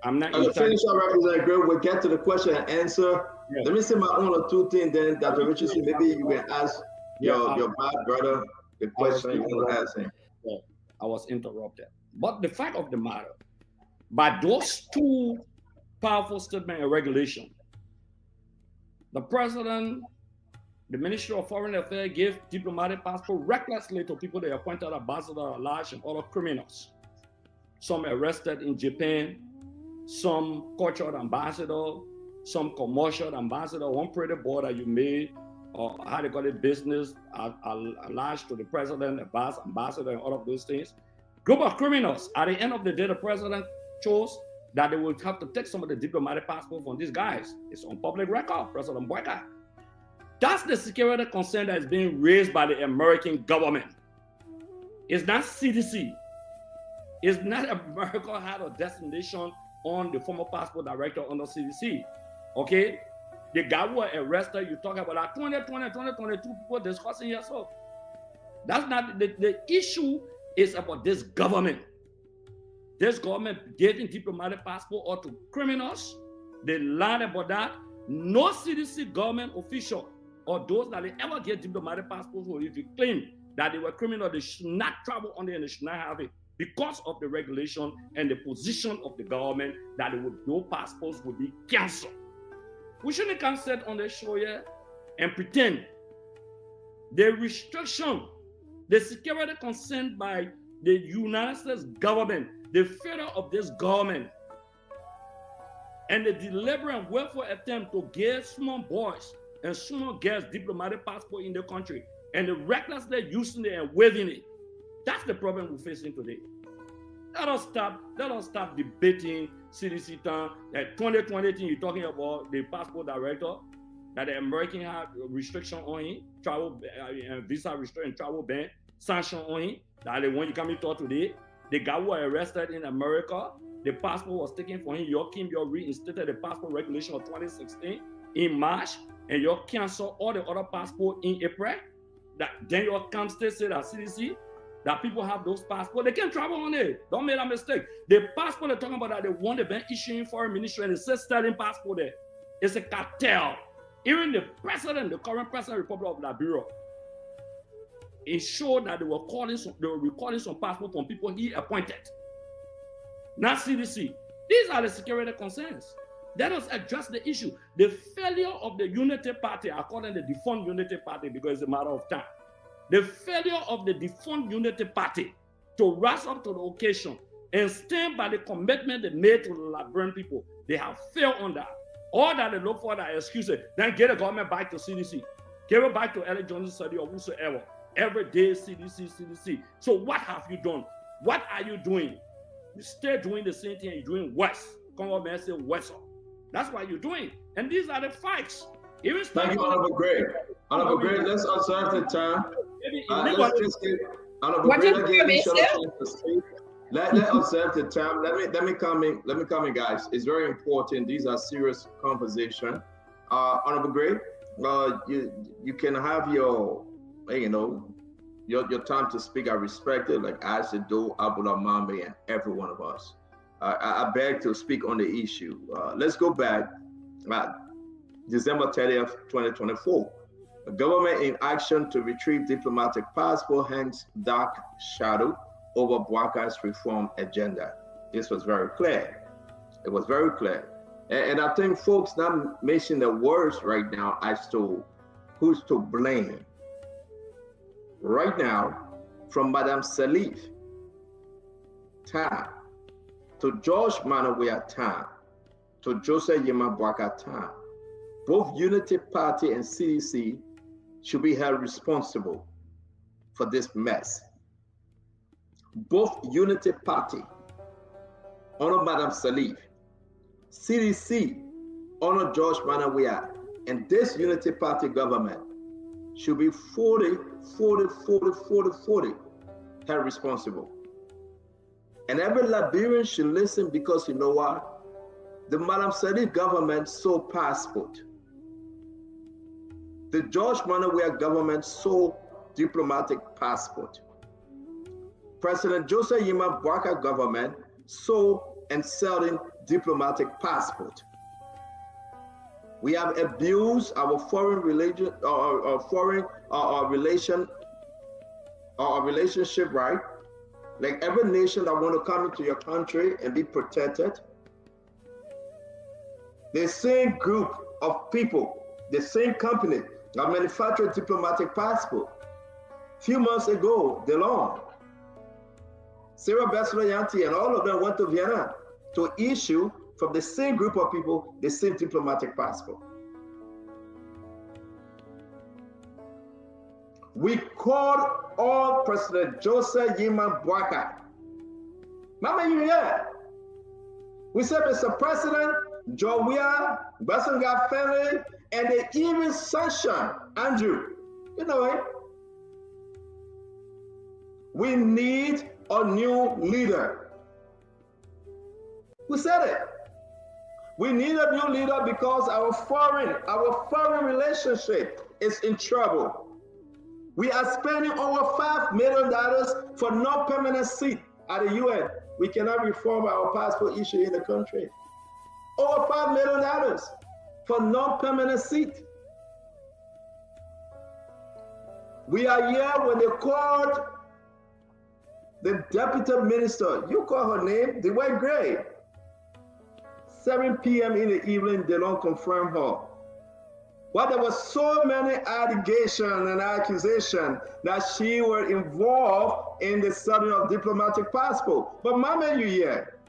I'm not entitled. Finish our Representative Gray. We'll get to the question and answer. Yeah. Let me say my own or two things, then Dr. Richardson, maybe you can ask your bad brother the question you want to ask him. I was interrupted. But the fact of the matter, by those two powerful statements and regulation, the president, the Ministry of Foreign Affairs gave diplomatic passport recklessly to people they appointed ambassador at large and other criminals. Some arrested in Japan, some cultural ambassador, some commercial ambassador, one pretty boy that you made, or how they call it, business large to the president, ambassador, and all of those things. Group of criminals. At the end of the day, the president chose that they would have to take some of the diplomatic passport from these guys. It's on public record, President Boyka. That's the security concern that is being raised by the American government. It's not CDC. It's not America had a destination on the former passport director under CDC. Okay? The guy who was arrested, you talk about like 22 people discussing here. So that's not the issue. Is about this government. This government giving diplomatic passport or to criminals. They lied about that. No CDC government official or those that they ever get diplomatic passports, or if you claim that they were criminal, they should not travel on there and they should not have it because of the regulation and the position of the government that no passports would be canceled. We shouldn't come sit on the show here and pretend the restriction, the security concern by the United States government, the failure of this government, and the deliberate willful attempt to give small boys and small girls diplomatic passport in the country, and the recklessly using it and waving it. That's the problem we're facing today. Let us stop debating CDC time. That 2020 you're talking about the passport director, that the American had restriction on him, travel visa restriction, travel ban, sanction on him. That the one you come to talk today, the guy who was arrested in America, the passport was taken from him. You reinstated the passport regulation of 2016 in March, and you cancel all the other passport in April. Then you come state say that CDC, that people have those passports, they can travel on it. Don't make that mistake. The passport they're talking about that they want, they've been issuing foreign ministry, and it says sterling passport there. It's a cartel. Even the president, the current president of the Republic of Liberia, it showed that they were recording some passport from people he appointed. Not CDC. These are the security concerns. Let us address the issue. The failure of the Unity Party, according to the defunct Unity Party, because it's a matter of time. The failure of the defunct Unity Party to rise up to the occasion and stand by the commitment they made to the Liberian people, they have failed on that. All that they look for that excuses, then get the government back to CDC. Give it back to Ellen Johnson study or whosoever. Every day, CDC. So what have you done? What are you doing? You stay doing the same thing, you're doing worse. Government say worse. That's what you're doing. And these are the facts. Thank you, Honorable Gray. Honorable Gray, let's observe the time. Let's just give Honorable Gray to speak. Let's observe the time. Let me come in, guys. It's very important. These are serious conversation. Honorable Gray, you can have your time to speak. I respect it, like I should do, Abula Mambe, and every one of us. I beg to speak on the issue. Let's go back. December 30th, 2024. The government in action to retrieve diplomatic passport hangs dark shadow over Bwaka's reform agenda. This was very clear. It was very clear. And I think folks not mention the words right now as to who's to blame. Right now, from Madam Salif Tam to George Monrovia Tam to Joseph Yema Bwaka Tam, both Unity Party and CDC should be held responsible for this mess. Both Unity Party, honor Madam Salif, CDC, honor George Monrovia, and this Unity Party government should be 40 held responsible. And every Liberian should listen, because you know what? The Madam Salif government sold passport. The George Monrovia government sold diplomatic passport. President Joseph Yema Bwaka government sold and selling diplomatic passport. We have abused our foreign relation our relationship right, like every nation that want to come into your country and be protected, the same group of people, the same company that manufactured diplomatic passport. Few months ago, DeLong, Sarah Bachelet-Yanti, and all of them went to Vienna to issue from the same group of people the same diplomatic passport. We called on President Joseph Yima Boakai. Mama, you here? We said, Mr. President, Jowia, Basenga family, and they even sanctioned Andrew. You know it. We need a new leader. We said it. We need a new leader because our foreign relationship is in trouble. We are spending over $5 million for non-permanent seat at the UN. We cannot reform our passport issue in the country. Over $5 million for non-permanent seat. We are here when they called the deputy minister, you call her name, the white gray. 7 p.m. in the evening, they don't confirm her. Well, there was so many allegations and accusations that she was involved in the study of diplomatic passport. But Mama, you here.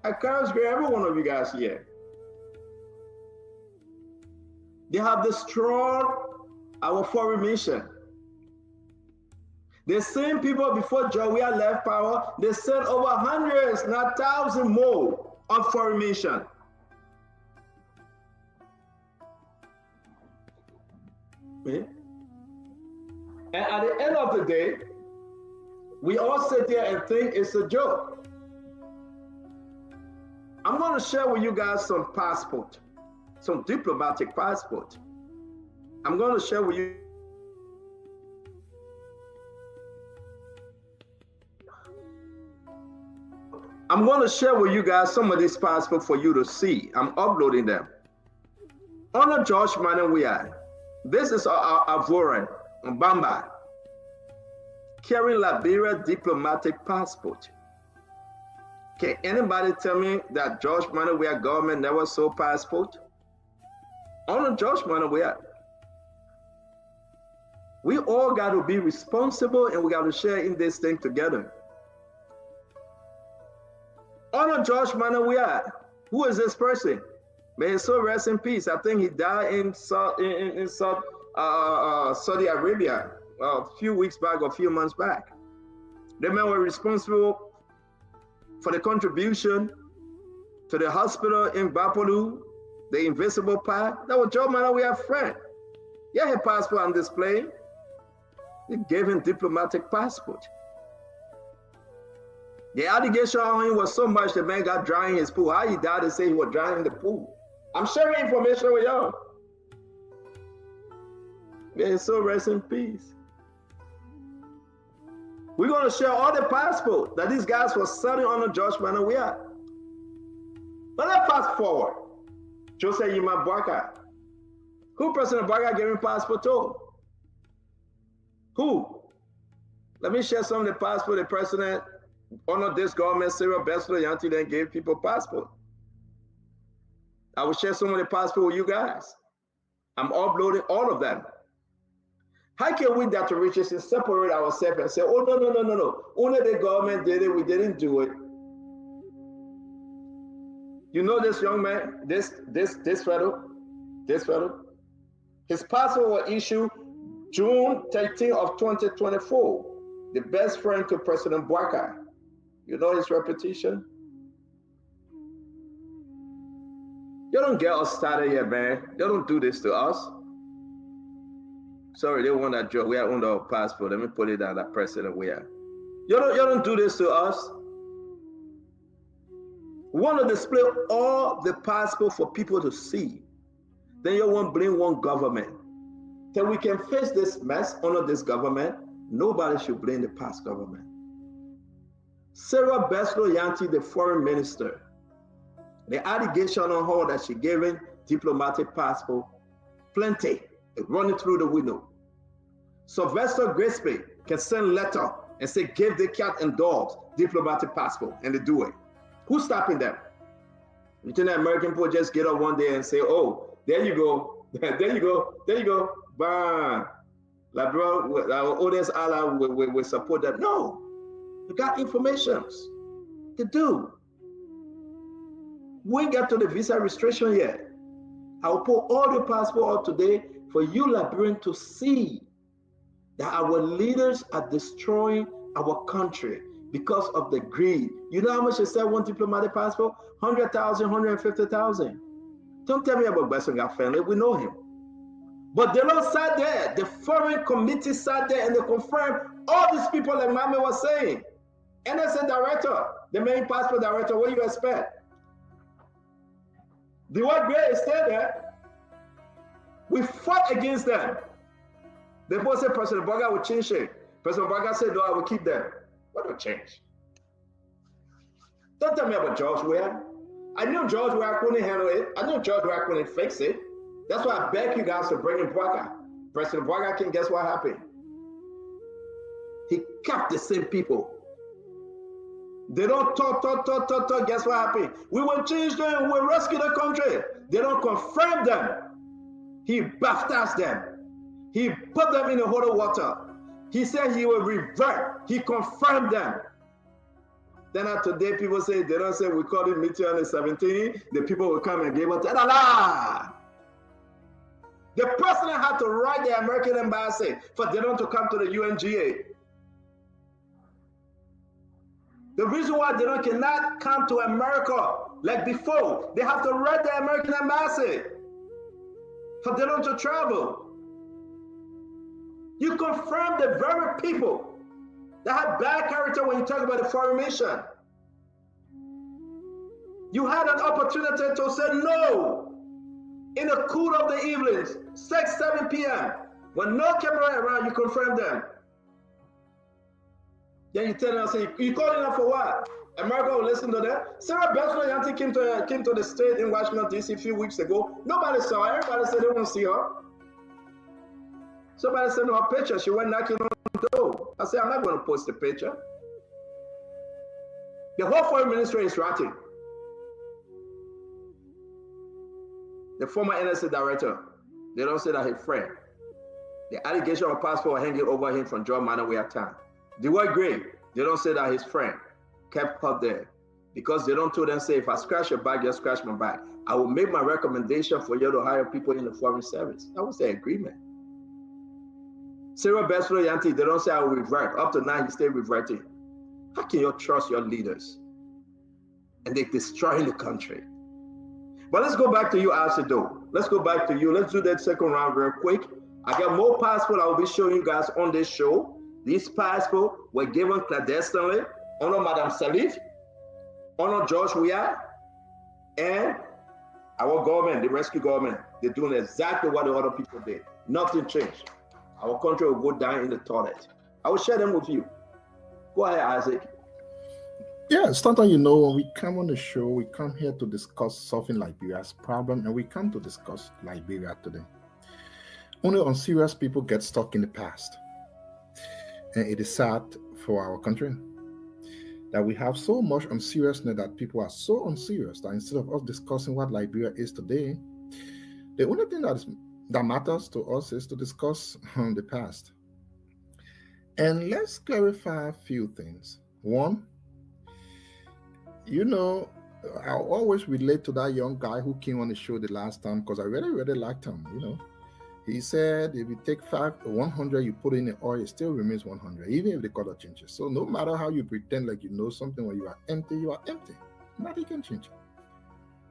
I encourage every one of you guys here. They have destroyed our foreign mission. The same people before Jowia left power, they sent over hundreds, not thousands more on foreign mission. Okay. And at the end of the day, we all sit there and think it's a joke. I'm going to share with you guys some passport, some diplomatic passport. I'm going to share with you. I'm going to share with you guys some of these passports for you to see. I'm uploading them. Honor George Monrovia. This is our Avoran, Bamba, carrying Liberia diplomatic passport. Can anybody tell me that George Monrovia government never sold passport? Honor George Monrovia. We all got to be responsible and we got to share in this thing together. Honor George Monrovia. Who is this person? May his soul rest in peace. I think he died in Saudi Arabia a few weeks back or a few months back. The man was responsible for the contribution to the hospital in Bapolu, the Invisible Park. That was George Monrovia's friend. Yeah, his passport on display. They gave him diplomatic passport. The allegation on him was so much the man got drowned in his pool. How he died, they say he was drowned in the pool. I'm sharing information with y'all. May his soul rest in peace. We're going to share all the passports that these guys were selling under George Monrovia. But let's fast forward. Joseph Yima Boakai. Who President Boakai gave him passport to? Who? Let me share some of the passport the president under this government, Sarah Bachelet-Yanti, then gave people passport. I will share some of the passport with you guys. I'm uploading all of them. How can we, Dr. Richardson, separate ourselves and say, oh, no. Only the government did it, we didn't do it. You know this young man, this fellow? His passport was issued June 13 of 2024. The best friend to President Boakai. You know his reputation? You don't get us started here, man. They don't do this to us. Sorry, they want that joke. We are under our passport. Let me put it down, that president we are. You don't do this to us. We want to display all the passport for people to see. Then you won't blame one government. Till we can face this mess under this government, nobody should blame the past government. Sarah Bachelet-Yanti, the foreign minister, the allegation on her that she gave him diplomatic passport, plenty, running through the window. Sylvester Grisby, can send letter and say, give the cat and dogs diplomatic passport, and they do it. Who's stopping them? You think that American people just get up one day and say, oh, there you go, there you go, there you go, bam. Like, bro, our oldest ally will support that. No, you got informations to do. We ain't got to the visa restriction yet. I'll put all the passport up today for you, Liberians, to see that our leaders are destroying our country because of the greed. You know how much they sell one diplomatic passport? 100,000, 150,000. Don't tell me about Besonga family. We know him. But they don't sat there. The foreign committee sat there and they confirmed all these people like Mame was saying. NSA director, the main passport director, what do you expect? The white gray is still there. We fought against them. They both said President Burger will change it. President Burger said, no, I will keep them. What will change? Don't tell me about George Weah. I knew George Weah couldn't handle it. I knew George Weah couldn't fix it. That's why I beg you guys to bring in Burger. President Burger King, guess what happened? He kept the same people. They don't talk. Guess what happened? We will change them. We will rescue the country. They don't confirm them. He baptized them. He put them in the holy water. He said he will revert. He confirmed them. Then today people say, they don't say we called it meeting on the 17th. The people will come and give us ta-da-da. The president had to write the American embassy for them to come to the UNGA. The reason why they cannot come to America like before, they have to write the American embassy for them to travel. You confirm the very people that have bad character when you talk about the foreign mission. You had an opportunity to say no in the cool of the evenings, 6, 7 p.m. When no camera around, you confirm them. Then you tell them, say, you calling them for what? America will listen to them. Sarah Bethlehem Yanti came to the state in Washington, D.C. a few weeks ago. Nobody saw her. Everybody said they want to see her. Somebody sent her a picture. She went knocking on the door. I said, I'm not going to post the picture. The whole foreign ministry is rotting. The former NSA director, they don't say that his friend. The allegation of passport hanging over him from John Monrovia town. The word Gray, they don't say that his friend kept caught there because they don't tell them, say, if I scratch your back, just scratch my back. I will make my recommendation for you to hire people in the foreign service. That was the agreement. Cyril Besflo Yanti, they don't say I will revert. Up to now, he stay reverting. How can you trust your leaders? And they're destroying the country. But let's go back to you, Asido. Let's go back to you. Let's do that second round real quick. I got more passports I will be showing you guys on this show. These passports were given clandestinely under Madame Salif, under George Weah, and our government, the rescue government. They're doing exactly what the other people did. Nothing changed. Our country will go down in the toilet. I will share them with you. Go ahead, Isaac. Yeah, sometimes, you know, when we come on the show, we come here to discuss solving Liberia's problem, and we come to discuss Liberia today. Only unserious people get stuck in the past. And it is sad for our country that we have so much unseriousness, that people are so unserious that instead of us discussing what Liberia is today, the only thing that matters to us is to discuss the past. And let's clarify a few things. One, you know, I always relate to that young guy who came on the show the last time because I really, really liked him, you know. He said if you take 100, you put in the oil, it still remains 100, even if the color changes. So no matter how you pretend like you know something, when you are empty, you are empty. Nothing can change it.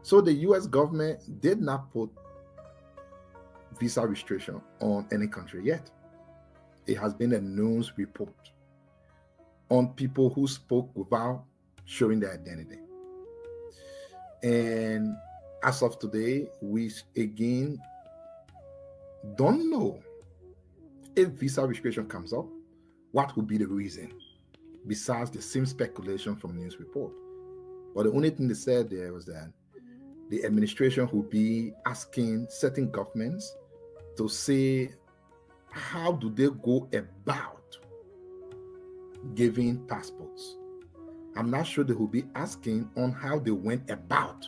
So the US government did not put visa restriction on any country yet. It has been a news report on people who spoke without showing their identity. And as of today, we again don't know if visa restriction comes up, what would be the reason, besides the same speculation from news report. But the only thing they said there was that the administration will be asking certain governments to say, how do they go about giving passports. I'm not sure they will be asking on how they went about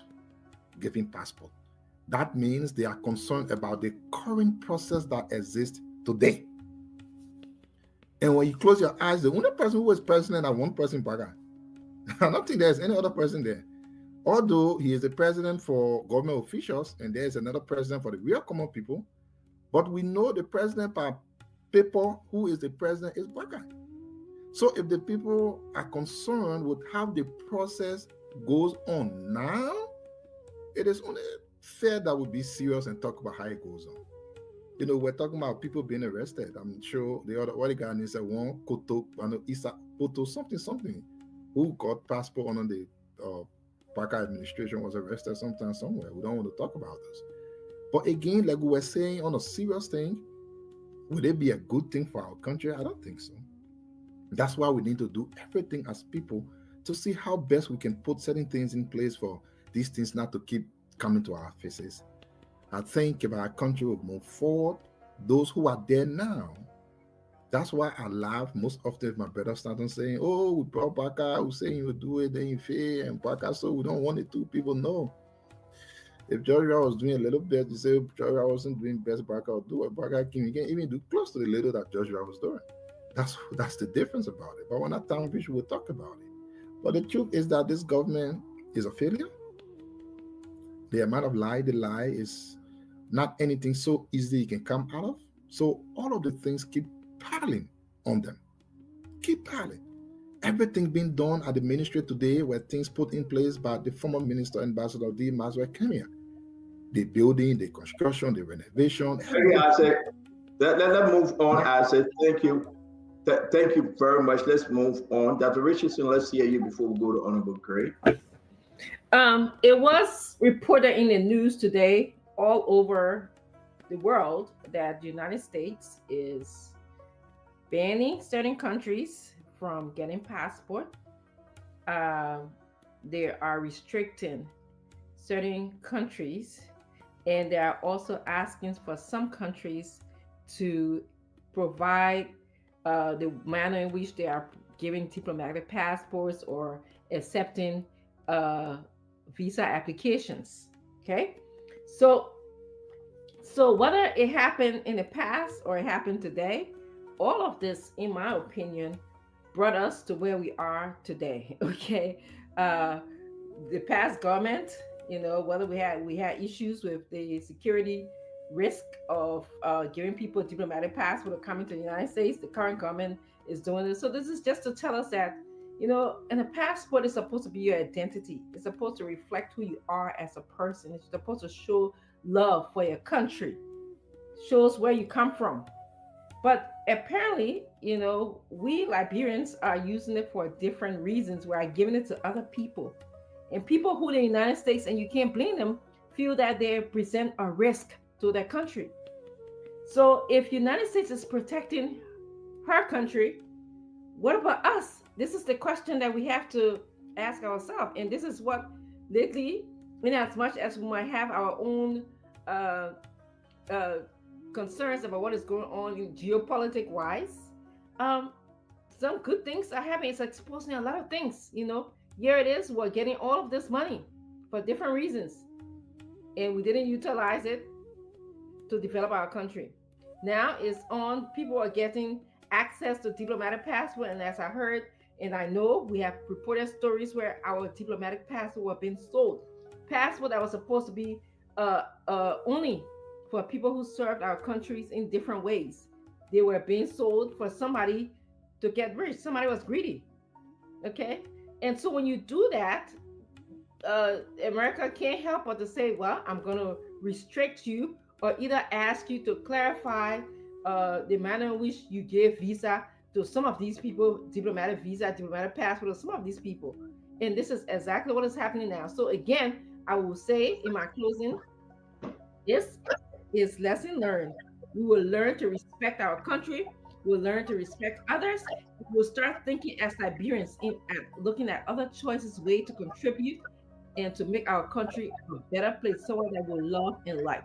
giving passport. That means they are concerned about the current process that exists today. And when you close your eyes, the only person who is president is one person, Baga. I don't think there's any other person there. Although he is the president for government officials, and there's another president for the real common people, but we know the president by paper who is the president is Baga. So if the people are concerned with how the process goes on now, it is only fair that we be serious and talk about how it goes on. You know, we're talking about people being arrested. I'm sure the other guy is a one Koto, Isa Koto, something, who got passport under the Parker administration was arrested sometime somewhere. We don't want to talk about this. But again, like we were saying, on a serious thing, would it be a good thing for our country? I don't think so. That's why we need to do everything as people to see how best we can put certain things in place for these things not to keep coming to our faces. I think if our country would move forward, those who are there now, that's why I laugh most often if my brother starts saying, oh, we brought Baka, who's saying you do it, then you fail, and Baka, so we don't want it to. People know. If Georgia was doing a little bit, you say Georgia wasn't doing best, Baka will do it. Baka can even do close to the little that Georgia was doing. That's the difference about it. But when that time we will talk about it. But the truth is that this government is a failure. The amount of the lie is not anything so easy you can come out of. So all of the things keep piling on them. Keep piling. Everything being done at the ministry today were things put in place by the former minister ambassador D. Maswell Kenya. The building, the construction, the renovation. Let's move on, Isaac. Thank you. Thank you very much. Let's move on. Dr. Richardson, let's hear you before we go to Honorable Gray. It was reported in the news today all over the world that the United States is banning certain countries from getting passport. They are restricting certain countries, and they are also asking for some countries to provide the manner in which they are giving diplomatic passports or accepting visa applications. Okay, so whether it happened in the past or it happened today, all of this, in my opinion, brought us to where we are today. Okay, the past government, you know, whether we had issues with the security risk of giving people diplomatic passport or coming to the United States, the current government is doing this. So this is just to tell us that, you know, and a passport is supposed to be your identity. It's supposed to reflect who you are as a person. It's supposed to show love for your country, shows where you come from. But apparently, you know, we Liberians are using it for different reasons. We are giving it to other people. And people who in the United States, and you can't blame them, feel that they present a risk to their country. So if United States is protecting her country, what about us? This is the question that we have to ask ourselves. And this is what lately, in as much as we might have our own concerns about what is going on in geopolitics wise, some good things are happening. It's exposing a lot of things. You know, here it is, we're getting all of this money for different reasons, and we didn't utilize it to develop our country. Now it's on, people are getting access to diplomatic passport, and as I heard and I know, we have reported stories where our diplomatic passport were being sold. Passport that was supposed to be only for people who served our countries in different ways. They were being sold for somebody to get rich. Somebody was greedy. Okay? And so when you do that, America can't help but to say, well, I'm going to restrict you, or either ask you to clarify the manner in which you give visa to some of these people, diplomatic visa, diplomatic passport to some of these people. And this is exactly what is happening now. So again, I will say in my closing, this is lesson learned. We will learn to respect our country. We'll learn to respect others. We'll start thinking as Liberians, looking at other choices, ways to contribute and to make our country a better place, someone that will love and like.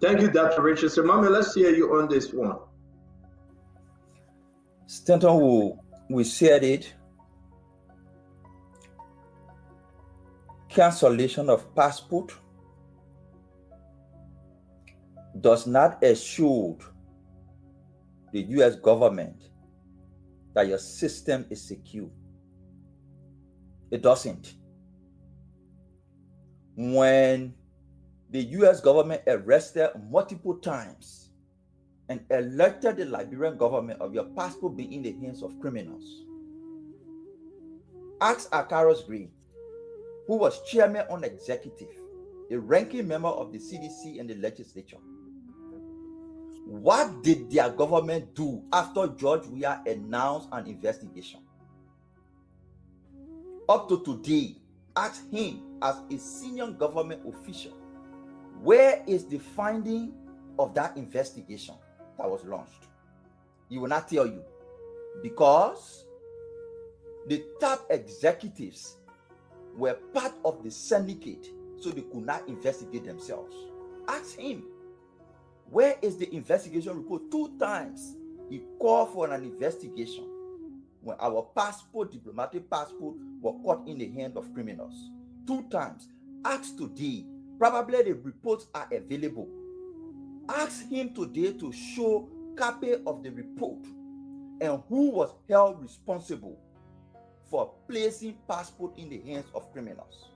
Thank you, Dr. Richardson. Mama, let's hear you on this one. Stanton will we said it, cancellation of passport does not assure the US government that your system is secure. It doesn't. When the US government arrested multiple times and alerted the Liberian government of your passport being in the hands of criminals, ask Akaros Green, who was chairman on executive, the ranking member of the CDC and the legislature. What did their government do after George Weah announced an investigation? Up to today, ask him as a senior government official, where is the finding of that investigation that was launched? He will not tell you, because the top executives were part of the syndicate, so they could not investigate themselves. Ask him, where is the investigation report? 2 times he called for an investigation when our passport, diplomatic passport, were caught in the hand of criminals. 2 times. Ask today. Probably the reports are available. Ask him today to show copy of the report and who was held responsible for placing passport in the hands of criminals.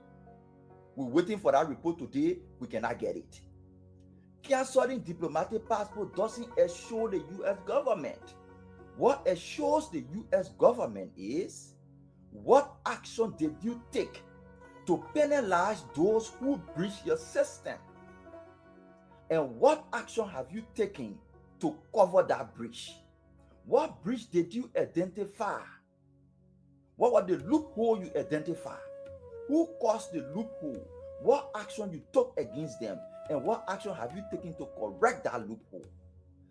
We're waiting for that report today. We cannot get it. Canceling diplomatic passport doesn't assure the US government. What assures the US government is, what action did you take to penalize those who breach your system? And what action have you taken to cover that breach? What breach did you identify? What was the loophole you identified? Who caused the loophole? What action you took against them? And what action have you taken to correct that loophole?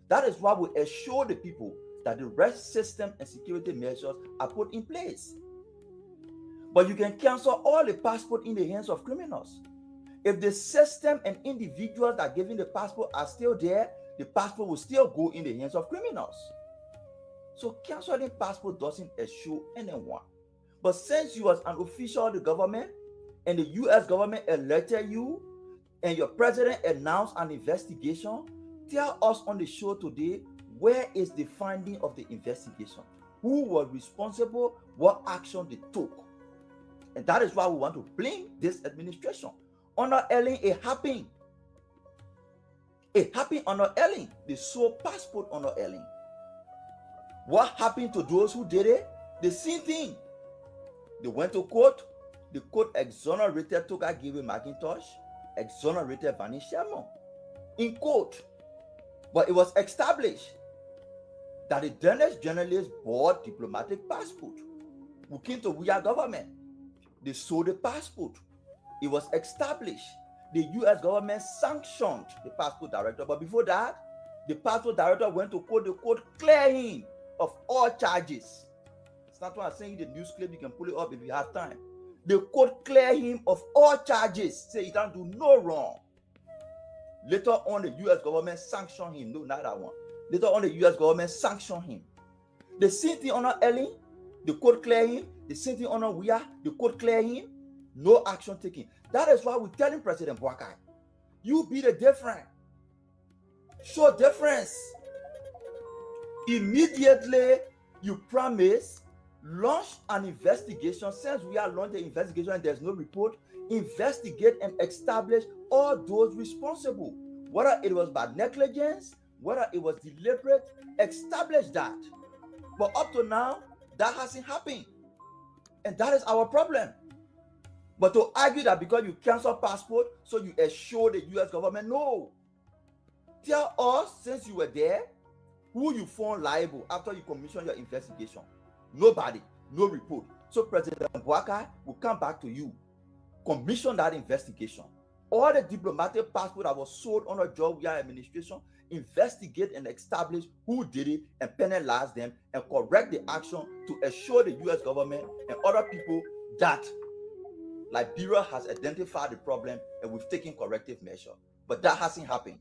That is why we assure the people that the right system and security measures are put in place. But you can cancel all the passport in the hands of criminals. If the system and individuals that are giving the passport are still there, the passport will still go in the hands of criminals. So canceling passport doesn't assure anyone. But since you was an official of the government and the US government elected you and your president announced an investigation, tell us on the show today, where is the finding of the investigation? Who was responsible? What action they took? And that is why we want to blame this administration. Honor Ellen, it happened. It happened Honor Ellen. They sold passport Honor Ellen. What happened to those who did it? The same thing. They went to court. The court exonerated Toga Giwe McIntosh, exonerated Vani Sherman in court. But it was established that the Danish journalists bought diplomatic passport. We came to Weah government. They sold the passport. It was established. The US government sanctioned the passport director. But before that, the passport director went to court. The court cleared him of all charges. It's not what I'm saying, the news clip, you can pull it up if you have time. The court cleared him of all charges. Say he don't do no wrong. Later on, the US government sanctioned him. No, not that one. Later on, the US government sanctioned him. The same thing on Ellen, the court cleared him. The same thing on Weah, the court cleared him. No action taken. That is why we're telling President Boakai, you be the difference. Show difference. Immediately, you promise, launch an investigation. Since we are launching the investigation and there's no report, investigate and establish all those responsible. Whether it was by negligence, whether it was deliberate, establish that. But up to now, that hasn't happened. And that is our problem. But to argue that because you cancel passport, so you assure the US government, no. Tell us, since you were there, who you found liable after you commissioned your investigation. Nobody, no report. So President Boakai will come back to you, commission that investigation. All the diplomatic passport that was sold under George Weah administration, investigate and establish who did it and penalize them and correct the action to assure the US government and other people that Liberia has identified the problem and we've taken corrective measure. But that hasn't happened.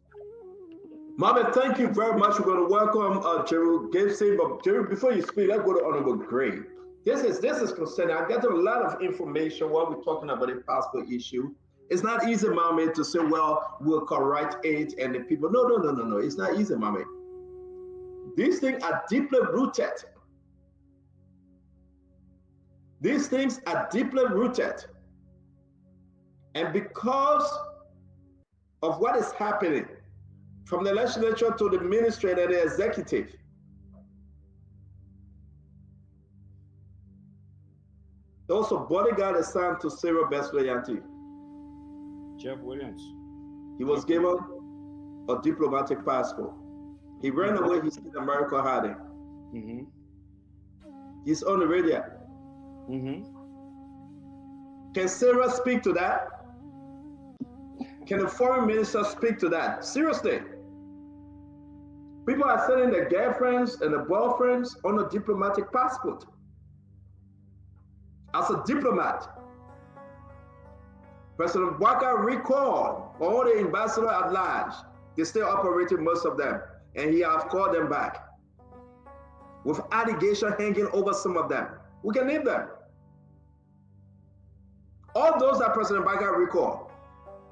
Mama, thank you very much. We're going to welcome Jerry Gibson. But Jerry, before you speak, let's go to Honorable Gray. This is concerning. I got a lot of information while we're talking about the passport issue. It's not easy, Mama, to say, well, we'll correct it and the people. No. It's not easy, Mama. These things are deeply rooted. These things are deeply rooted. And because of what is happening, from the legislature to the ministry and the executive, also bodyguard assigned to Sarah Besloyanti. Jeff Williams. He was given a diplomatic passport. He ran away, he's in America hiding. He's on the radio. Can Sarah speak to that? Can the foreign minister speak to that? Seriously. People are sending their girlfriends and their boyfriends on a diplomatic passport. As a diplomat, President Waka recalled all the ambassadors at large. They still operating, most of them, and he has called them back with allegation hanging over some of them. We can name them. All those that President Waka recalled,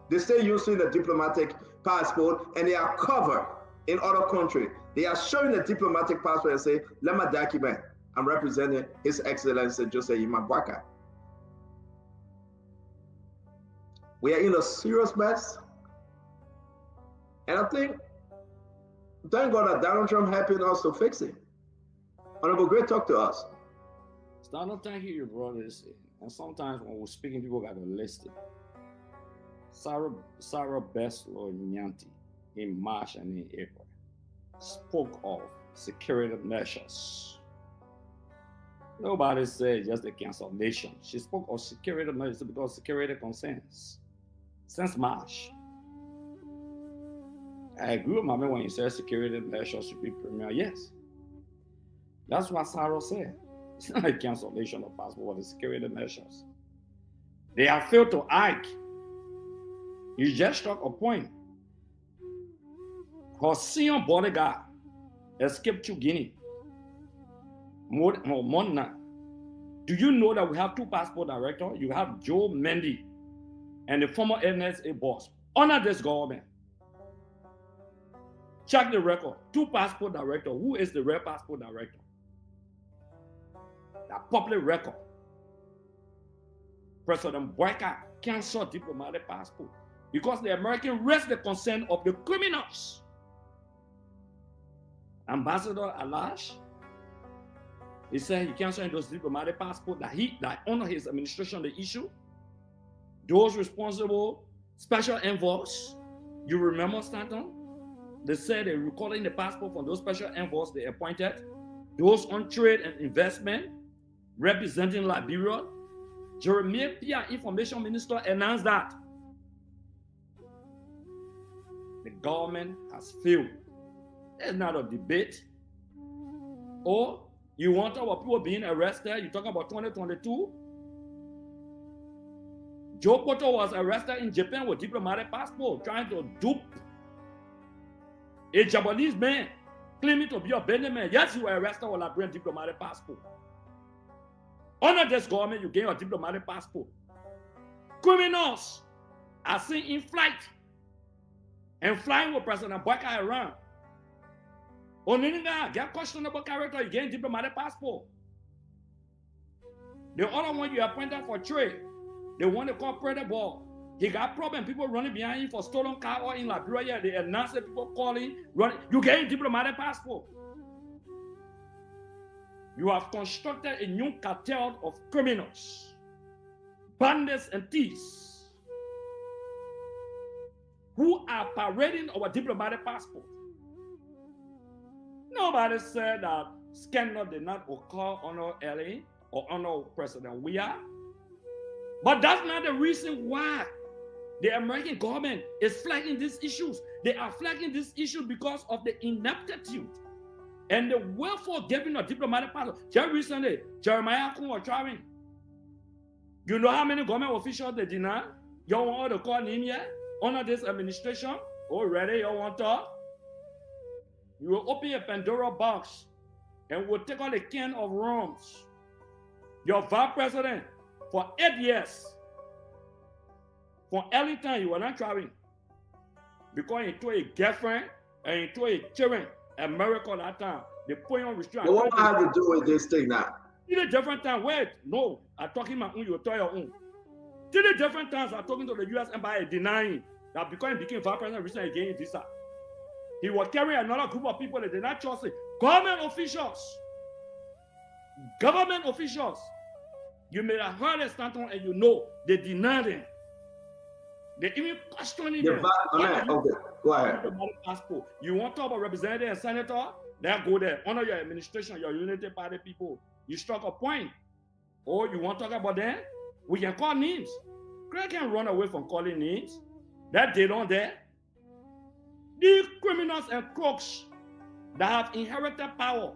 they still using the diplomatic passport and they are covered in other countries. They are showing the diplomatic passport and say, let my document. I'm representing His Excellency Joseph Imabwaka. We are in a serious mess. And I think, thank God that Donald Trump helping us to fix it. Honorable Gray, talk to us. Donald, thank you, your brothers. And sometimes when we're speaking, people got to listen. Sarah Beslow Nyanti in March and in April spoke of security measures. Nobody said just the cancellation. She spoke of security measures because security concerns. Since March. I agree with Mama when you said security measures should be premier. Yes. That's what Sarah said. It's not a cancellation of passport, it's security measures. They have failed to act. You just struck a point. Her senior bodyguard escaped to Guinea. Monna. Do you know that we have two passport directors? You have Joe Mendy and the former NSA boss under this government. Check the record. Two passport directors. Who is the real passport director? The public record. President Boyka canceled diplomatic passport because the American raised the concern of the criminals. Ambassador Alash, he said he canceled those diplomatic passport that under his administration the issue. Those responsible special envoys, you remember Stanton? They said they're recalling the passport from those special envoys they appointed. Those on trade and investment representing Liberia. Jeremiah Pia, information minister, announced that the government has failed. There's not a debate. Or you want our people being arrested? You talk about 2022. Joe Poto was arrested in Japan with diplomatic passport, trying to dupe a Japanese man claiming to be a Benin. Yes, you were arrested with Liberian diplomatic passport. Under this government, you gain a diplomatic passport. Criminals are seen in flight and flying with President Boyka around. Oninga, get questionable character, you gain diplomatic passport. The other one you appointed for trade, they want to call Predator Ball. He got problem, people running behind him for stolen car or in Liberia. They announced that people calling, running. You gain diplomatic passport. You have constructed a new cartel of criminals, bandits and thieves who are parading our diplomatic passport. Nobody said that scandal did not occur under LA or under President Weah. But that's not the reason why the American government is flagging these issues. They are flagging these issues because of the ineptitude and the willful giving of diplomatic passport. Just recently, Jeremiah Kun was traveling. You know how many government officials they deny? You want to call him yet? Under this administration? Already you want to? You will open a Pandora box and will take out a can of rums. Your vice president for 8 years. From early time, you were not traveling. Because he told a girlfriend and he told a children, America that time, they put on restriction. But what I have to do with this thing now? Three different times. Wait, no, I'm talking my own, you tell your own. 3 different times I'm talking to the US Embassy denying that because he became vice president recently again visa. He was carrying another group of people that did not trust him. Government officials. You may have heard a stand on and you know they denied him. They even questioning them. Okay, go ahead. Passport. You want to talk about representative and senator? Then go there. Honor your administration, your Unity Party people. You struck a point. Or you want to talk about them? We can call names. Craig can run away from calling names. That they don't there. The criminals and crooks that have inherited power,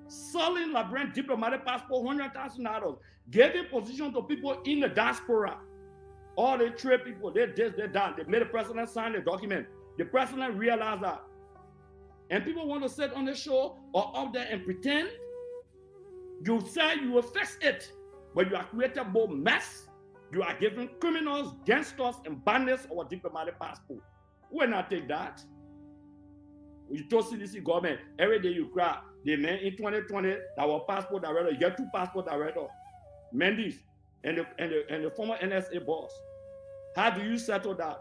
selling Liberian diplomatic passport $100,000, giving position to people in the diaspora. All the trade people, they this, they that. They made the president sign the document. The president realized that. And people want to sit on the show or up there and pretend. You say you will fix it, but you are creating more mess. You are giving criminals, gangsters, and bandits our diplomatic passport. We will not take that. You told CDC government, every day you cry, the man in 2020, our passport director, you get 2 passport directors, Mendes and the former NSA boss. How do you settle that?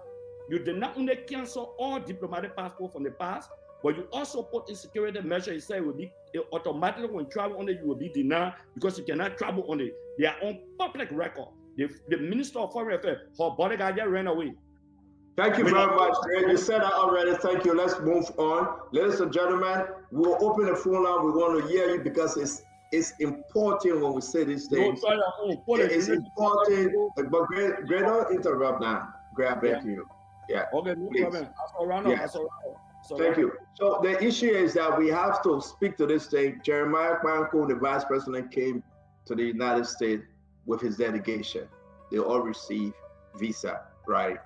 You did not only cancel all diplomatic passports from the past, but you also put in security measures. You say it will be automatically when you travel on it, you will be denied because you cannot travel on it. They are on public record. The Minister of Foreign Affairs, her bodyguard just ran away. Thank you very much, Greg. You said that already. Thank you. Let's move on. Ladies and gentlemen, we'll open the phone line. We want to hear you because it's important when we say these things. It's important. But Greg, don't interrupt now. Greg, I beg you. Yeah. Okay, no problem. Thank you. So the issue is that we have to speak to this thing. Jeremiah Kwanko, the vice president, came to the United States with his delegation. They all received visa, right?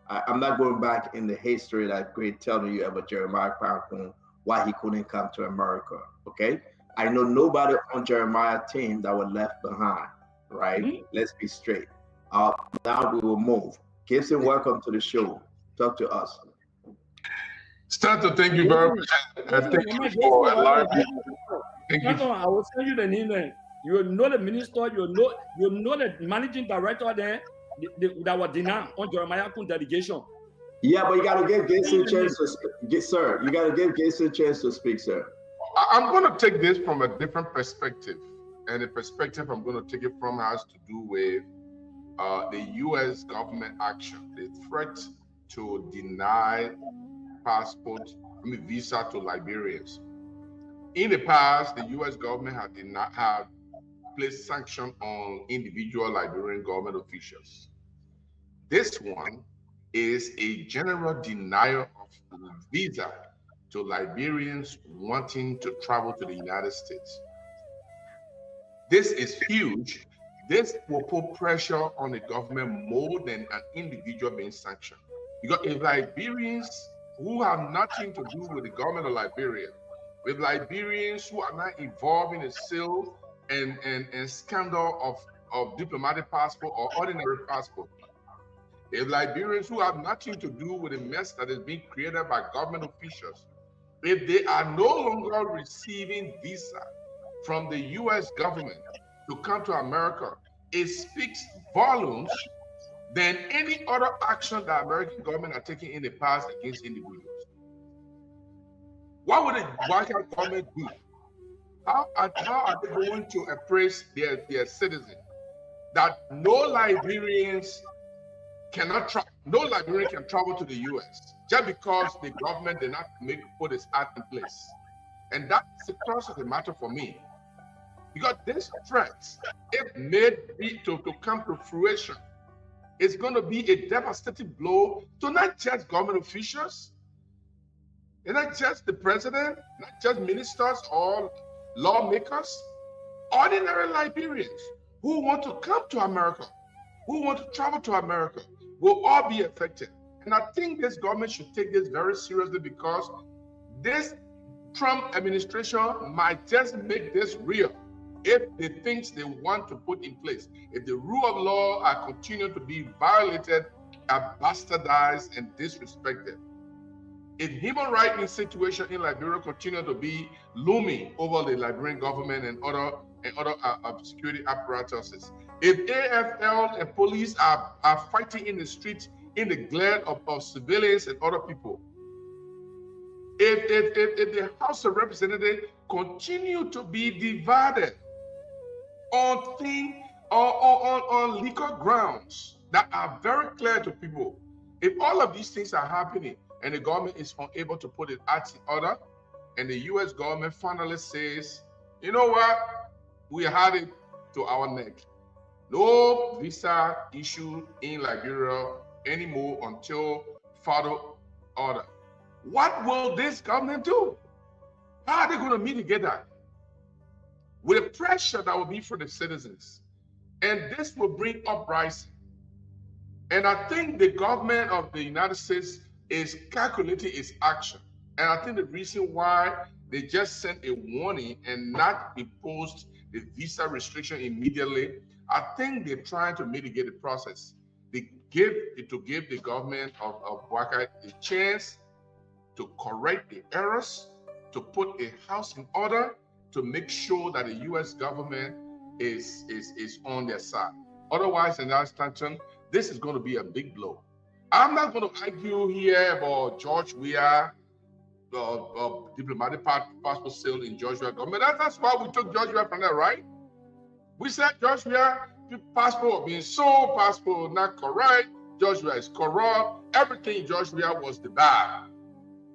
I'm not going back in the history that Greg telling you about Jeremiah Kwanko, why he couldn't come to America, okay? I know nobody on Jeremiah's team that was left behind, right? Let's be straight. Now we will move. Gibson, welcome to the show. Talk to us. Stanton, thank you very much. Thank you for allowing me. Stanton, I will send you the name there. You know the minister, you know the managing director there that was denied on Jeremiah Kun delegation. Yeah, but you got to give Gibson a chance to speak, sir. You got to give Gibson a chance to speak, sir. I'm going to take this from a different perspective. And the perspective I'm going to take it from has to do with the U.S. government action, the threat to deny visa to Liberians. In the past, the U.S. government had placed sanctions on individual Liberian government officials. This one is a general denial of visa to Liberians wanting to travel to the United States. This is huge. This will put pressure on the government more than an individual being sanctioned. Because if Liberians who have nothing to do with the government of Liberia, with Liberians who are not involved in the sale and scandal of diplomatic passport or ordinary passport, if Liberians who have nothing to do with the mess that is being created by government officials, if they are no longer receiving visa from the U.S. government to come to America, it speaks volumes than any other action that American government are taking in the past against individuals. What would the white government do? How are they going to appraise their citizens that no Liberian can travel to the U.S. just because the government did not put its act in place? And that's the crux of the matter for me. Because this threat, if made to come to fruition, it's going to be a devastating blow to not just government officials, and not just the president, not just ministers or lawmakers, ordinary Liberians who want to come to America, who want to travel to America, will all be affected. And I think this government should take this very seriously because this Trump administration might just make this real if the things they want to put in place, if the rule of law are continuing to be violated, are bastardized and disrespected, if human rights situation in Liberia continue to be looming over the Liberian government and other security apparatuses, if AFL and police are fighting in the streets in the glare of civilians and other people, if the House of Representatives continue to be divided on legal grounds that are very clear to people, if all of these things are happening and the government is unable to put it act in order, and the U.S. government finally says, you know what, we had it to our neck. No visa issue in Liberia anymore until further order. What will this government do? How are they going to mitigate that? With the pressure that will be for the citizens. And this will bring uprising. And I think the government of the United States is calculating its action. And I think the reason why they just sent a warning and not imposed the visa restriction immediately, I think they're trying to mitigate the process. They give the government of Bouakai a chance to correct the errors, to put a house in order, to make sure that the U.S. government is on their side. Otherwise, in that extension, this is going to be a big blow. I'm not going to argue here about George Weah, diplomatic passport sale in George Weah government. That's why we took George Weah from there, right? We said George Weah passport being sold, passport not correct, George Weah is corrupt, everything George Weah was the bad.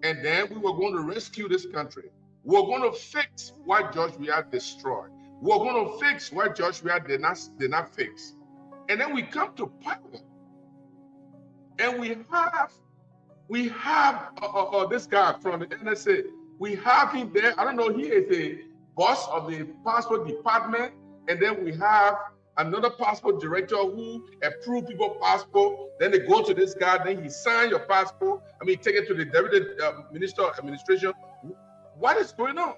And then we were going to rescue this country. We were going to fix what George Weah destroyed. We were going to fix what George Weah did not fix. And then we come to power. And we have this guy from the NSA. We have him there. I don't know, he is a boss of the passport department. And then we have another passport director who approve people's passport. Then they go to this guy, then he sign your passport. I mean, take it to the deputy minister of administration. What is going on?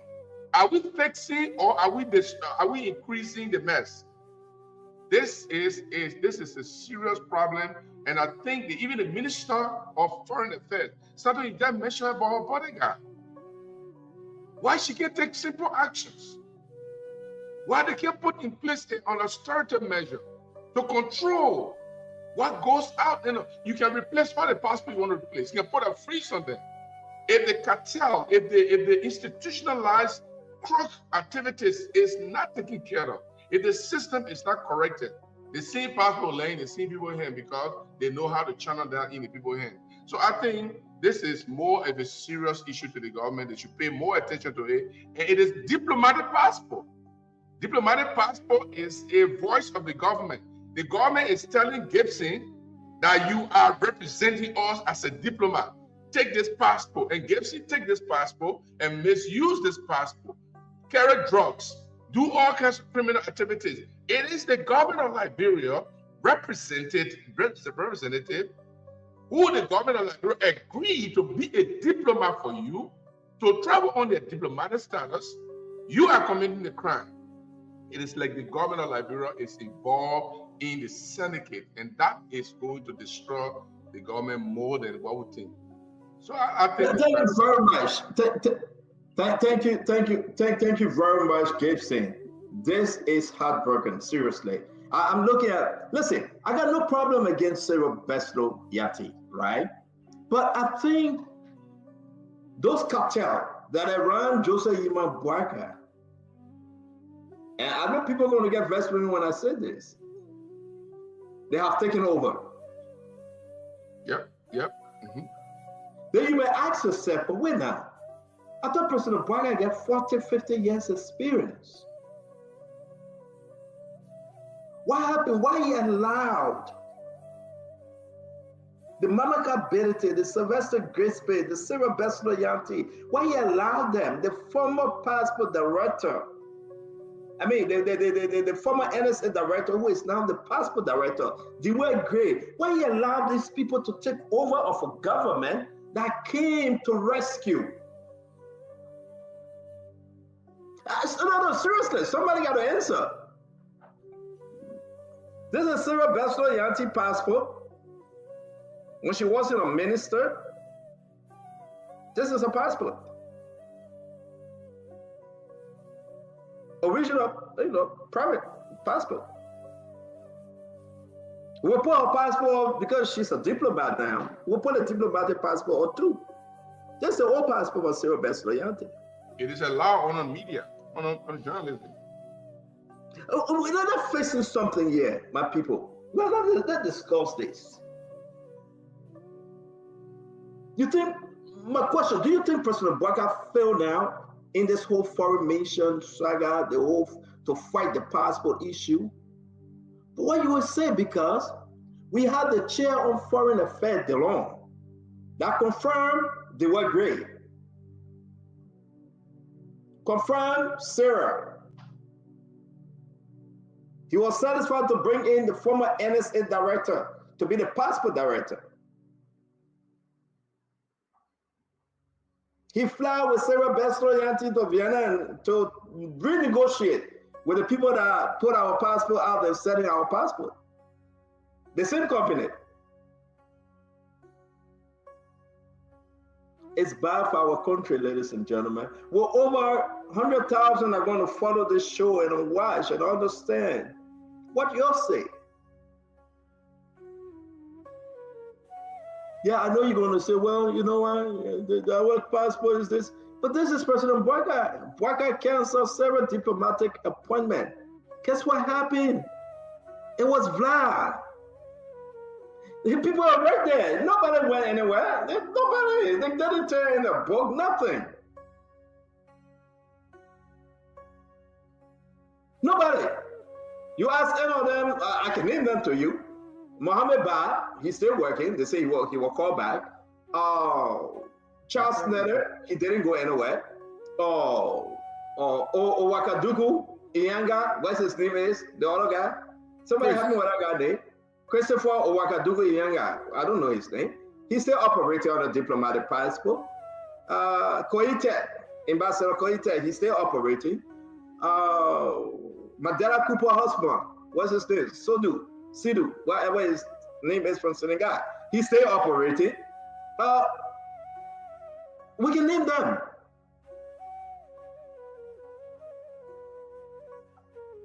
Are we fixing or are we increasing the mess? This is a serious problem, and I think even the Minister of Foreign Affairs started to mention about her bodyguard. Why she can't take simple actions? Why they can't put in place an austerity measure to control what goes out? You can replace all the passports you want to replace. You can put a freeze on them. If the cartel, if the institutionalized crook activities is not taken care of, if the system is not corrected, the same passport laying the same people's hand because they know how to channel that in the people's hand. So I think this is more of a serious issue to the government. They should pay more attention to it. And it is diplomatic passport. Diplomatic passport is a voice of the government. The government is telling Gibson that you are representing us as a diplomat. Take this passport. And Gibson take this passport and misuse this passport, carry drugs, do all kinds of criminal activities. It is the government of Liberia, representative, who the government of Liberia agreed to be a diplomat for you, to travel on their diplomatic status. You are committing the crime. It is like the government of Liberia is involved in the syndicate, and that is going to destroy the government more than what we think. So I think. Thank you very much. Thank you very much, Gibson. This is heartbroken, seriously. I'm looking at, listen, I got no problem against Cyril Beslo Yati, right? But I think those cartels that run Joseph Yima Bouakai, and I know people are going to get vexed with me when I say this, they have taken over. Yep. Mm-hmm. Then you may ask yourself, but wait now, I thought President Bouakai got 40, 50 years experience. What happened? Why he allowed the Mamaka Berete, the Sylvester Grispe, the Cyril Beslo Yanti, why he allowed them, the former passport director, I mean, the former NSA director, who is now the passport director, Dewey Gray, why he allowed these people to take over of a government that came to rescue No, seriously, somebody got to answer. This is Sarah Bessler Yanti passport. When she wasn't a minister, this is a passport. Original, private passport. We'll put her passport, because she's a diplomat now, we'll put a diplomatic passport or two. This is the old passport of Sarah Bessler Yanti. It is a law on media, on journalism. We're not facing something here, my people. Let's discuss this. My question, do you think President Bouaka failed now in this whole foreign mission saga, to fight the passport issue? But what you would say, because we had the chair on foreign affairs, DeLong, that confirmed they were great. Confirmed Sarah. He was satisfied to bring in the former NSA director to be the passport director. He flew with Sarah Bessler Yanti to Vienna and to renegotiate with the people that put our passport out there, selling our passport. The same company. It's bad for our country, ladies and gentlemen. Well, over 100,000 are going to follow this show and watch and understand what you're saying. Yeah, I know you're going to say, well, you know what, our passport is this. But this is President Bouaka. Bouaka canceled several diplomatic appointments. Guess what happened? It was Vlad. The people are right there. Nobody went anywhere. They didn't turn in a book, nothing. Nobody. You ask any of them, I can name them to you. Mohammed Ba, he's still working. They say he will call back. Charles Snyder, he didn't go anywhere. Owakaduku Inyanga, what's his name is? The other guy. Somebody help me with that guy name. Christopher Owakaduku Inyanga, I don't know his name. He's still operating on a diplomatic passport. Koite, Ambassador Koite, he's still operating. Mandela Cooper husband, what's his name? Sidou, whatever his name is, from Senegal. He's still operating. We can name them.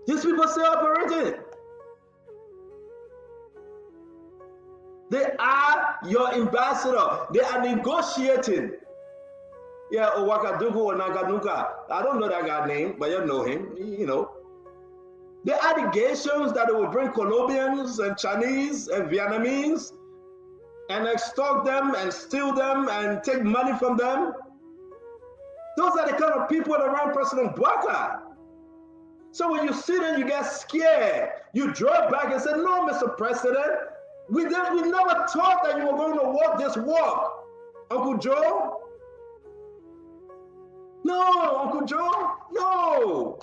These people still operating. They are your ambassador. They are negotiating. Yeah, Owakadugu or Naganuka. I don't know that guy's name, but you know him, The allegations that they will bring Colombians and Chinese and Vietnamese and extort them and steal them and take money from them. Those are the kind of people around President Bouaka. So when you see them, you get scared. You draw back and say, no, Mr. President, we never thought that you were going to walk this walk. Uncle Joe? No, Uncle Joe, no.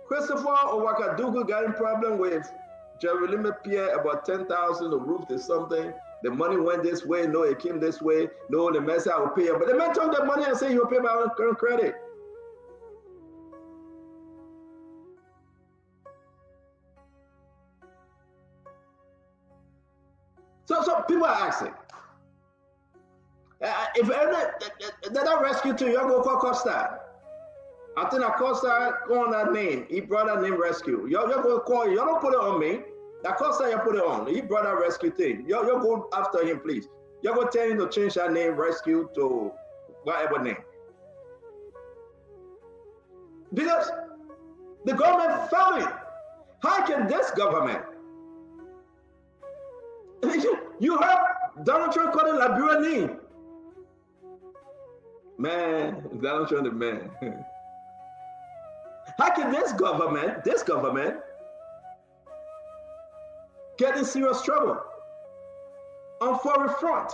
Christopher Owakadugu got in problem with Jeremy Pierre about 10,000. The roof is something. The money went this way. No, it came this way. No, the man said I will pay you. But the man took the money and said he will pay my own credit. So people are asking, if that rescue to you, go call Costa. I think Acosta go on that name. He brought that name rescue. You go call. You don't put it on me. Acosta, you put it on. He brought that rescue thing. You go after him, please. You go tell him to change that name rescue to whatever name. Because the government failing. How can this government? You heard Donald Trump calling Liberia name. Man, Donald Trump the man. How can this government get in serious trouble on foreign front?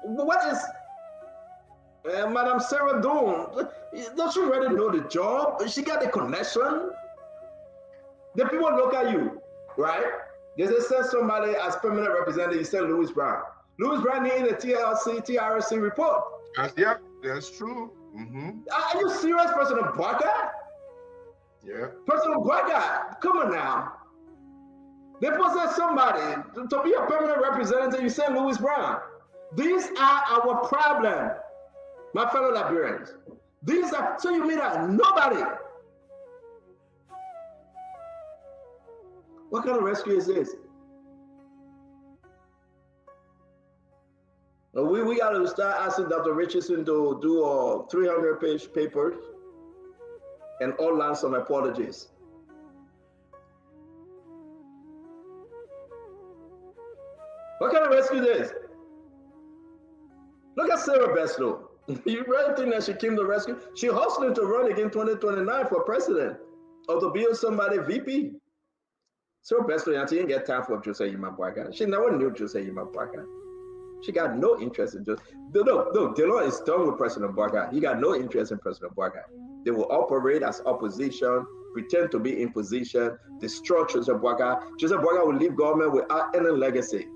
What is Madam Sarah doing? Don't you already know the job? She got the connection. The people look at you, right? They send somebody as permanent representative. You send Louis Brown. Louis Brown needed a TRC report. Yeah. That's true. Are you serious, President Barker? Yeah. President Barker, come on now. They possess somebody to be a permanent representative. You say Louis Brown. These are our problem, my fellow Liberians. These are, so you mean that nobody. What kind of rescue is this? We got to start asking Dr. Richardson to do a 300-page paper and outline some apologies. What kind of rescue is this? Look at Sarah Beslow. You really think that she came to rescue? She hustling to run again 2029 for president or to be somebody VP. Sarah Beslow, she didn't get time for Jose Yimabwaka. She never knew Jose Yimabwaka. She got no interest in just, no, Delon is done with President Bwaka. He got no interest in President Bwaka. They will operate as opposition, pretend to be in position, destroy Joseph Bwaka. Joseph Bwaka will leave government without any legacy.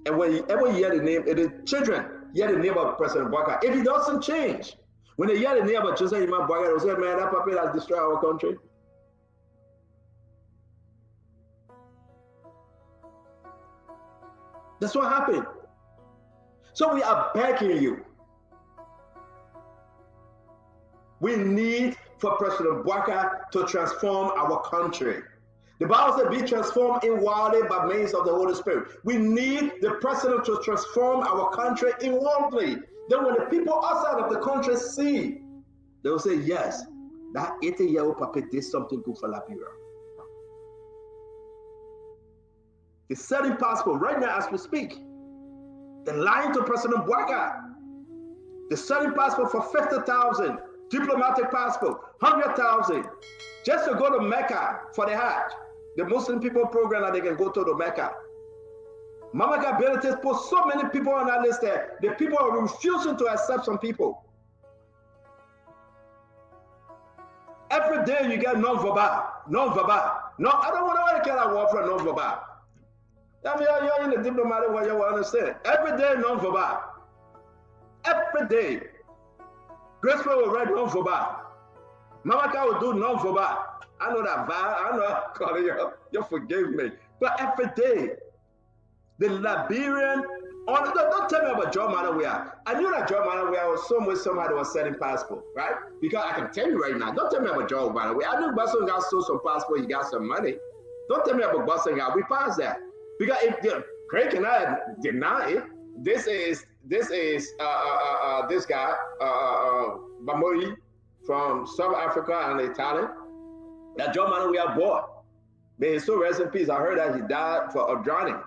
And whenever you hear the name, it is children hear the name of President Bwaka. If it doesn't change, when they hear the name of Joseph Bwaka, they will say, man, that puppet has destroyed our country. That's what happened. So we are begging you. We need for President Bwaka to transform our country. The Bible said, be transformed inwardly by means of the Holy Spirit. We need the president to transform our country inwardly. Then when the people outside of the country see, they will say, yes, that 80-year-old puppet did something good for Liberia. The selling passport right now as we speak. They're lying to President Bwaka. The selling passport for 50,000, diplomatic passport, 100,000, just to go to Mecca for the Hajj. The Muslim people program that they can go to the Mecca. Mama Benitez put so many people on that list there. The people are refusing to accept some people. Every day you get non-verbal. No, I don't want to get a word for non-verbal. I mean, you're in the diplomatic way, you will understand. Every day, non-verbal. Every day. Graceful will write non-verbal. Mamaka will do non-verbal. I know that, I know, calling you forgive me. But every day, the Liberian, don't tell me about Joe Monrovia. I knew that Joe Monrovia was somewhere, somebody was selling passport, right? Because I can tell you right now, don't tell me about Joe Monrovia. I knew Boston got sold some passport, he got some money. Don't tell me about Boston guy. We passed that. Because if Craig and I deny it, this is this guy, Bamori from South Africa and Italian, that John Monrovia bought. May his soul rest in peace. I heard that he died of drowning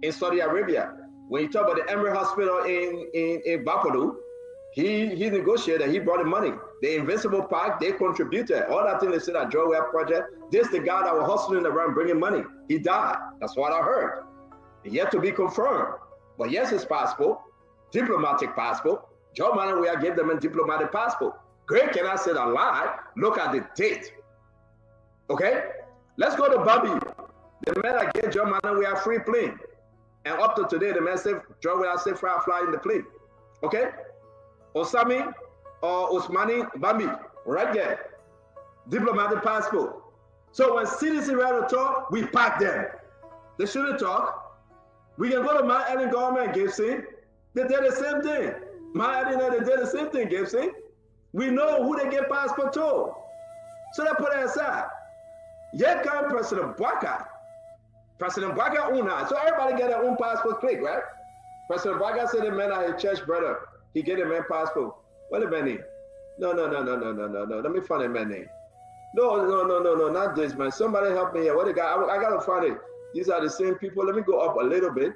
in Saudi Arabia. When you talk about the Emery Hospital in Bapadu, he negotiated, he brought the money. The Invincible Park, they contributed. All that thing they said at Joe Webb project, this the guy that was hustling around bringing money. He died. That's what I heard. Yet to be confirmed. But yes, his passport, diplomatic passport. Joe Monrovia gave them a diplomatic passport. Greg cannot say a lie. Look at the date. Okay? Let's go to Bobby. The man that gave Joe Monrovia free plane. And up to today, the man said, Joe will say fly in the plane. Okay? Osami or Osmani Bambi, right there. Diplomatic passport. So when CDC ready to talk, we pack them. They shouldn't talk. We can go to my Ellen government and Gibson. They did the same thing. My Ellen, they did the same thing, Gibson. We know who they get passport to. So they put it aside. Yet come President Bwaka. President Bwaka una. So everybody get their own passport quick, right? President Bwaka said the man at his church brother. He get a man passport. What the man name? No. Let me find a man name. No, not this man. Somebody help me here. What the guy? I gotta find it. These are the same people. Let me go up a little bit.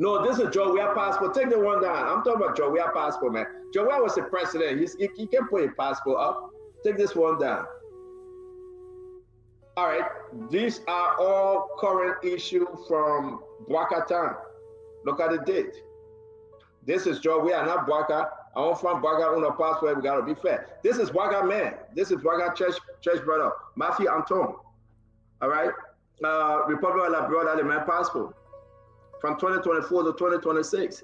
No, this is Joe. We have passport. Take the one down. I'm talking about Joe. We have passport, man. Joe was the president. He can put his passport up. Take this one down. All right. These are all current issues from Bwaka time. Look at the date. This is Joe. We are not Bwaka. I don't find Bwaka on a passport. We gotta be fair. This is Bwaka man. This is Bwaka church brother Matthew Anton. All right. Republic of Liberia, the man passport from 2024 to 2026.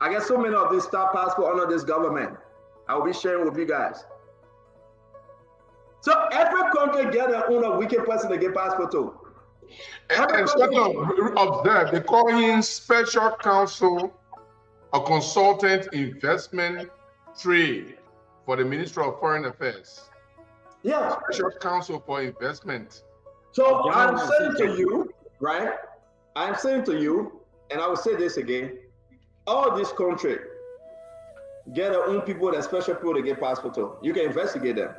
I get so many of these star passport under this government. I will be sharing with you guys. So every country get their own wicked person to get passport to. And observe, they call him special counsel or consultant investment trade for the Ministry of Foreign Affairs. Yeah. Special counsel for investment. So I'm saying to you, right? I'm saying to you, and I will say this again, all this country get their own people, that special people to get passport to. You can investigate them.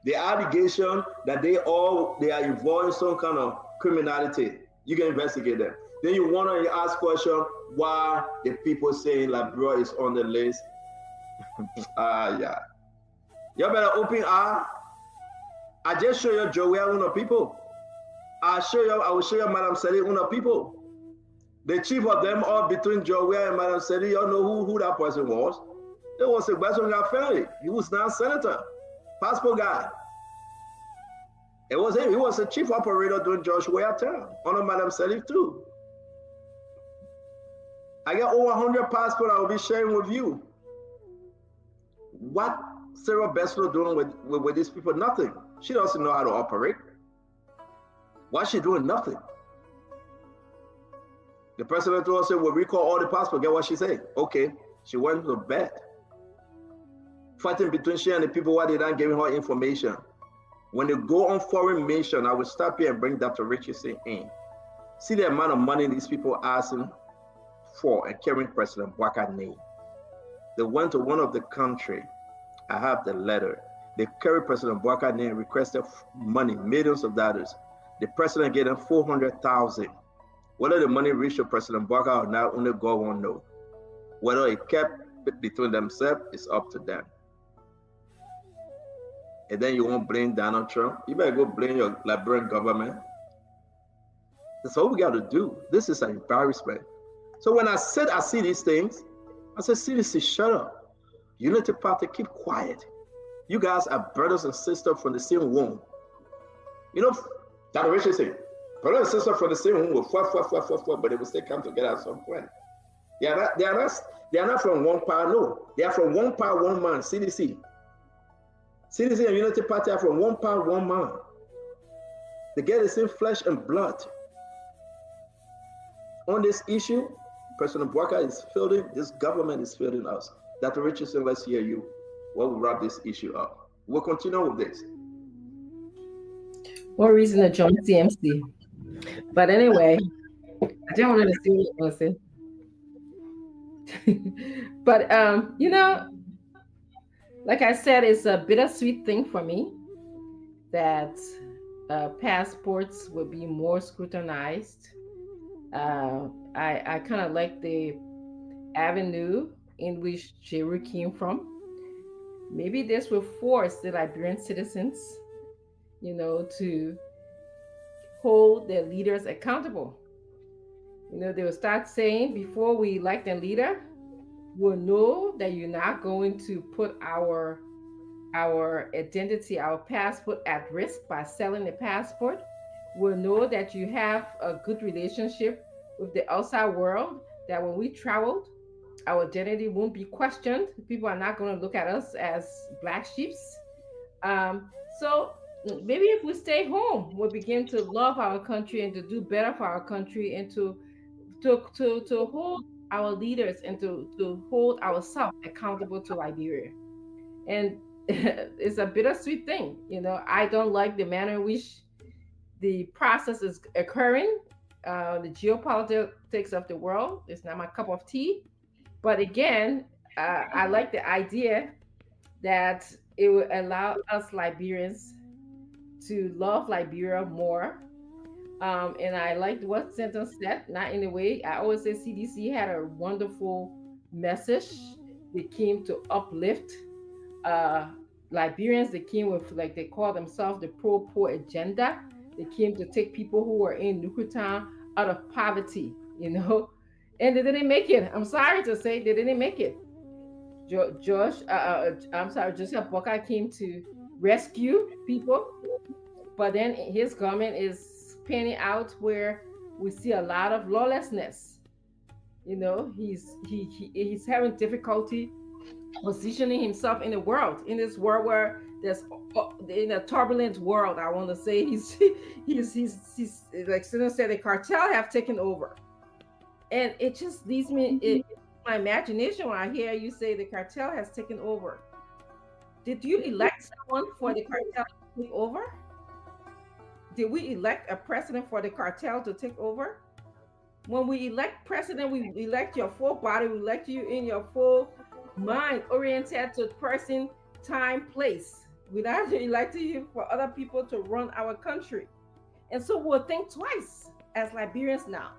The allegation that they are involved in some kind of criminality, you can investigate them. Then you want to ask question why the people saying Liberia is on the list. Yeah. You better open eye. I just show you Joel Una people. I will show you Madam Sally Una people. The chief of them all between Joel and Madam Sally, you know who that person was. It was a Western family. He was now senator, passport guy. It was him. He was a chief operator during George Weah term under Madam Salif too. I got over 100 passports I will be sharing with you. What Sarah Bessler doing with these people? Nothing. She doesn't know how to operate. Why is she doing nothing? The president told us, we'll recall all the passports. Get what she said? Okay. She went to bed. Fighting between she and the people why they not giving her information. When they go on foreign mission, I will stop here and bring Dr. Richardson in. See the amount of money these people asking for and carrying President Bwaka's name. They went to one of the country. I have the letter. They carried President Bwaka's name, requested money, millions of dollars. The president gave them 400,000. Whether the money reached to President Bwaka or not, only God won't know. Whether it kept between themselves, it's up to them. And then you won't blame Donald Trump. You better go blame your Liberian government. That's what we got to do. This is an embarrassment. So when I see these things, I said, CDC, shut up. Unity Party, keep quiet. You guys are brothers and sisters from the same womb. You know, Dr. Richard said, brothers and sisters from the same womb will fight, but they will still come together at some point. They are not from one power, no. They are from one power, one man, CDC. CDC and Unity Party are from one power, one man. They get the same flesh and blood. On this issue, President Bwaka is fielding, this government is fielding us. Dr. Richardson, let's hear you. We'll wrap this issue up. We'll continue with this. What reason to join CMC? But anyway, I don't want to see what you're going to say. But, you know, like I said, it's a bittersweet thing for me that passports will be more scrutinized. I kind of like the avenue in which Jeru came from. Maybe this will force the Liberian citizens, you know, to hold their leaders accountable. You know, they will start saying, before we elect a leader, we'll know that you're not going to put our identity, our passport at risk by selling the passport. We'll know that you have a good relationship with the outside world, that when we traveled, our identity won't be questioned. People are not going to look at us as black sheep. So maybe if we stay home, we'll begin to love our country and to do better for our country and to hold our leaders and to hold ourselves accountable to Liberia. And it's a bittersweet thing. You know, I don't like the manner in which the process is occurring. The geopolitics of the world is not my cup of tea. But again, I like the idea that it will allow us Liberians to love Liberia more. And I liked what Sentence said, not in a way. I always say CDC had a wonderful message. They came to uplift Liberians. They came with, like they call themselves, the pro-poor agenda. They came to take people who were in Nukutan out of poverty, you know, and they didn't make it. I'm sorry to say they didn't make it. Joseph Bwaka came to rescue people, but then his government is panning out where we see a lot of lawlessness. You know, he's having difficulty positioning himself in the world, in this world where there's in a turbulent world. I want to say he's like Sina said, the cartel have taken over, and it just leaves me my imagination when I hear you say the cartel has taken over. Did you elect someone for the cartel to take over? Did we elect a president for the cartel to take over? When we elect president, we elect your full body, we elect you in your full mind, oriented to person, time, place. We not electing you for other people to run our country. And so we'll think twice as Liberians now.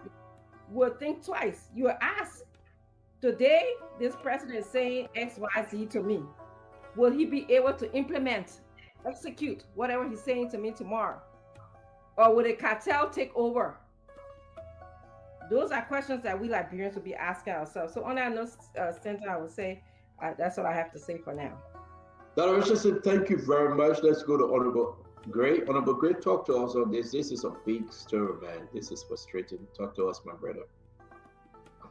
We'll think twice. You will ask, today, this president is saying X, Y, Z to me. Will he be able to implement, execute whatever he's saying to me tomorrow? Or will the cartel take over? Those are questions that we Liberians will be asking ourselves. So on that note, Center, I would say that's what I have to say for now. Dr. Richardson, thank you very much. Let's go to Honorable Gray. Honorable Gray, talk to us on this. This is a big story, man. This is frustrating. Talk to us, my brother.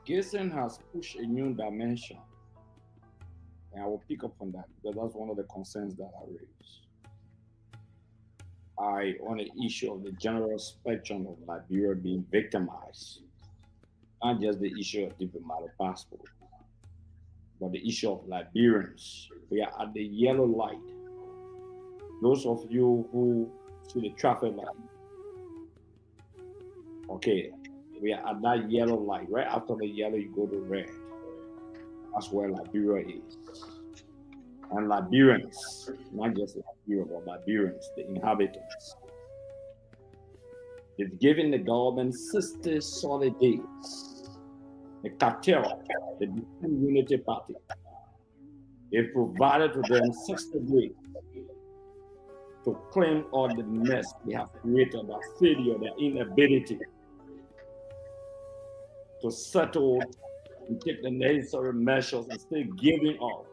Gibson has pushed a new dimension. And I will pick up on that because that's one of the concerns that I raised. On the issue of the general spectrum of Liberia being victimized, not just the issue of diplomatic passport, but the issue of Liberians. We are at the yellow light. Those of you who see the traffic light, okay, we are at that yellow light. Right after the yellow, you go to red. That's where Liberia is. And Liberians, not just Liberia, but Liberians, the inhabitants, they've given the government 60 solid days. The cartel, the Unity Party, they provided to them 60 days to claim all the mess they have created, their failure, their inability to settle and take the necessary measures and still giving up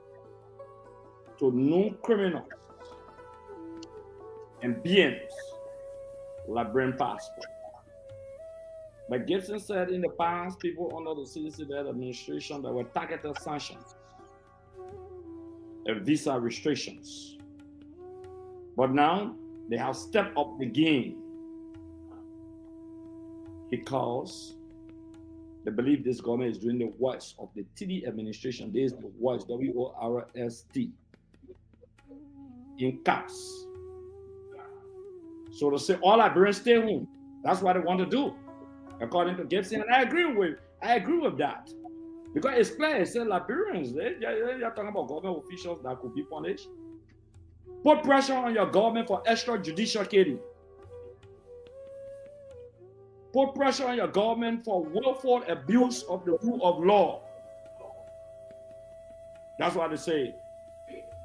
to known criminals and beings Liberian passport. But Gibson said in the past, people under the CDC administration, there were targeted sanctions and visa restrictions. But now they have stepped up the game because they believe this government is doing the worst of the TD administration. This is the worst, WORST, in caps. So to say all Liberians stay home, that's what they want to do, according to Gibson. And I agree with that. Because it's clear, it says Liberians, they're talking about government officials that could be punished. Put pressure on your government for extrajudicial killing. Put pressure on your government for willful abuse of the rule of law. That's what they say.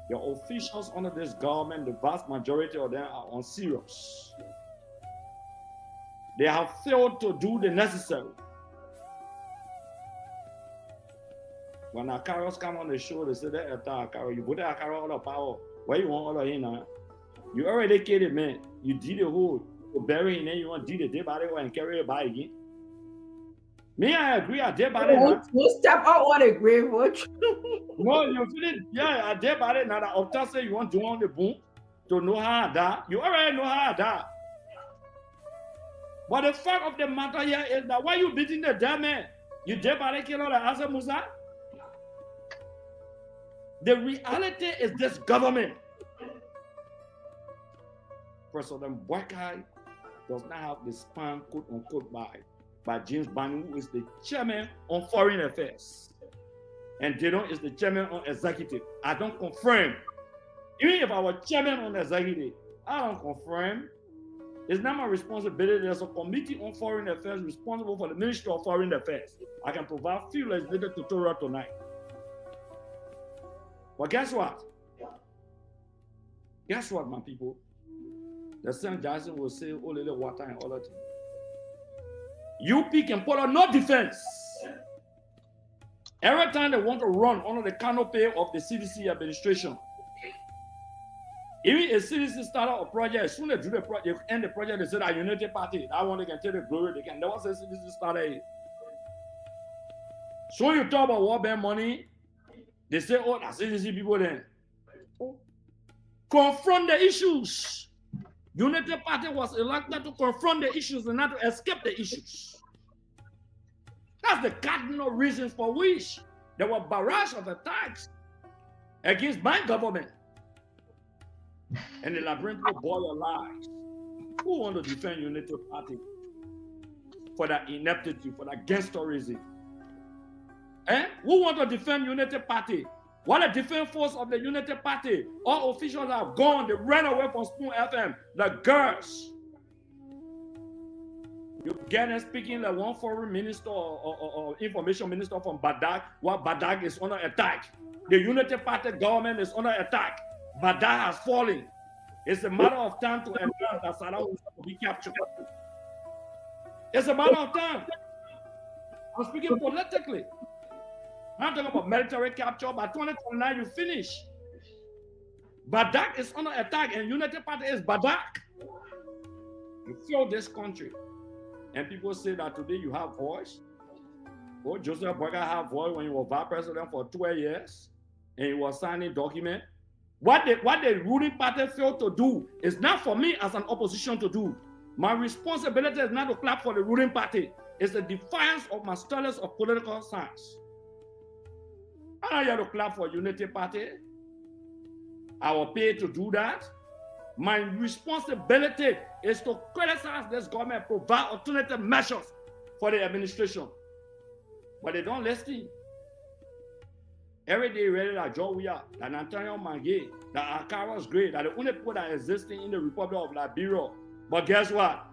Your officials under this government, the vast majority of them are unserious. They have failed to do the necessary. When Akaros come on the show, they say that Akaro, you put Akaro all the power. Where you want all of him now? You already killed it, man. You did the whole, you bury him, then you want to do the dead body and carry it by again. Me, I agree, I dead body. You step out on the grave, what? No, you feel it? Yeah, I dead body. Now, the doctor say you want to do on the boom to know how to die. You already know how to die. But the fact of the matter here is that why you beating the dead man? You dead body killer the Asa Musa? The reality is this government. President Boakai does not have the span, quote unquote, by James Bani, who is the chairman on foreign affairs. And Jadon is the chairman on executive. I don't confirm. Even if I was chairman on executive, I don't confirm. It's not my responsibility. There's a committee on foreign affairs responsible for the Ministry of Foreign Affairs. I can provide few legislative tutorial tonight. But guess what? Guess what, my people? The St. Jackson will say, oh, little water and all that. UP can put on no defense. Every time they want to run under the canopy of the CDC administration, even a CDC started a project, as soon as they do the project, end the project, they say that Unity Party, that one they can take the glory, they can never say CDC started it. So you talk about World Bank money, they say, oh, that's CDC people then. Confront the issues. United Party was elected to confront the issues and not to escape the issues. That's the cardinal reason for which there were barrage of attacks against my government. And the Liberian people bought your lives. Who want to defend United Party for that ineptitude, for that gangsterism? Who want to defend United Party? What a defense force of the United Party. All officials have gone. They ran away from Spoon FM. The girls. You get them speaking like one foreign minister or information minister from Badak. While Badak is under attack. The United Party government is under attack. Badak has fallen. It's a matter of time to ensure that Saddam will be captured. It's a matter of time. I'm speaking politically. I'm talking about military capture. By 2029, you finish. Badak is under attack, and United Party is Badak. You feel this country. And people say that today you have voice. Oh, Joseph Boyka had voice when he was vice president for 12 years, and he was signing documents. What the ruling party failed to do is not for me as an opposition to do. My responsibility is not to clap for the ruling party. It's the defiance of my studies of political science. I'm not here to clap for Unity Party. I will pay to do that. My responsibility is to criticize this government, provide alternative measures for the administration. But they don't listen. Every day, really, that Joe we are, that Antonio Mange, that Akaros Gray, that the only people that are existing in the Republic of Liberia. But guess what?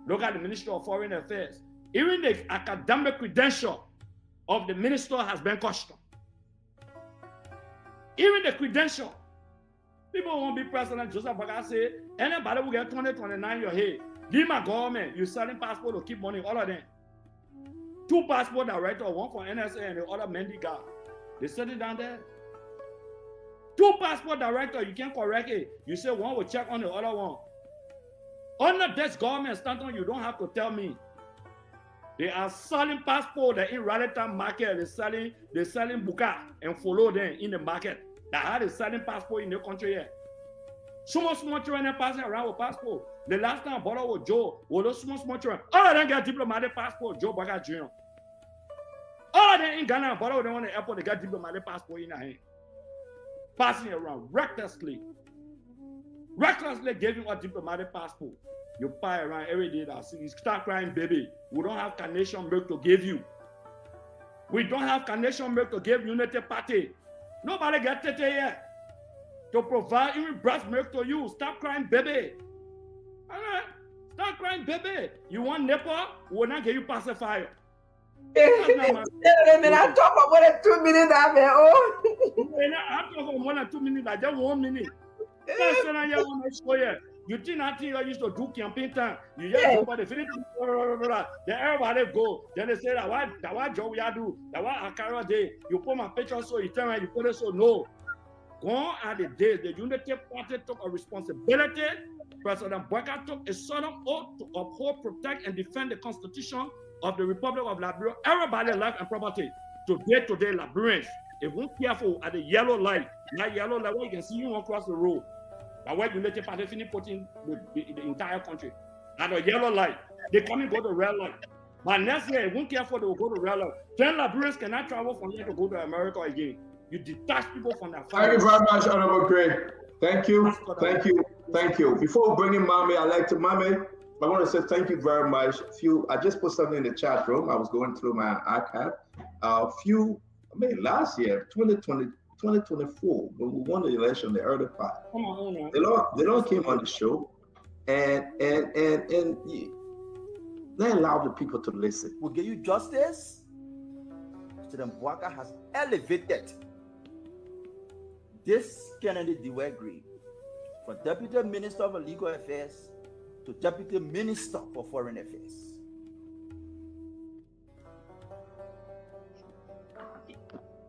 Look at the Minister of Foreign Affairs. Even the academic credential of the minister has been questioned. Even the credential. People won't be President Joseph Boyka say, anybody will get 2029 your head. Leave my government, you're selling passport to keep money, all of them. 2 passport directors, one for NSA and the other Mendy guy. They set it down there. 2 passport directors, you can't correct it. You say one will check on the other one. Under this government standard, you don't have to tell me. They are selling passport in relative market. They're selling buka and follow them in the market. That how they selling passport in the country here. Small children passing around with passport. The last time I bought with Joe, was those small children. All of them get diplomatic passport. Joe Boyka Jr. All of them in Ghana, bought with them on the airport. They got diplomatic passport in their hand. Passing around recklessly. Recklessly giving a diplomatic passport. You buy around every day that you start crying, baby. We don't have carnation milk to give you. We don't have carnation milk to give United Party. Nobody get it yet. To provide even breast milk to you. Stop crying, baby. All right. Stop crying, baby. You want nipple? We will not give you pacifier. I talk for more than 2 minutes. I'm talking for more than 2 minutes. I just 1 minute. You think nothing I used to do campaign time. You just go by the finish. Then everybody go. Then they say that what job we are do. That what Akara day. You put my picture so you tell me you put it so no. Gone are the days the Unity Party took a responsibility. President Boyka took a solemn oath to uphold, protect, and defend the Constitution of the Republic of Liberia. Everybody life and property. Today, Liberians. If we're careful at the yellow light, that yellow light, where you can see you across the road. That where United Party finish putting the entire country. At the yellow light, they come and go to red light. But next year, if we're careful, they will go to red light. 10 Liberians cannot travel from here to go to America again. You detach people from that. Thank you very much, Honorable Gray. Thank you. Thank you. Thank you. Before bringing Mami, I want to say thank you very much. I just put something in the chat room. I was going through my archive. Last year, 2024, when we won the election, the early part, they don't came on the show, and they allow the people to listen. We'll give you justice. President Boyka has elevated this Kennedy Dewey Green from Deputy Minister of Legal Affairs to Deputy Minister for Foreign Affairs.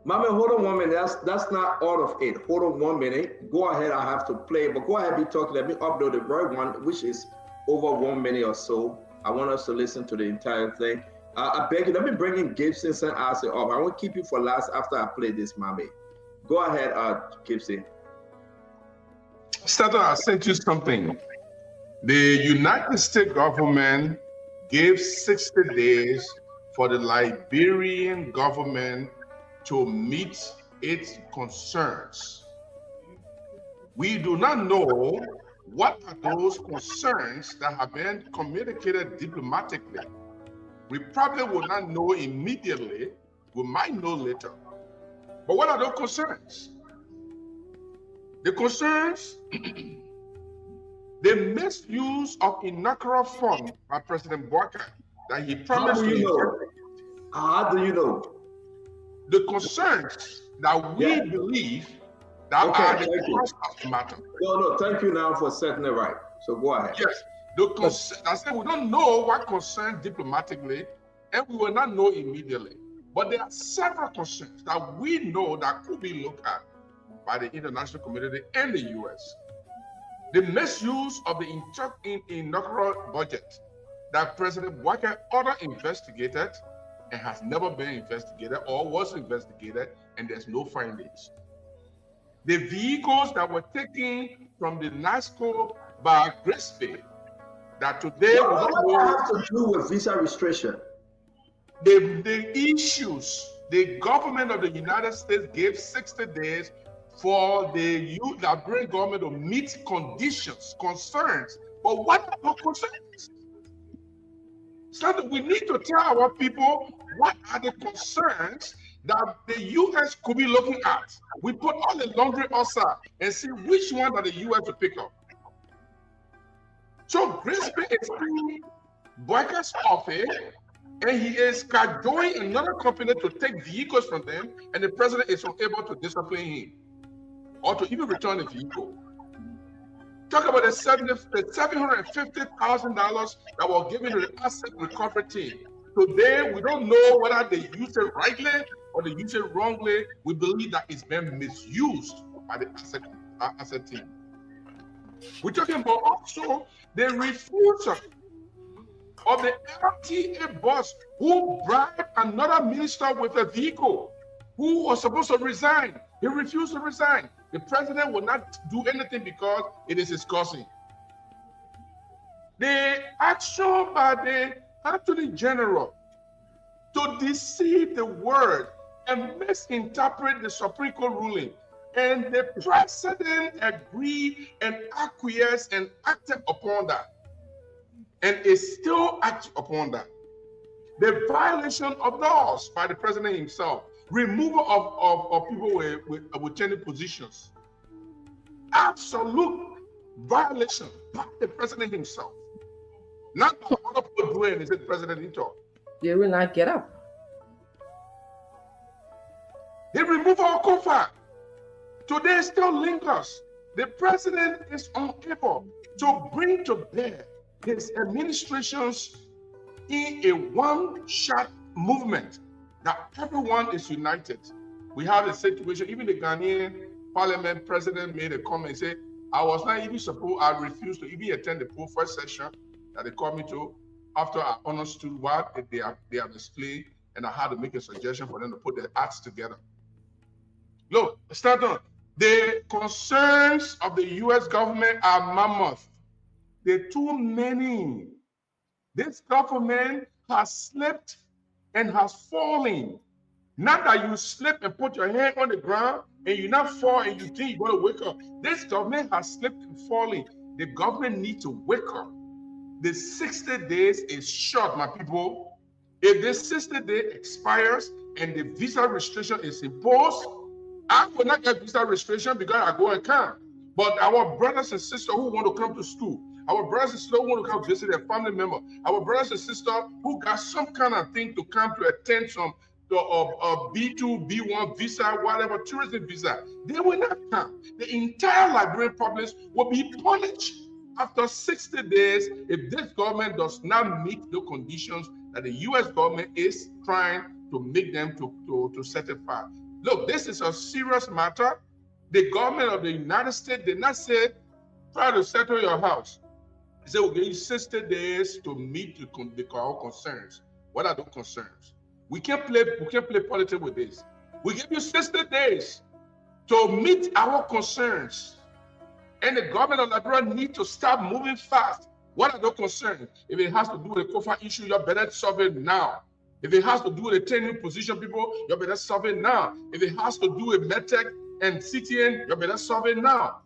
Mama, hold on 1 minute. That's not all of it. Hold on 1 minute. Go ahead. I have to play, but go ahead. Be talking. Let me upload the right one, which is over 1 minute or so. I want us to listen to the entire thing. I beg you, let me bring in Gibson and Ase up. I won't keep you for last after I play this, mommy. Go ahead, Gibson. Stato, I sent you something. The United States government gave 60 days for the Liberian government to meet its concerns. We do not know what are those concerns that have been communicated diplomatically. We probably will not know immediately. We might know later. But what are those concerns? The concerns, the misuse of inaugural fund by President Boakai that he promised How do you know? How do you know? The concerns that we believe that are the cause of the matter. No, thank you now for setting it right. So go ahead. Yes, I said we don't know what concerns diplomatically, and we will not know immediately. But there are several concerns that we know that could be looked at by the international community and the U.S. The misuse of the inaugural budget that President Boakai ordered investigated and has never been investigated or was investigated, and there's no findings. The vehicles that were taken from the NASCO by Grisby that today what have to do with visa restriction? The issues, the government of the United States gave 60 days for the Liberian government to meet conditions, concerns. But what are those concerns? So we need to tell our people what are the concerns that the U.S. could be looking at. We put all the laundry outside and see which one that the U.S. will pick up. So Grisby is in Boakai's office, and he is cajoling another company to take vehicles from them, and the president is unable to discipline him or to even return the vehicle. Talk about the $750,000 that were given to the asset recovery team. Today, we don't know whether they used it rightly or they used it wrongly. We believe that it's been misused by the asset team. We're talking about also the refusal of the LTA boss who bribed another minister with a vehicle who was supposed to resign. He refused to resign. The president will not do anything because it is his cousin. The action by the Attorney General to deceive the world and misinterpret the Supreme Court ruling, and the president agreed and acquiesced and acted upon that, and is still acting upon that. The violation of laws by the president himself, removal of people with tenure positions, absolute violation by the president himself. Not by other people doing, is it President Ito? They will not get up. The removal of COFA today still lingers. The president is unable to bring to bear his administrations in a one-shot movement that everyone is united. We have a situation, even the Ghanaian parliament president made a comment, say, I was not even supposed, I refused to even attend the first session that they called me to after I understood what they have explained, and I had to make a suggestion for them to put their acts together. Look, Stanton, the concerns of the U.S. government are mammoth. They're too many. This government has slipped and has fallen. Not that you slip and put your hand on the ground and you not fall and you think you're going to wake up. This government has slipped and fallen. The government needs to wake up. The 60 days is short, my people. If this 60 days expires and the visa restriction is imposed, I will not get visa restriction because I go and come. But our brothers and sisters who want to come to school, our brothers and sisters who want to come visit their family member, our brothers and sisters who got some kind of thing to come to attend some B2, B1 visa, whatever, tourism visa, they will not come. The entire Liberian public will be punished after 60 days if this government does not meet the conditions that the U.S. government is trying to make them to certify. Look, this is a serious matter. The government of the United States did not say, try to settle your house. They said, we'll give you 60 days to meet our concerns. What are those concerns? We can't play politics with this. We give you 60 days to meet our concerns. And the government of Liberia need to start moving fast. What are those concerns? If it has to do with the COFA issue, you better solve it now. If it has to do with the training position people, you better solve it now. If it has to do with MedTech and CTN, you better solve it now.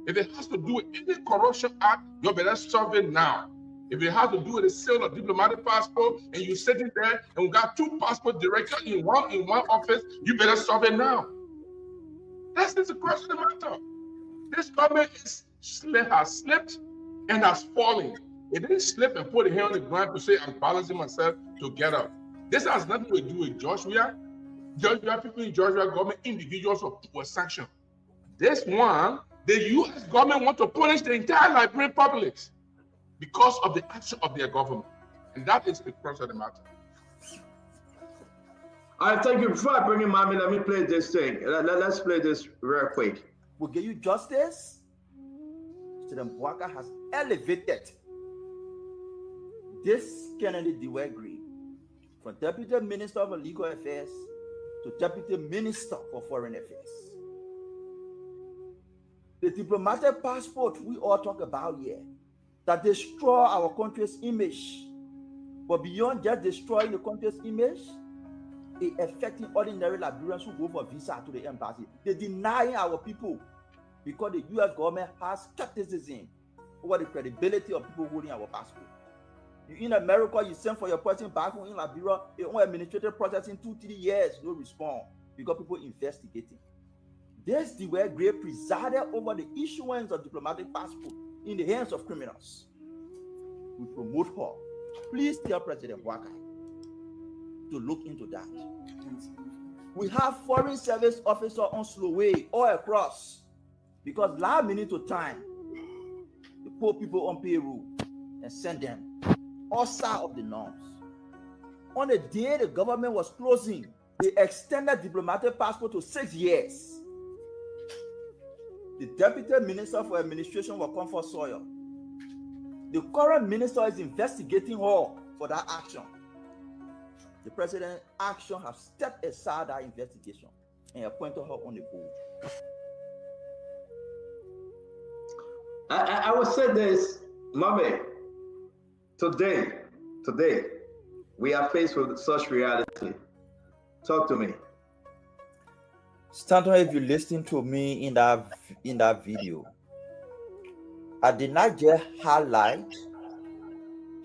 If it has to do with any corruption act, you better solve it now. If it has to do with the sale of diplomatic passport and you're sitting there and we got 2 passport directors in one office, you better solve it now. That's the question of the matter. This government has slipped and has fallen. It didn't slip and put a hand on the ground to say, I'm balancing myself to get up. This has nothing to do with Joshua. Joshua, people in Joshua government, individuals were sanctioned. This one, the U.S. government want to punish the entire Liberian populace because of the action of their government. And that is the crux of the matter. All right, thank you. Before I bring in Mommy, let me play this thing. Let's play this real quick. Will give you justice. President Bwaka has elevated this Kennedy Dewey from Deputy Minister of Legal Affairs to Deputy Minister for Foreign Affairs. The diplomatic passport we all talk about here that destroy our country's image, but beyond just destroying the country's image, it affecting ordinary Liberians who go for visa to the embassy. They denying our people because the U.S. government has skepticism over the credibility of people holding our passport. You in America, you send for your person back home in Liberia, it on administrative process in 2-3 years, no respond because people investigating. This Dewey Gray presided over the issuance of diplomatic passport in the hands of criminals. We promote her. Please tell President Bwaka to look into that. We have foreign service officers on slow way all across because last minute of time, they put people on payroll and send them outside of the norms. On the day the government was closing, they extended diplomatic passport to 6 years. The Deputy Minister for Administration will come for soil. The current minister is investigating her for that action. The president's action has stepped aside that investigation and appointed her on the board. I will say this, Mommy. Today, we are faced with such reality. Talk to me. Stanton, if you listen to me in that video, I did not just highlight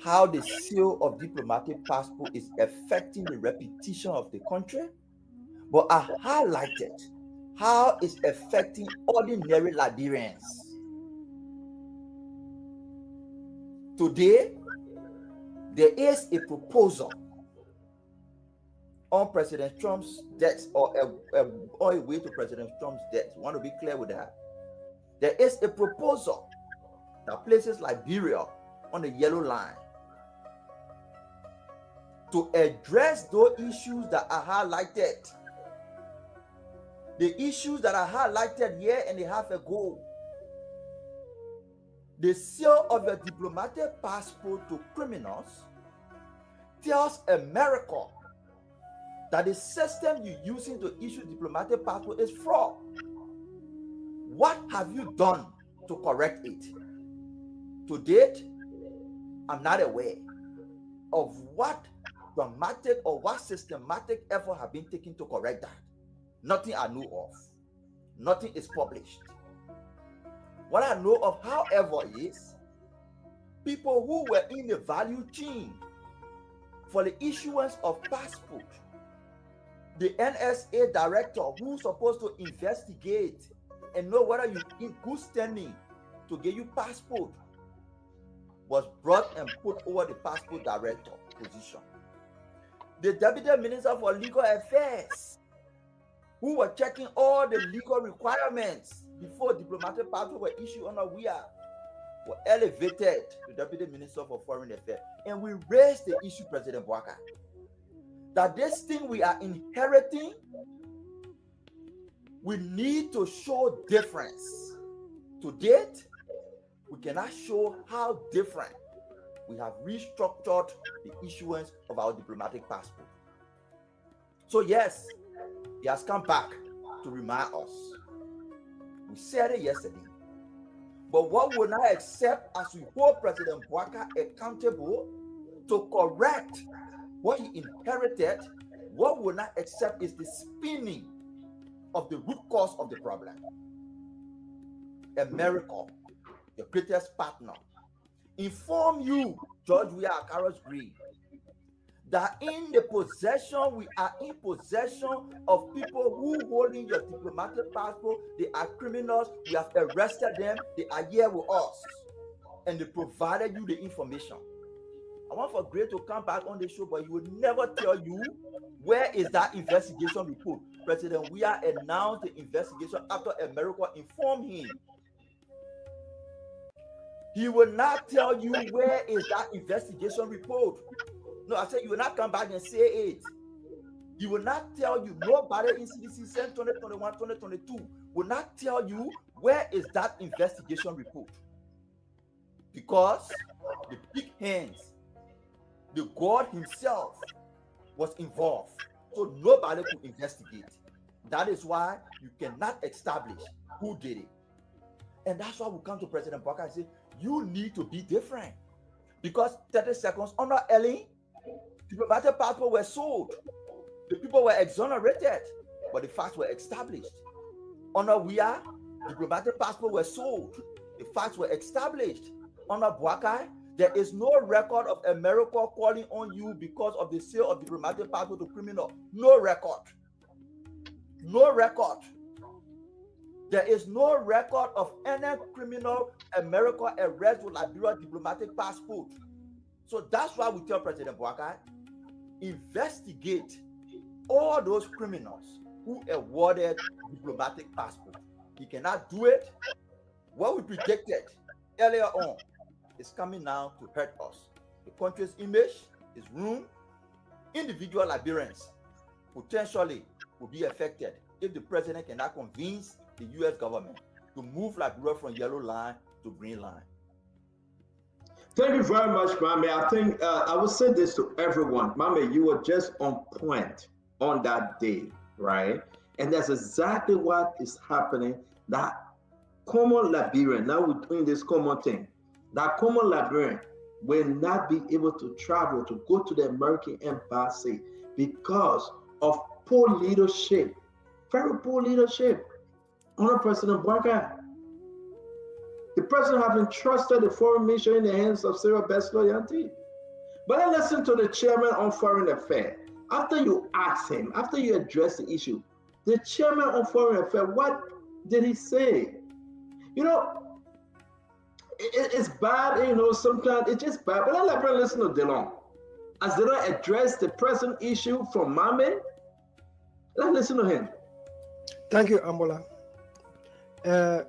how the sale of diplomatic passport is affecting the reputation of the country, but I highlighted how it's affecting ordinary Liberians. Today, there is a proposal on President Trump's death or a way to President Trump's death. I want to be clear with that. There is a proposal that places Liberia on the yellow line to address those issues that are highlighted. The issues that are highlighted here and a half ago. The sale of a diplomatic passport to criminals tells America that the system you're using to issue diplomatic passport is fraud. What have you done to correct it? To date, I'm not aware of what dramatic or what systematic effort have been taken to correct that. Nothing I know of. Nothing is published. What I know of, however, is people who were in the value chain for the issuance of passport. The NSA director who's supposed to investigate and know whether you're in good standing to get you passport was brought and put over the passport director position. The Deputy Minister for Legal Affairs, who were checking all the legal requirements before diplomatic passport were issued on WIA, were elevated to Deputy Minister for Foreign Affairs. And we raised the issue, President Bwaka, that this thing we are inheriting, we need to show difference. To date, we cannot show how different we have restructured the issuance of our diplomatic passport. So yes, he has come back to remind us. We said it yesterday. But what will not accept as we hold President Bouaka accountable to correct what he inherited, what we will not accept is the spinning of the root cause of the problem. America, your greatest partner, inform you, George Weah Akaro's Green, that we are in possession of people who holding your diplomatic passport. They are criminals. We have arrested them. They are here with us. And they provided you the information. I want for Gray to come back on the show, but he will never tell you where is that investigation report. President Weah announced the investigation after America informed him. He will not tell you where is that investigation report. No, I said you will not come back and say it. He will not tell you. Nobody in CDC since 2021, 2022 will not tell you where is that investigation report. Because the big hands, the God himself was involved. So nobody could investigate. That is why you cannot establish who did it. And that's why we come to President Bouaka and say, you need to be different. Because 30 seconds under Ellen, diplomatic passports were sold. The people were exonerated, but the facts were established. Under Weah, diplomatic passports were sold. The facts were established. Under Bouaka, there is no record of America calling on you because of the sale of diplomatic passport to criminal. No record. No record. There is no record of any criminal America arrest with Liberia diplomatic passport. So that's why we tell President Bouaka, investigate all those criminals who awarded diplomatic passport. He cannot do it. What we predicted earlier on is coming now to hurt us. The country's image is ruined. Individual Liberians potentially will be affected if the president cannot convince the U.S. government to move Liberia from yellow line to green line. Thank you very much, Mame. I think I will say this to everyone. Mame, you were just on point on that day, right? And that's exactly what is happening. That common Liberian, now we're doing this common thing, that common Liberian will not be able to travel to go to the American embassy because of poor leadership, very poor leadership under President Bouaka. The president has entrusted the foreign mission in the hands of Sarah Best-Loyalty. But then listen to the chairman on foreign affairs. After you ask him, after you address the issue, the chairman on foreign affairs, what did he say? You know, it's bad, you know, sometimes it's just bad. But let me listen to Delon. As Delon addressed the present issue from Mame, let's listen to him. Thank you, Ambola.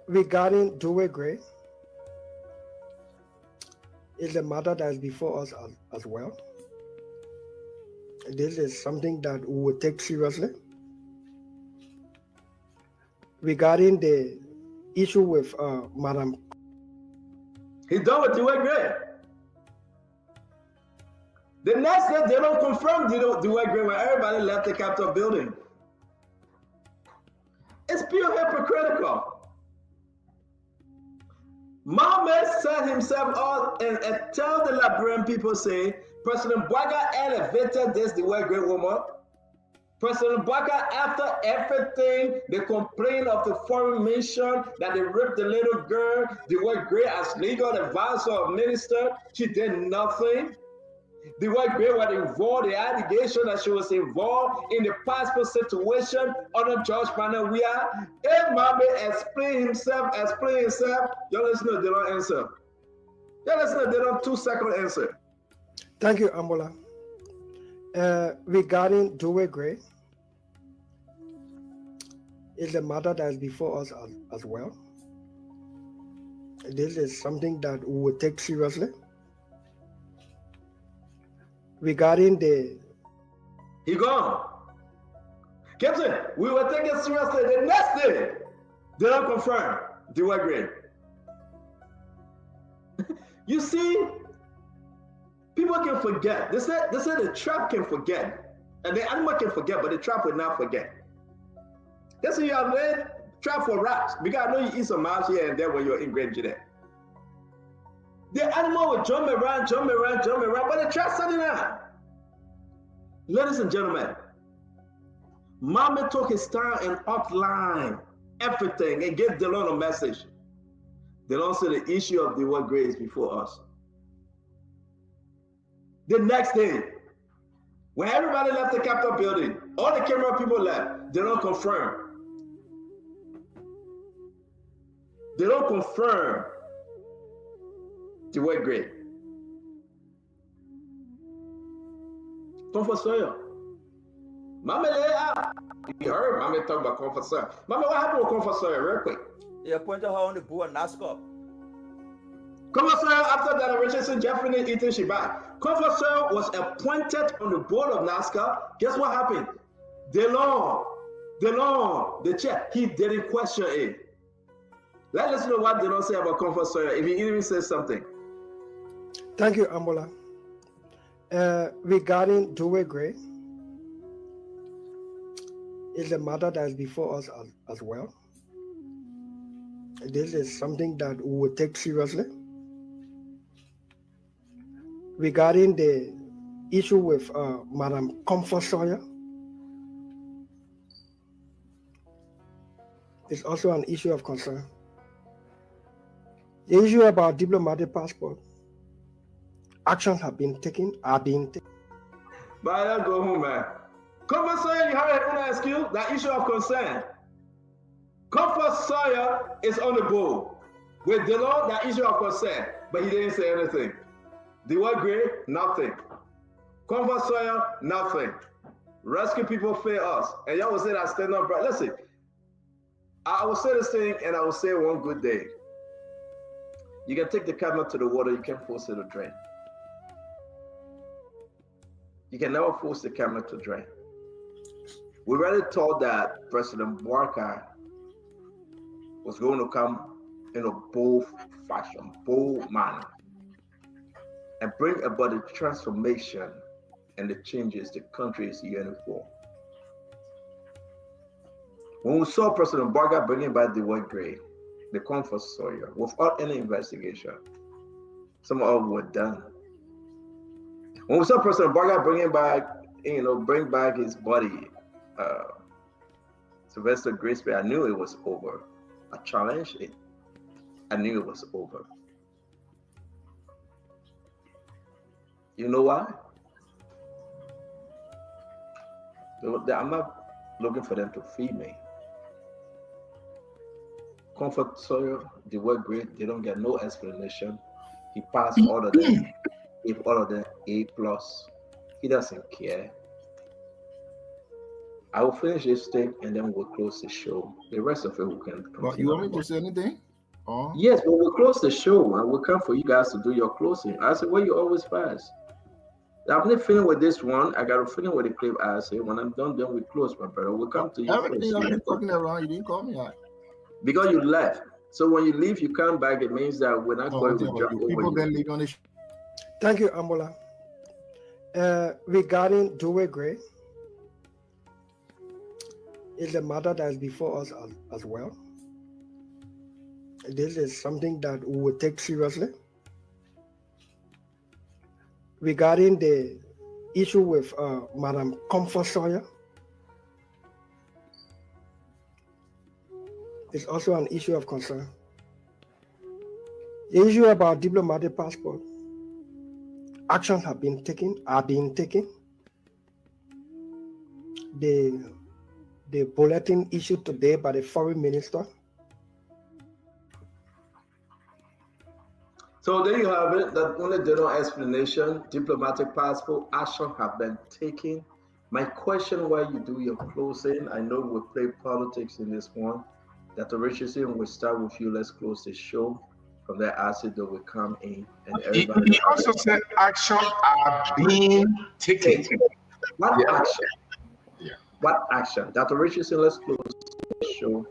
Regarding Dewey Gray, it's a matter that is before us as well. This is something that we will take seriously. Regarding the issue with Madam. He done with Dewey Gray. The next day, they don't confirm Dewey Gray when everybody left the Capitol building. It's pure hypocritical. Mohammed set himself up and tell the Liberian people, say, President Bouaka elevated this Dewey Gray woman. President Bouaka, after everything, they complained of the foreign mission that they raped the little girl, Dewey Gray as legal advisor of minister, she did nothing. Dewey Gray was involved, the allegation that she was involved in the passport situation under George Bernard Weah. If Mame explain himself, you listen to the answer. You listen to the 2-second answer. Thank you, Ambola. Regarding Dewey Gray, it's a matter that is before us as well. This is something that we will take seriously. Regarding the... He gone. Captain, we will take it seriously. The next day, they don't confirm Dewey Gray. You see, People can forget. They said the trap can forget. And the animal can forget, but the trap will not forget. That's why you have laid trap for rats. Because I know you eat some mouse here and there when you're in Grand there. The animal will jump around, but the trap setting out. Ladies and gentlemen, Mama took his time and outlined everything and gave Delon a message. Delon said the issue of the word grace before us. The next day, when everybody left the Capitol building, all the camera people left, they don't confirm. They don't confirm the word great. Comfort Sawyer. Mama lay out. You heard Mama talk about Comfort Sawyer. Mama, what happened with Comfort Sawyer real quick? He appointed her on the board of NASCAR. Comfort Sawyer, after that Richardson, Jeffrey, Ethan Shibai. Comfort Sawyer was appointed on the board of NASCAR. Guess what happened? DeLong, the chair, he didn't question it. Let us know what DeLong say about Comfort Sawyer, if he even says something. Thank you, Ambola. Regarding Dewey Gray, is a matter that is before us as well. This is something that we will take seriously. Regarding the issue with Madam Comfort Sawyer, it's also an issue of concern. The issue about diplomatic passport, actions have been taken, are being taken. But let's go home, man. Comfort Sawyer, you have an excuse, that issue of concern. Comfort Sawyer is on the board. With DeLong, that issue of concern, but he didn't say anything. The word Gray, nothing. Comfort Sawyer, nothing. Rescue people fail us. And y'all will say that stand up, bro. Listen, I will say this thing and I will say one good day. You can take the camera to the water, you can force it to drain. You can never force the camera to drain. We already thought that President Barker was going to come in a bold fashion, bold manner, and bring about the transformation and the changes the country is yearning for. When we saw President Barker bringing back the word Gray, the Comfort Sawyer, without any investigation, some of them were done. When we saw President Barker bring back his body, Sylvester Graceby, I knew it was over. I challenged it. I knew it was over. You know why? I'm not looking for them to feed me. Comfort Sawyer, the word great, they don't get no explanation. He passed all of them, gave all of them A+. He doesn't care. I will finish this thing and then we'll close the show. The rest of it we can continue. But you want me to say anything? Oh. Yes, but we'll close the show and we'll come for you guys to do your closing. I said, well, you always fast. I'm not finished with this one. I got to finish with the clip. I say, when I'm done, then we close, my brother. We'll come to you. Everything I've been talking around, you didn't call me out. Because you left. So when you leave, you come back. It means that we're not going to jump over people then leave on the Thank you, Ambola. Regarding Dewey Gray, is a matter that is before us as well. This is something that we will take seriously. Regarding the issue with Madam Comfort Sawyer, it's also an issue of concern. The issue about diplomatic passport, actions have been taken, are being taken. The bulletin issued today by the foreign minister. So there you have it. That only general explanation. Diplomatic passport action have been taken. My question while you do your closing, I know we'll play politics in this one. Dr. Richardson, we'll start with you. Let's close the show. From there, Acid will come in. And everybody. He also said action are being taken. What action? What action? Dr. Richardson, let's close the show.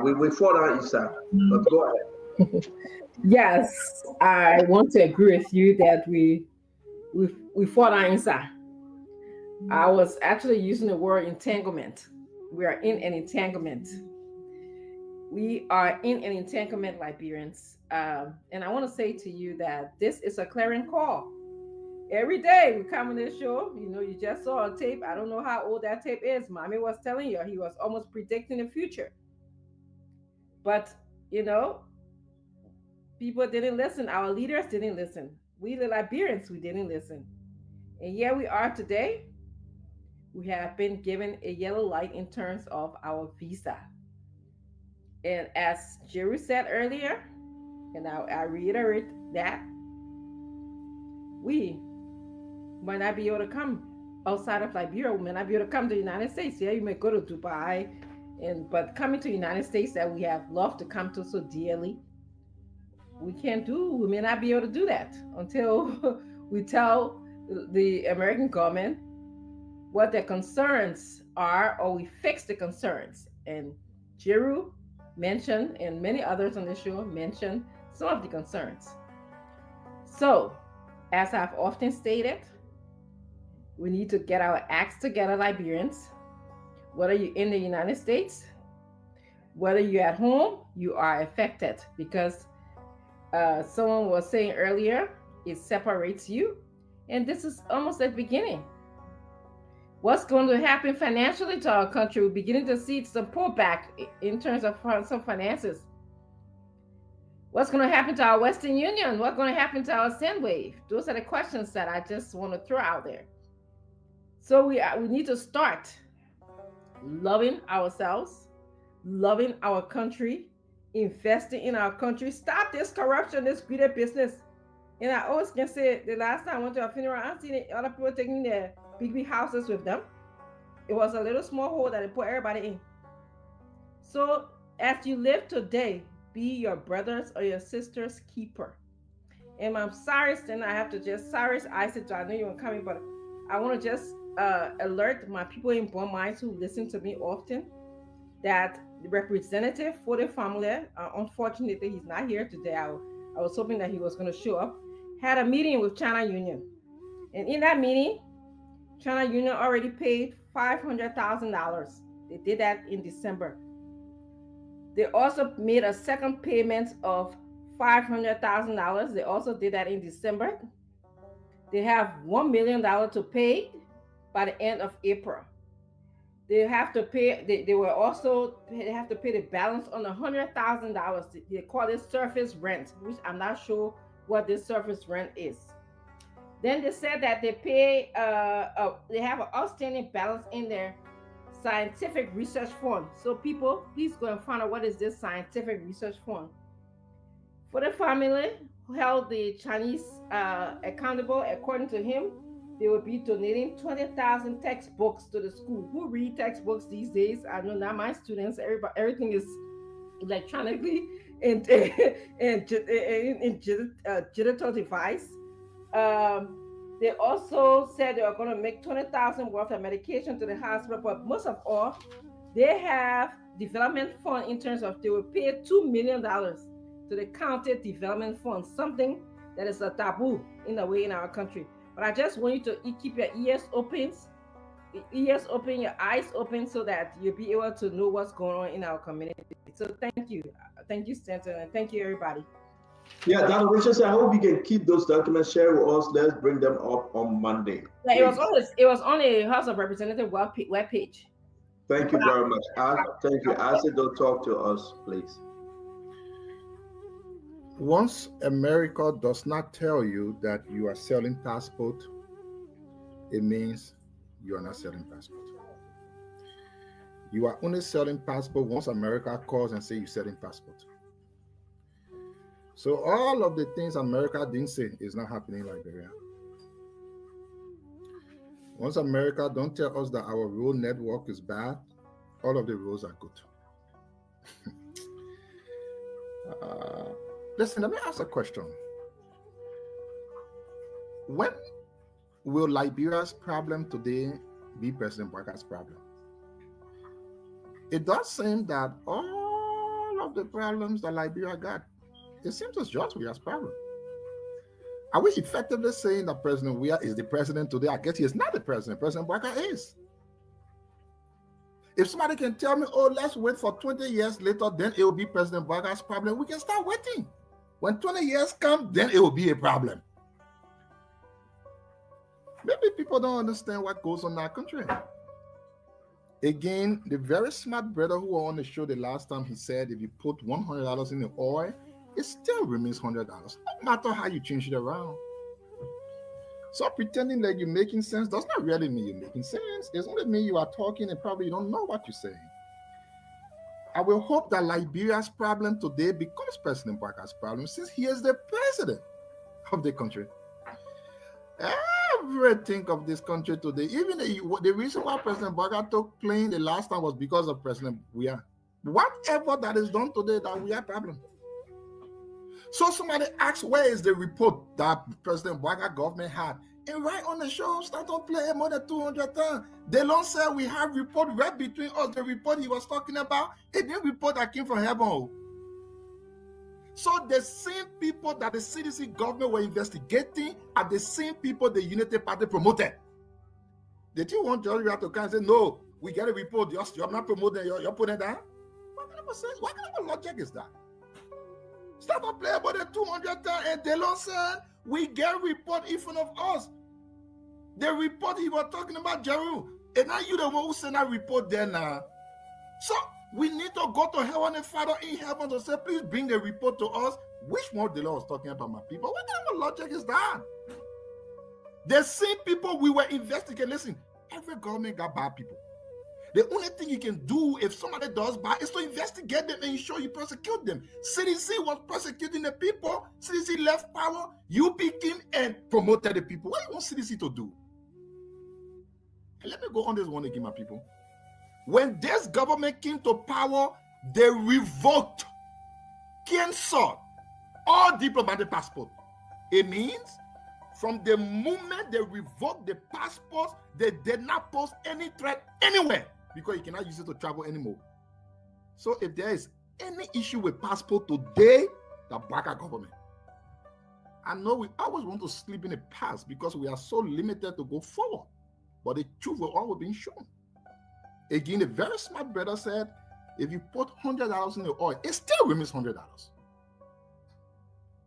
We fall down, Isa, but go ahead. Yes, I want to agree with you that we we fought our inside. I was actually using the word entanglement. We are in an entanglement. We are in an entanglement, Liberians. And I want to say to you that this is a clarion call. Every day we come on this show, you just saw a tape. I don't know how old that tape is. Mommy was telling you he was almost predicting the future. But, people didn't listen. Our leaders didn't listen. We, the Liberians, we didn't listen. And here we are today. We have been given a yellow light in terms of our visa. And as Jerry said earlier, and I reiterate that, we might not be able to come outside of Liberia. We may not be able to come to the United States. Yeah, you may go to Dubai, but coming to the United States that we have loved to come to so dearly, we may not be able to do that until we tell the American government what their concerns are, or we fix the concerns. And Jeru mentioned, and many others on the show mentioned, some of the concerns. So, as I've often stated, we need to get our acts together, Liberians. Whether you're in the United States, whether you're at home, you are affected, because someone was saying earlier, it separates you. And this is almost the beginning. What's going to happen financially to our country? We're beginning to see some pullback in terms of some finances. What's going to happen to our Western Union? What's going to happen to our Sendwave? Those are the questions that I just want to throw out there. So we need to start loving ourselves, loving our country, investing in our country. Stop this corruption, this greedy business. And I always can say, the last time I went to a funeral, I seen other people taking their big houses with them. It was a little small hole that they put everybody in. So as you live today, be your brother's or your sister's keeper. And I'm sorry, Stan, I have to just, sorry, Isaac, I know you weren't coming, but I want to just alert my people in Bon Minds who listen to me often that the representative for the family, unfortunately, he's not here today. I was hoping that he was going to show up, had a meeting with China Union. And in that meeting, China Union already paid $500,000. They did that in December. They also made a second payment of $500,000. They also did that in December. They have $1 million to pay by the end of April. They have to pay. They have to pay the balance on $100,000. They call it surface rent, which I'm not sure what this surface rent is. Then they said that they pay. They have an outstanding balance in their scientific research fund. So people, please go and find out what is this scientific research fund. For the family who held the Chinese accountable, according to him, they will be donating 20,000 textbooks to the school. Who read textbooks these days? I know not my students. Everything is electronically and digital device. They also said they are going to make 20,000 worth of medication to the hospital, but most of all, they have development fund in terms of they will pay $2 million to the county development fund, something that is a taboo in a way in our country. But I just want you to keep your ears open, your eyes open, so that you'll be able to know what's going on in our community. So thank you, Stanton, and thank you, everybody. Yeah, Dr. Richardson, I hope you can keep those documents shared with us. Let's bring them up on Monday. Yeah, it was on the House of Representatives webpage. Thank you very much. Thank you. Isaac, don't talk to us, please. Once America does not tell you that you are selling passport, it means you are not selling passport. You are only selling passport once America calls and say you're selling passport. So all of the things America didn't say is not happening in Liberia. Once America don't tell us that our road network is bad, all of the roads are good. Listen, let me ask a question. When will Liberia's problem today be President Boakar's problem? It does seem that all of the problems that Liberia got, it seems it's just Ria's problem. Are we effectively saying that President Weah is the president today? I guess he is not the president. President Baka is. If somebody can tell me, oh, let's wait for 20 years later, then it will be President Baka's problem, we can start waiting. When 20 years come, then it will be a problem. Maybe people don't understand what goes on in our country. Again, the very smart brother who was on the show the last time, he said if you put $100 in the oil, it still remains $100, no matter how you change it around. So pretending that you're making sense does not really mean you're making sense. It's only mean you are talking and probably you don't know what you're saying. I will hope that Liberia's problem today becomes President Baka's problem, since he is the president of the country. Everything of this country today, even the reason why President Baka took plane the last time was because of President Weah. Whatever that is done today, that we have problem. So somebody asks, where is the report that President Baka government had? And right on the show, start to play more than 200 times. They don't say we have report right between us. The report he was talking about, it didn't report that came from heaven. So the same people that the CDC government were investigating are the same people the Unity Party promoted. Did you want George to come and say, no, we get a report, you're not promoting, you're putting it down? What kind of logic is that? Start to play about the 200 times, and Delon said, we get report in front of us. The report he was talking about, Jeru, and now you the one who sent that report there now. So we need to go to Heavenly Father in heaven to say, please bring the report to us. Which one Delon was talking about, my people? What kind of logic is that? The same people we were investigating. Listen, every government got bad people. The only thing you can do if somebody does bad is to investigate them and ensure you prosecute them. CDC was prosecuting the people. CDC left power. You picked him and promoted the people. What do you want CDC to do? And let me go on this one again, my people. When this government came to power, they revoked, canceled all diplomatic passports. It means from the moment they revoked the passports, they did not pose any threat anywhere, because you cannot use it to travel anymore. So if there is any issue with passport today, the Baka government. I know we always want to sleep in the past because we are so limited to go forward. But the truth will always be shown. Again, a very smart brother said, if you put $100 in the oil, it still remains $100.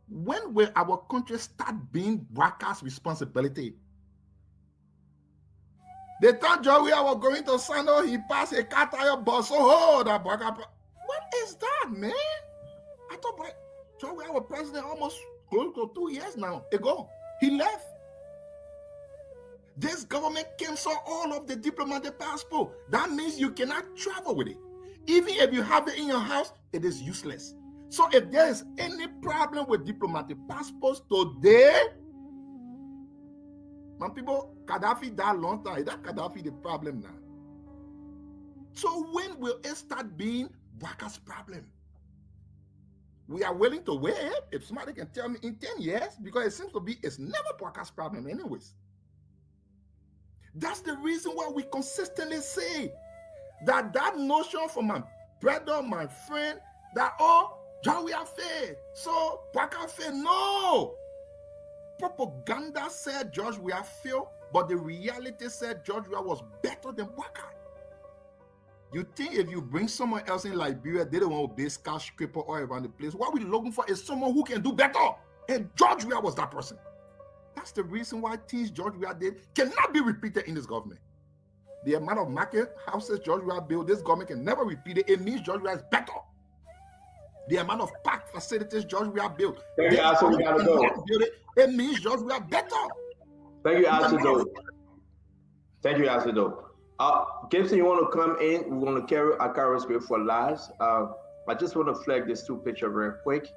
When will our country start being Baka's responsibility? They thought Joey was going to Sando, he passed a car tire bus. Oh, that Baka. What is that, man? I thought Joey was president almost close to 2 years now ago. He left. This government canceled all of the diplomatic passport. That means you cannot travel with it. Even if you have it in your house, it is useless. So if there is any problem with diplomatic passports today, my people, Gaddafi died long time. Is that Gaddafi the problem now? So when will it start being Baka's problem? We are willing to wait if somebody can tell me in 10 years, because it seems to be it's never Baka's problem anyways. That's the reason why we consistently say that notion from my brother, my friend, that John, we are fair. So Baka fair. No. Propaganda said George Weah failed, but the reality said George Weah was better than Baka. You think if you bring someone else in Liberia, they don't want to base skyscraper all around the place. What we're looking for is someone who can do better. And George Weah was that person. That's the reason why things George Weah did cannot be repeated in this government. The amount of market houses George Weah built, this government can never repeat it. It means George Weah is better. The amount of park facilities George Weah built, Thank you, Asa, we gotta go. It means George Weah better. Thank you, Asa. Thank you, Asa. Gibson, you want to come in? We want to carry Akara's script for last. I just want to flag this two picture real quick.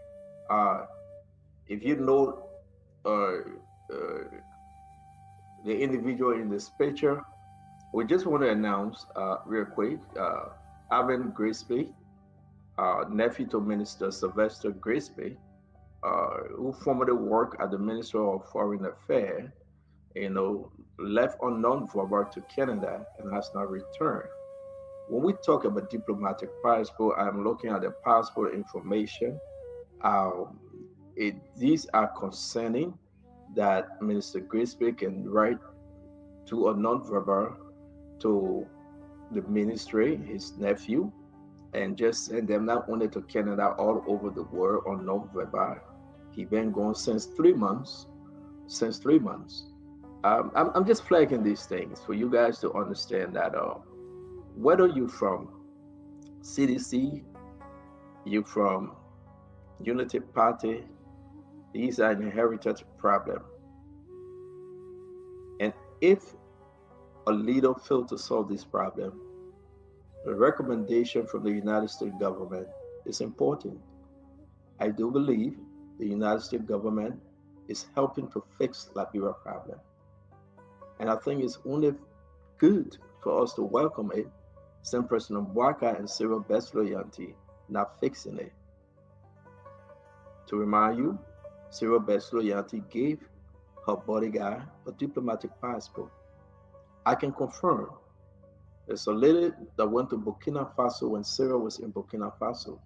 If you know the individual in this picture, we just want to announce real quick, Alvin Grisby, nephew to Minister Sylvester Grisby, who formerly worked at the Ministry of Foreign Affairs, left unknown for to Canada and has not returned. When we talk about diplomatic passport, I'm looking at the passport information. These are concerning that Minister Grisby can write to a non-verbal to the ministry, his nephew, and just send them not only to Canada, all over the world on non-verbal. He been gone since 3 months. Since 3 months. I'm just flagging these things for you guys to understand that whether you from CDC, you from Unity Party, these are an inherited problem. And if a leader failed to solve this problem, the recommendation from the United States government is important. I do believe the United States government is helping to fix Liberia problem. And I think it's only good for us to welcome it, since President Bwaka and Cyril Best Loyalty not fixing it. To remind you, Cyril Best Loyalty gave her bodyguard a diplomatic passport. I can confirm there's a lady that went to Burkina Faso when Cyril was in Burkina Faso,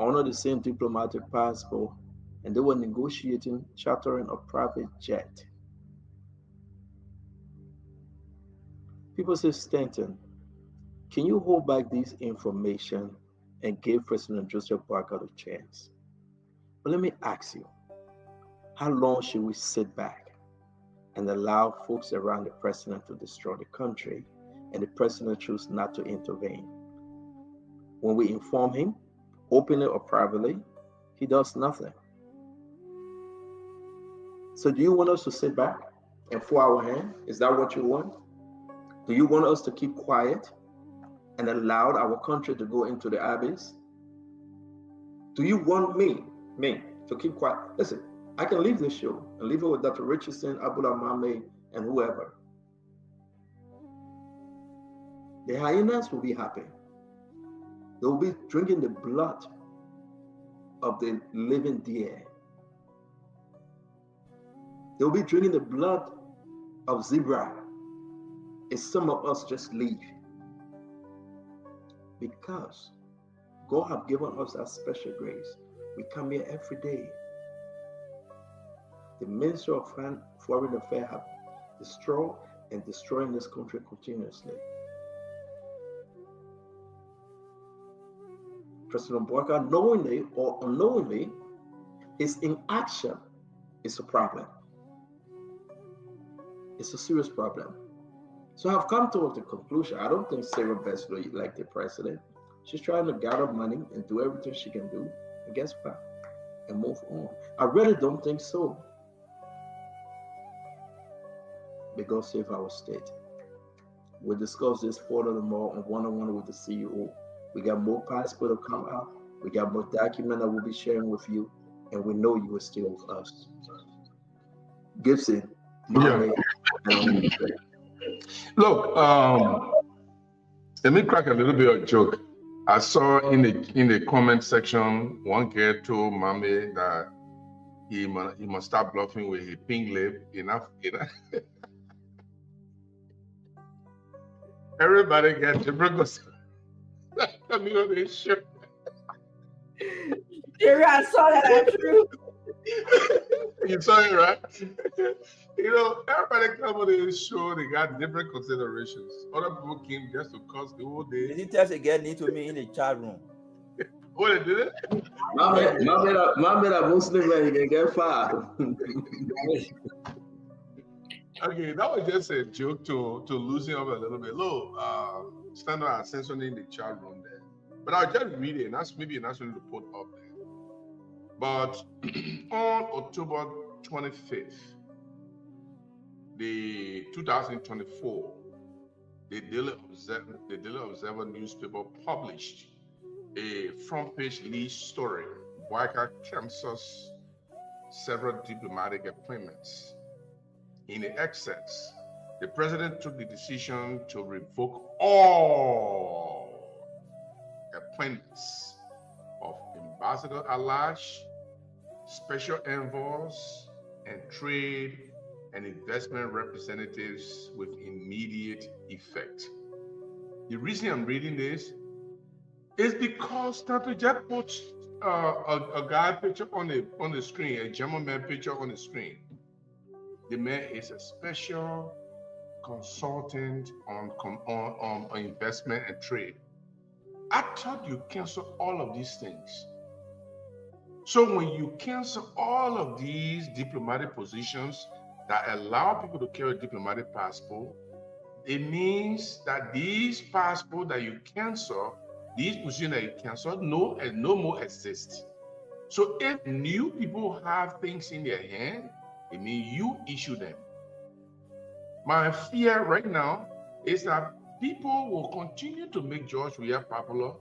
under the same diplomatic passport, and they were negotiating chartering a private jet. People say, Stanton, can you hold back this information and give President Joseph Boakai a chance? But let me ask you, how long should we sit back and allow folks around the president to destroy the country and the president choose not to intervene? When we inform him, openly or privately, he does nothing. So do you want us to sit back and fold our hand? Is that what you want? Do you want us to keep quiet and allow our country to go into the abyss? Do you want me to keep quiet? Listen, I can leave this show and leave it with Dr. Richardson, Abdullah Mame, and whoever. The hyenas will be happy. They will be drinking the blood of the living deer. They will be drinking the blood of zebra. And some of us just leave. Because God have given us that special grace. We come here every day. The Minister of Foreign Affairs have destroyed and destroying this country continuously. President Boakai, knowingly or unknowingly, his inaction is a problem. It's a serious problem. So I've come to the conclusion, I don't think Sarah Best will like the president. She's trying to gather money and do everything she can do, and guess what? And move on. I really don't think so. May God save our state. We'll discuss this further more on one-on-one with the CEO. We got more passport to come out. We got more document that we'll be sharing with you, and we know you are still with us. Gibson, Look, let me crack a little bit of joke. I saw in the comment section, one girl told Mame that he must start bluffing with his pink lip. Enough. Everybody gets different. I mean, on this show. Jerry, I saw that actually. You saw it, right? You know, everybody come on this show, they got different considerations. Other people came just to cause the whole day. Did he tell again need to me in the chat room? Oh, they did it? My man, Muslim man, you can get fired. Okay, that was just a joke to loosen up a little bit. Look, stand on censoring in the chat room there. But I'll just read it, and that's maybe a national report up there. But on October 25th, the 2024, the Daily Observer newspaper published a front page lead story. Boakai cancels several diplomatic appointments. In the excerpts, the president took the decision to revoke all appointments of Ambassador Alash, special envoys, and trade and investment representatives with immediate effect. The reason I'm reading this, It's because Dr. Jet puts a guy picture on the screen, a gentleman picture on the screen. The man is a special consultant on investment and trade. I thought you cancel all of these things. So when you cancel all of these diplomatic positions that allow people to carry a diplomatic passport, it means that these passports that you cancel, these positions that you cancel, no more exist. So if new people have things in their hand, it means you issue them. My fear right now is that people will continue to make George Weah popular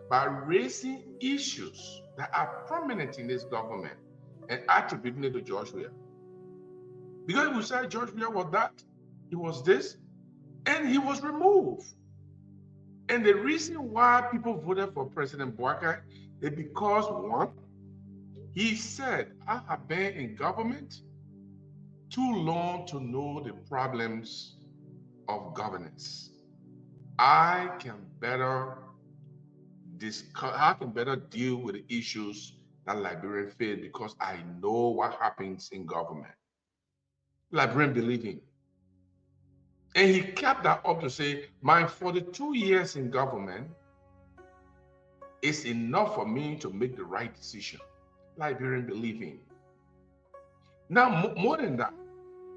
by raising issues that are prominent in this government and attributing it to George Weah. Because we say George Weah was that, he was this, and he was removed. And the reason why people voted for President Boakai is because, one, he said, I have been in government too long to know the problems of governance. I can better deal with the issues that Liberian face because I know what happens in government. Liberian believe him. And he kept that up to say, my 42 years in government is enough for me to make the right decision. Liberian believe him. Now, more than that,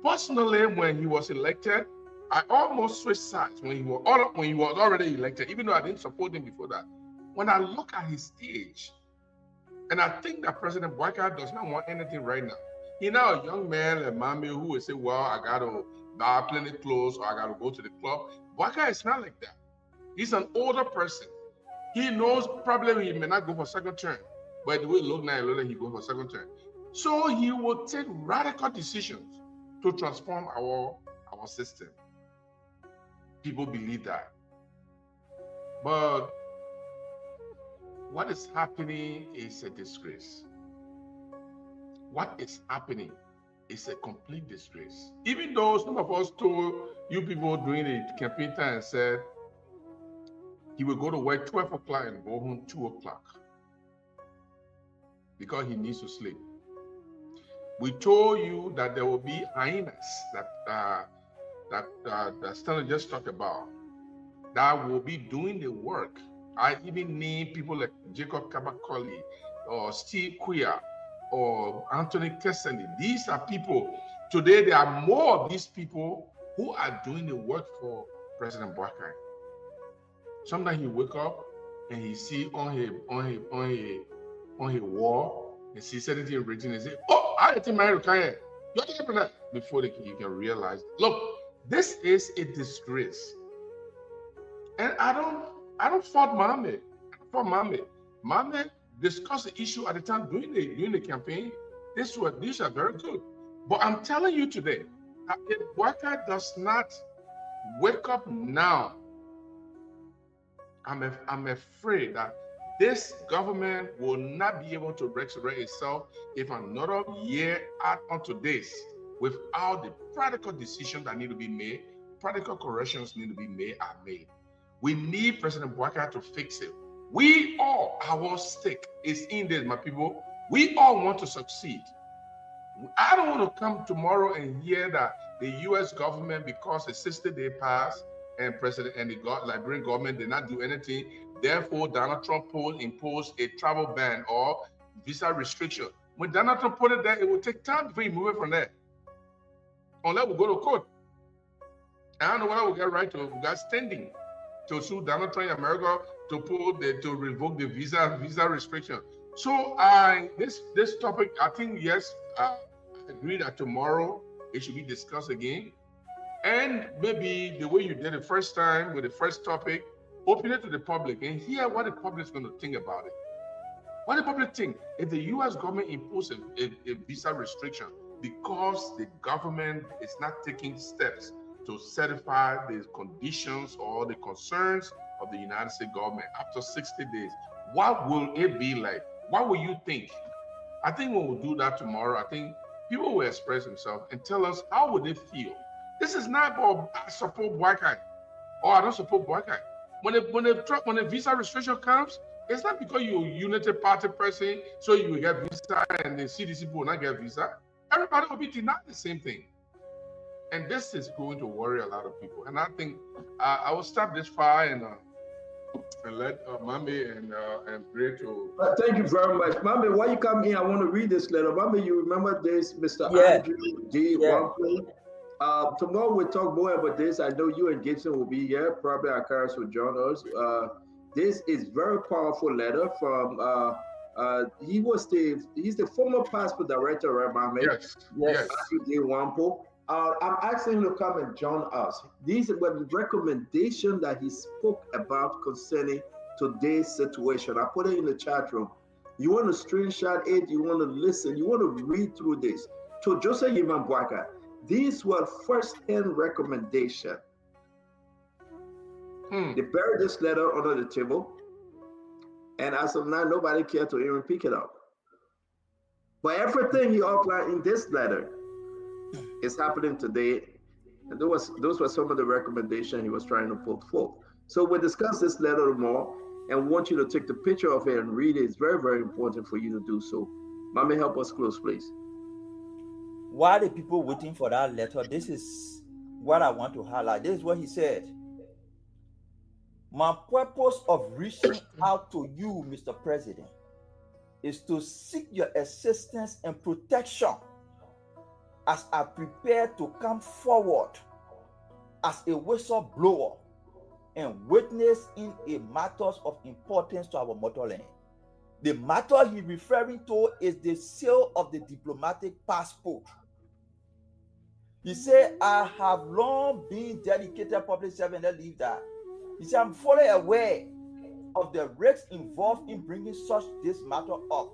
personally, when he was elected, I almost switched sides when he was already elected, even though I didn't support him before that. When I look at his stage, and I think that President Boakai does not want anything right now. He's now a young man like Mami who will say, well, I got to buy plenty of clothes or I got to go to the club. Boakai is not like that. He's an older person. He knows probably he may not go for second term, but the way it looks now, he go for second term. So he will take radical decisions to transform our system. People believe that. But what is happening is a disgrace. What is happening is a complete disgrace. Even though some of us told you people during the campaign time and said he will go to work 12 o'clock and go home 2 o'clock because he needs to sleep. We told you that there will be hyenas that Stanley just talked about that will be doing the work. I even name people like Jacob Kabakoli or Steve Quia or Anthony Kessely. These are people, today there are more of these people who are doing the work for President Boakai. Sometimes he wake up and he see on his wall and see something written and say, oh, I think my Kanye. Before you can realize, look, this is a disgrace. And I don't fault Mohammed. Mohammed discussed the issue at the time during the campaign. These are very good. But I'm telling you today, if Boakai does not wake up now, I'm afraid that this government will not be able to resurrect itself if another year add onto this without the practical decisions that need to be made, practical corrections need to be made are made. We need President Boakai to fix it. We all, our stake is in this, my people. We all want to succeed. I don't want to come tomorrow and hear that the U.S. government, because a 60-day pass and the Liberian government did not do anything, therefore Donald Trump imposed a travel ban or visa restriction. When Donald Trump put it there, it will take time before he move it from there. Unless we go to court. I don't know whether we get right to, we got standing to sue Donald Trump in America to revoke the visa restriction. So this topic, I think, yes, I agree that tomorrow it should be discussed again. And maybe the way you did it first time with the first topic, open it to the public and hear what the public is going to think about it. What the public think if the U.S. government imposes a visa restriction because the government is not taking steps to certify the conditions or the concerns of the United States government after 60 days. What will it be like? What will you think? I think when we do that tomorrow, I think people will express themselves and tell us how would they feel. This is not about I support Boakai or I don't support Boakai. When the visa restriction comes, It's not because you're a Unity Party person, so you will get visa and the CDC people will not get visa. Everybody will be denied the same thing. And this is going to worry a lot of people. And I think I will stop this far and let Mami and Bray to. Thank you very much. Mami, while you come in, I want to read this letter. Mami, you remember this, Mr. Yeah. Andrew D. Wampley? Tomorrow we'll talk more about this. I know you and Gibson will be here. Probably Akaris will join us. This is very powerful letter from he's the former passport director, right, Mami? Yes. Andrew D. Wampley. I'm asking him to come and join us. These were the recommendations that he spoke about concerning today's situation. I put it in the chat room. You want to screenshot it, you want to listen, you want to read through this. To Joseph Yimambwaka, these were first-hand recommendations. They buried this letter under the table, and as of now, nobody cared to even pick it up. But everything he outlined in this letter is happening today, and those were some of the recommendations he was trying to put forth. So we'll discuss this letter more, and want you to take the picture of it and read it. It's very, very important for you to do so. Mami, help us close, please. While the people waiting for that letter, this is what I want to highlight. This is what he said. My purpose of reaching out to you, Mr. President, is to seek your assistance and protection as I prepare to come forward as a whistleblower and witness in a matters of importance to our motherland. The matter he's referring to is the sale of the diplomatic passport. He said, I have long been dedicated public servant and leader. He said, I'm fully aware of the risks involved in bringing this matter up.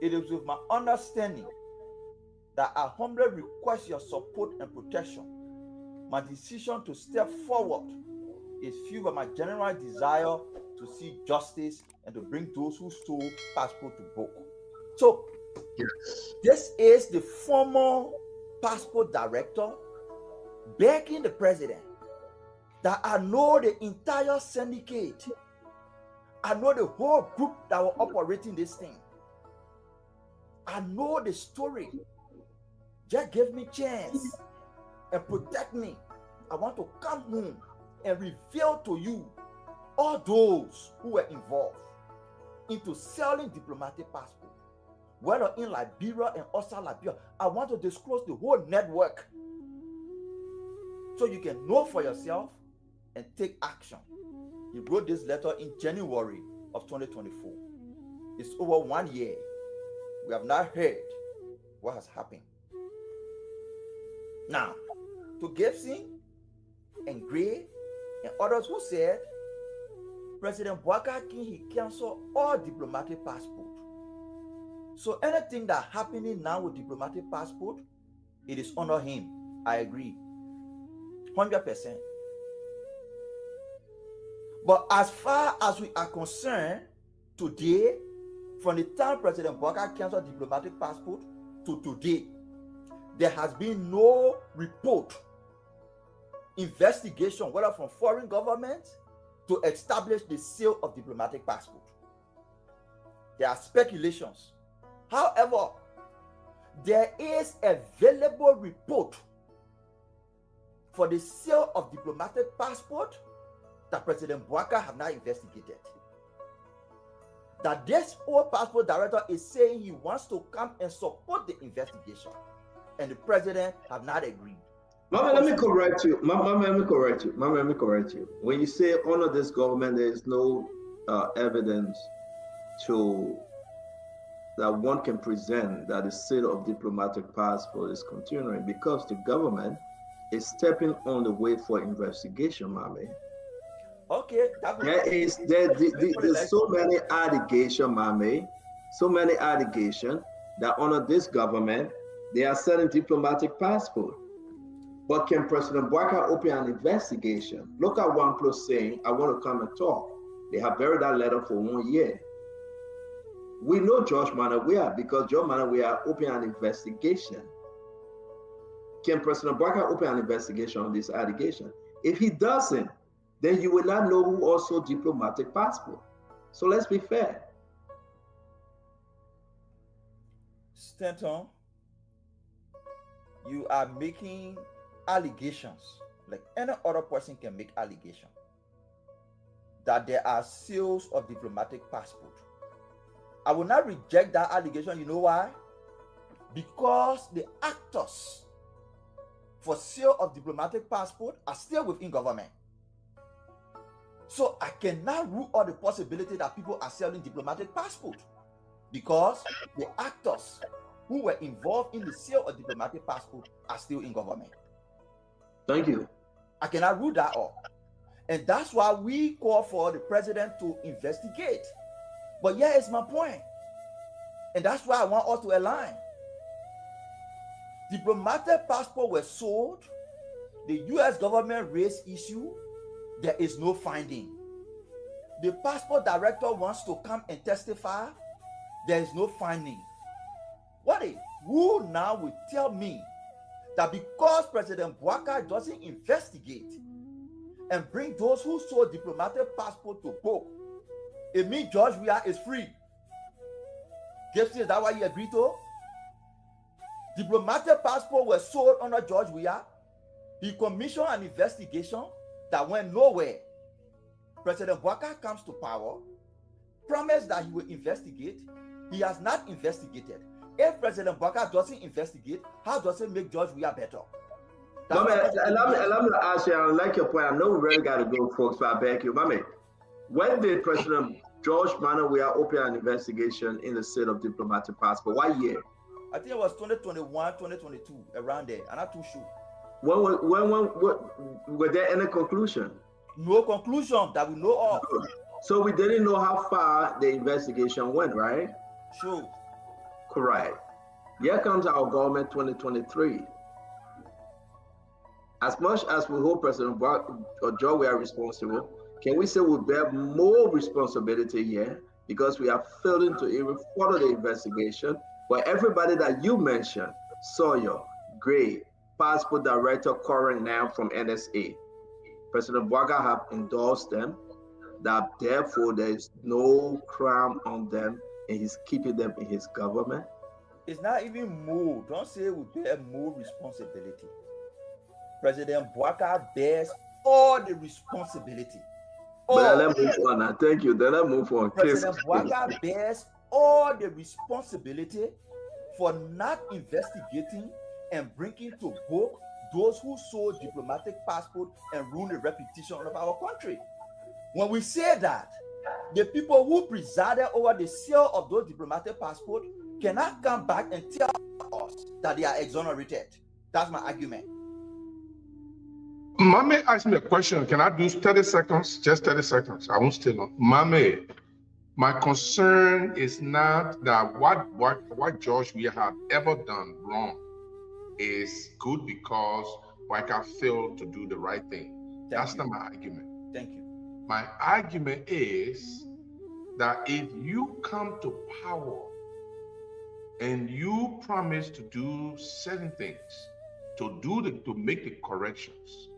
It is with my understanding that I humbly request your support and protection. My decision to step forward is fueled by my general desire to see justice and to bring those who stole passport to book. So, this is the former passport director begging the president that I know the entire syndicate. I know the whole group that were operating this thing. I know the story. Just give me chance and protect me. I want to come home and reveal to you all those who were involved into selling diplomatic passports, whether in Liberia and outside Liberia. I want to disclose the whole network so you can know for yourself and take action. He wrote this letter in January of 2024. It's over 1 year. We have not heard what has happened. Now, to Gibson and Gray and others who said President Bouakai he canceled all diplomatic passport. So anything that happening now with diplomatic passport, it is under him. I agree, 100%. But as far as we are concerned, today, from the time President Bouakai canceled diplomatic passport to today, there has been no report, investigation, whether from foreign governments, to establish the sale of diplomatic passport. There are speculations. However, there is a available report for the sale of diplomatic passport that President Bouakai have not investigated. That this old passport director is saying he wants to come and support the investigation, and the president have not agreed. Mama, let me correct you. Mama, let me correct you. Mama, let me correct you. When you say under this government, there is no evidence that one can present that the sale of diplomatic passport is continuing, because the government is stepping on the way for investigation, Mami. Okay. There's so many allegations, Mami, so many allegations that under this government, they are selling diplomatic passport. But can President Bouakai open an investigation? Look at one plus saying, I want to come and talk. They have buried that letter for 1 year. We know George Monrovia, because George Monrovia opened an investigation. Can President Bouakai open an investigation on this allegation? If he doesn't, then you will not know who also diplomatic passport. So let's be fair. Stanton, you are making allegations like any other person can make allegation that there are sales of diplomatic passport. I will not reject that allegation. You know why? Because the actors for sale of diplomatic passport are still within government. So I cannot rule out the possibility that people are selling diplomatic passport because the actors who were involved in the sale of diplomatic passport are still in government. Thank you. I cannot rule that out. And that's why we call for the president to investigate. But here is my point. And that's why I want us to align. Diplomatic passports were sold. The US government raised issue. There is no finding. The passport director wants to come and testify. There is no finding. Who now will tell me that because President Bouaka doesn't investigate and bring those who sold diplomatic passport to book, it means George Weah is free? Gibson, is that why you agree to? Diplomatic passport was sold under George Weah. He commissioned an investigation that went nowhere. President Bouaka comes to power, promised that he will investigate. He has not investigated. If President Bouaka doesn't investigate, how does it make George Weah better? Allow me to ask you, I like your point. I know we really got to go, folks, but I beg you. When did President George Manuel Weah open an investigation in the sale of diplomatic passport? What year? I think it was 2021, 2022, around there. I'm not too sure. Were there any conclusion? No conclusion that we know of. So we didn't know how far the investigation went, right? Sure. Correct. Here comes our government 2023. As much as we hold President George Weah responsible, can we say we bear more responsibility here because we are failing to even follow the investigation? But everybody that you mentioned, Sawyer, Gray, passport director current now from NSA, President Bouaka have endorsed them, that therefore there is no crime on them and he's keeping them in his government. It's not even more. Don't say we bear more responsibility. President Bouaka bears all the responsibility. But let's move on now. Thank you. Then let's move on. President Bouaka bears all the responsibility for not investigating and bringing to book those who sold diplomatic passport and ruined the reputation of our country. When we say that, the people who presided over the sale of those diplomatic passports cannot come back and tell us that they are exonerated. That's my argument. Mame asked me a question. Can I do 30 seconds? Just 30 seconds. I won't stay long. Mame, my concern is not that what George Weah had ever done wrong is good because Bouaka failed to do the right thing. That's not my argument. Thank you. My argument is that if you come to power and you promise to do certain things, to make the corrections,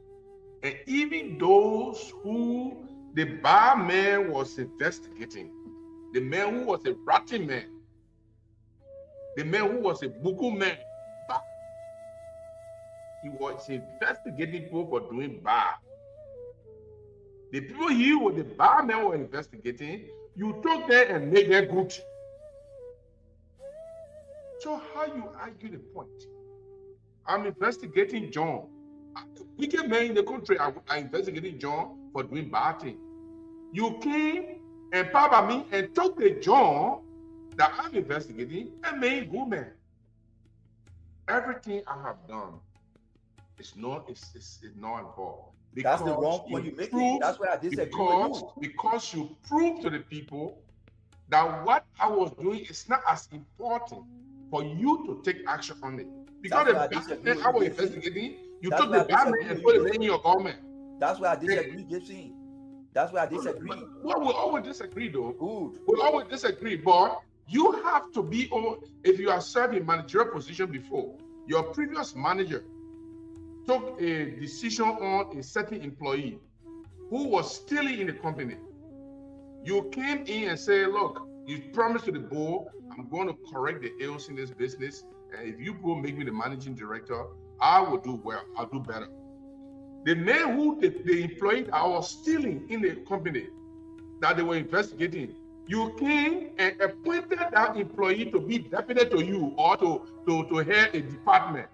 and even those who the barman was investigating, the man who was a ratty man, the man who was a buku man, he was investigating people for doing bad. The people here with the barman were investigating, you took them and made them good. So how you argue the point? I'm investigating John. The wicked man in the country, I investigated John for doing bad things. You came and papa me and took the John that I'm investigating and made good man. Everything I have done is not involved. That's the wrong point you're making. That's why I disagree with you. Because you prove to the people that what I was doing is not as important for you to take action on it. Because the I was investigating, you took the government and put it in your government. That's why I disagree, Gibson. That's why I disagree. Well, we always disagree, though. Good. We always disagree, but you have to be, if you are serving managerial position before, your previous manager took a decision on a certain employee who was stealing in the company. You came in and said, look, you promised to the board, I'm going to correct the ills in this business. And if you go make me the managing director, I will do well. I'll do better. The man who the employee that was stealing in the company that they were investigating, you came and appointed that employee to be deputy to you or to head a department.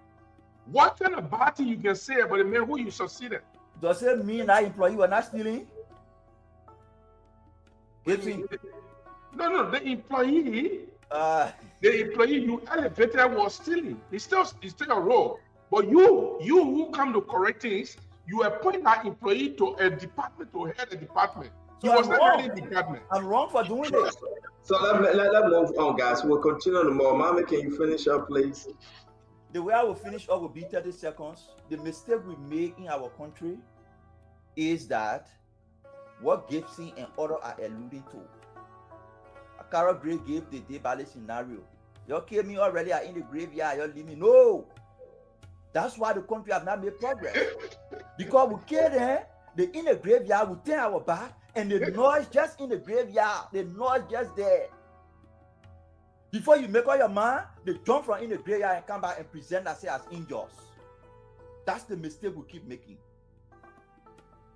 What kind of bad thing you can say about the man who you succeeded? Does it mean that employee were not stealing? No, the employee you elevated was stealing. It's still a role. But you who come to correct things, you appoint that employee to a department, to head a department. He was not heading the department. I'm wrong for doing this. So let move on, guys. We'll continue tomorrow. Mama, can you finish up, please? The way I will finish up will be 30 seconds. The mistake we make in our country is that what Gibson and others are alluding to. Carol Gray gave the Debale scenario. You kill me already, are in the graveyard, you leave me. No. That's why the country have not made progress. Because we kill them, they in the graveyard, we turn our back, and the noise just in the graveyard, the noise just there. Before you make all your mind, they jump from in the graveyard and come back and present themselves as angels. That's the mistake we keep making.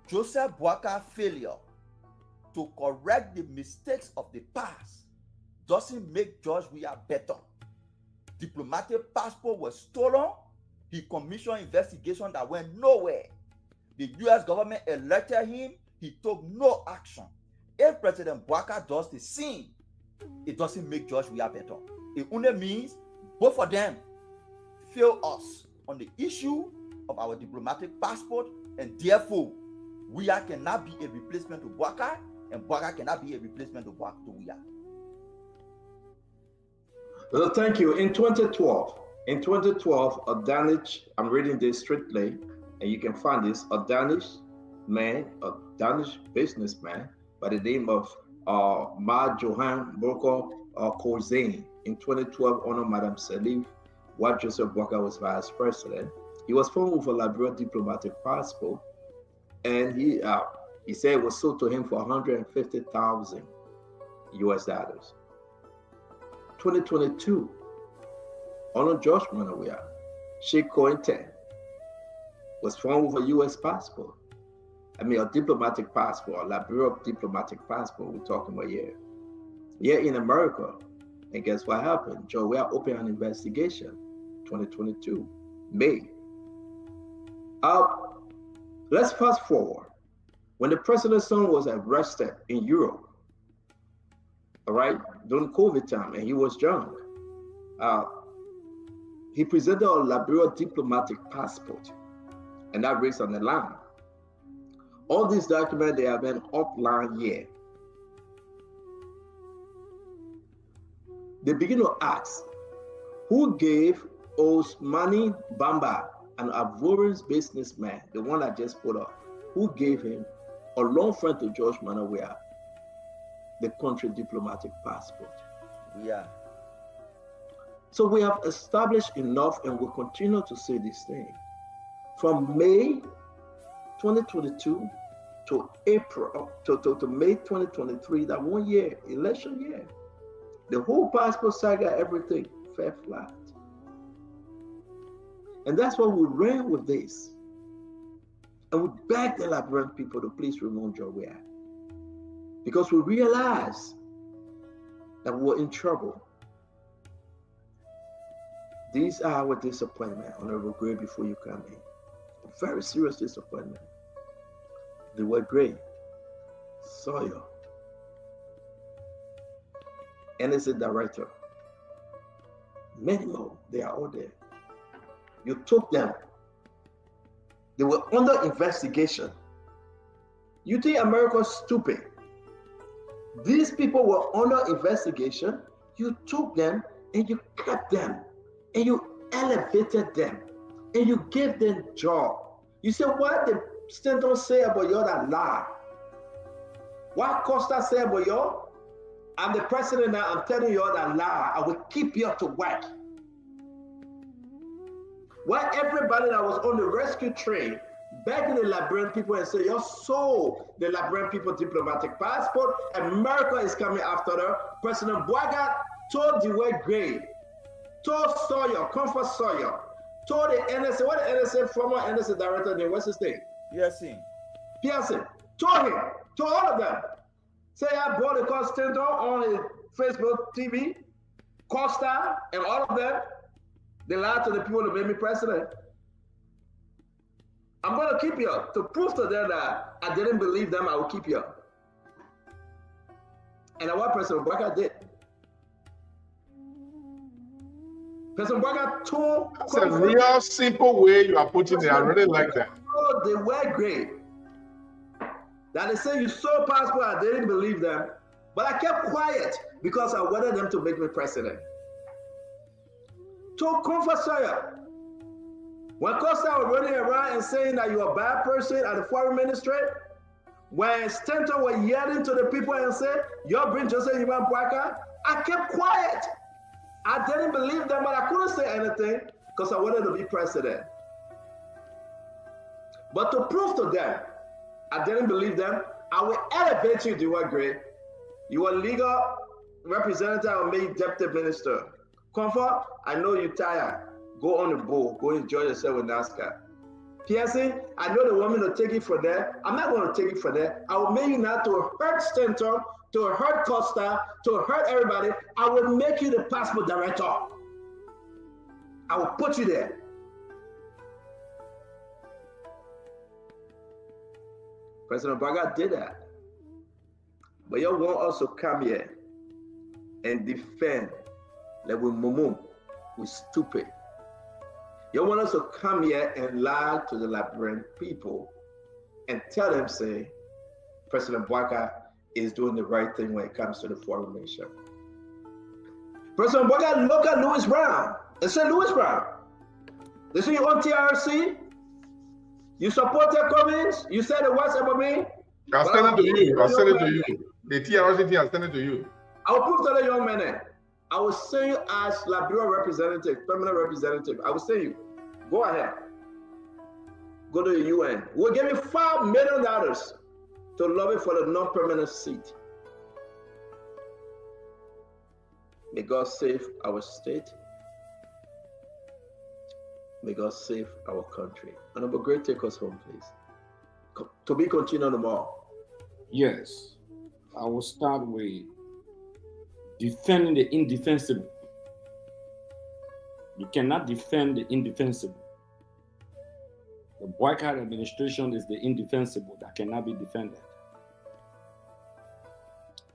Joseph Boakai failure to correct the mistakes of the past doesn't make George Weah better. Diplomatic passport was stolen. He commissioned investigation that went nowhere. The U.S. government elected him. He took no action. If President Boakai does the same, it doesn't make George Weah better. It only means both of them fail us on the issue of our diplomatic passport, and therefore Weah cannot be a replacement to Boakai, and Boakai cannot be a replacement to Weah. Well, thank you. In 2012, a Danish, I'm reading this strictly, and you can find this, a Danish businessman by the name of Ma Johan Burko Kozane in 2012 honored Madame Salif while Joseph Boakai was vice president. He was found with a Liberia diplomatic passport, and he said it was sold to him for $150,000 US. 2022, honored George Monrovia, Sheikh Cointen, was found with a US passport. I mean, a diplomatic passport, a Liberia diplomatic passport we're talking about here. Here in America. And guess what happened? George Weah opened an investigation, 2022, May. Let's fast forward. When the president's son was arrested in Europe, all right, during COVID time, and he was young, he presented a Liberia diplomatic passport, and that raised on the line. All these documents, they have been offline here. They begin to ask, who gave Osmani Bamba, an Ivorian businessman, the one I just put up, who gave him, a long friend to George Monrovia, the country diplomatic passport? Yeah. So we have established enough, and we'll continue to say this thing. From May 2022 to April, to May 2023, that 1 year, election year, the whole passport saga, everything fell flat. And that's why we ran with this. And we begged the Liberian people to please remove George Weah, because we realized that we were in trouble. These are our disappointment, Honorable Gray, before you come in. A very serious disappointment. They were Gray, Sawyer, NSA director, many more, they are all there. You took them. They were under investigation. You think America's stupid? These people were under investigation. You took them and you kept them and you elevated them and you gave them job. You say, what the state don't say about you that lie? What Costa say about you? I'm the president now, I'm telling you that lie. I will keep you to work. Why everybody that was on the rescue train begging the Liberian people and say, you sold the Liberian people diplomatic passport. America is coming after her. President Boaga told the word grade, told Sawyer, Comfort Sawyer, told the NSA, what the NSA, former NSA director name, what's his name? Pearson. Pearson, told him, told all of them. Say I bought a Costanto on his Facebook TV, Costa, and all of them. They lied to the people that made me president. I'm going to keep you to prove to them that I didn't believe them. I will keep you. And what President Boaga did. President Boaga told. That's a real simple way you are putting it. I really like that. They were great. That they say you sold passport. I didn't believe them, but I kept quiet because I wanted them to make me president. To Comfort Sawyer, when Costa was running around and saying that you're a bad person at the foreign ministry, when Stanton was yelling to the people and said, you'll bring Joseph Ivan Boaga, I kept quiet. I didn't believe them, but I couldn't say anything because I wanted to be president. But to prove to them, I didn't believe them, I will elevate you to what grade. You are legal representative or made deputy minister. Comfort, I know you're tired. Go on the boat, go enjoy yourself with NASCAR. Pearson, I know the woman will take it for that. I'm not going to take it for that. I will make you not to hurt Stanton, to hurt Costa, to hurt everybody. I will make you the passport director. I will put you there. President Boaga did that. But you want us to come here and defend that we're mumu, we're stupid. You want us to come here and lie to the Liberian people and tell them, say, President Boaga is doing the right thing when it comes to the foreign nation. President Boaga look at Louis Brown and say, Louis Brown, they say you on TRC, you support their Cummings, you said the worst about me. I'll send it to you. I'll send it to you. The TRC thing, I'll send it to you. I will prove to the young man. I will send you as Liberia representative, permanent representative. I will send you. Go ahead. Go to the UN. We'll give you $5 million to lobby for the non-permanent seat. May God save our state. May God save our country. Honorable Great, take us home, please. To be continued tomorrow. Yes. I will start with defending the indefensible. You cannot defend the indefensible. The Boaga administration is the indefensible that cannot be defended.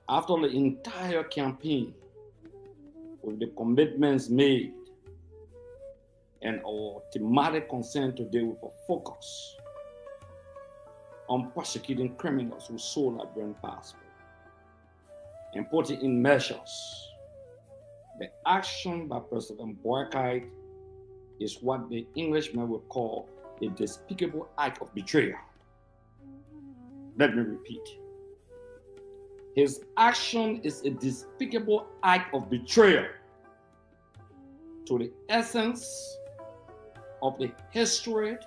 After the entire campaign, with the commitments made and our thematic concern today with a focus on prosecuting criminals who sold Liberian passport and putting in measures. The action by President Boaga is what the Englishmen would call a despicable act of betrayal. Let me repeat. His action is a despicable act of betrayal to the essence of the history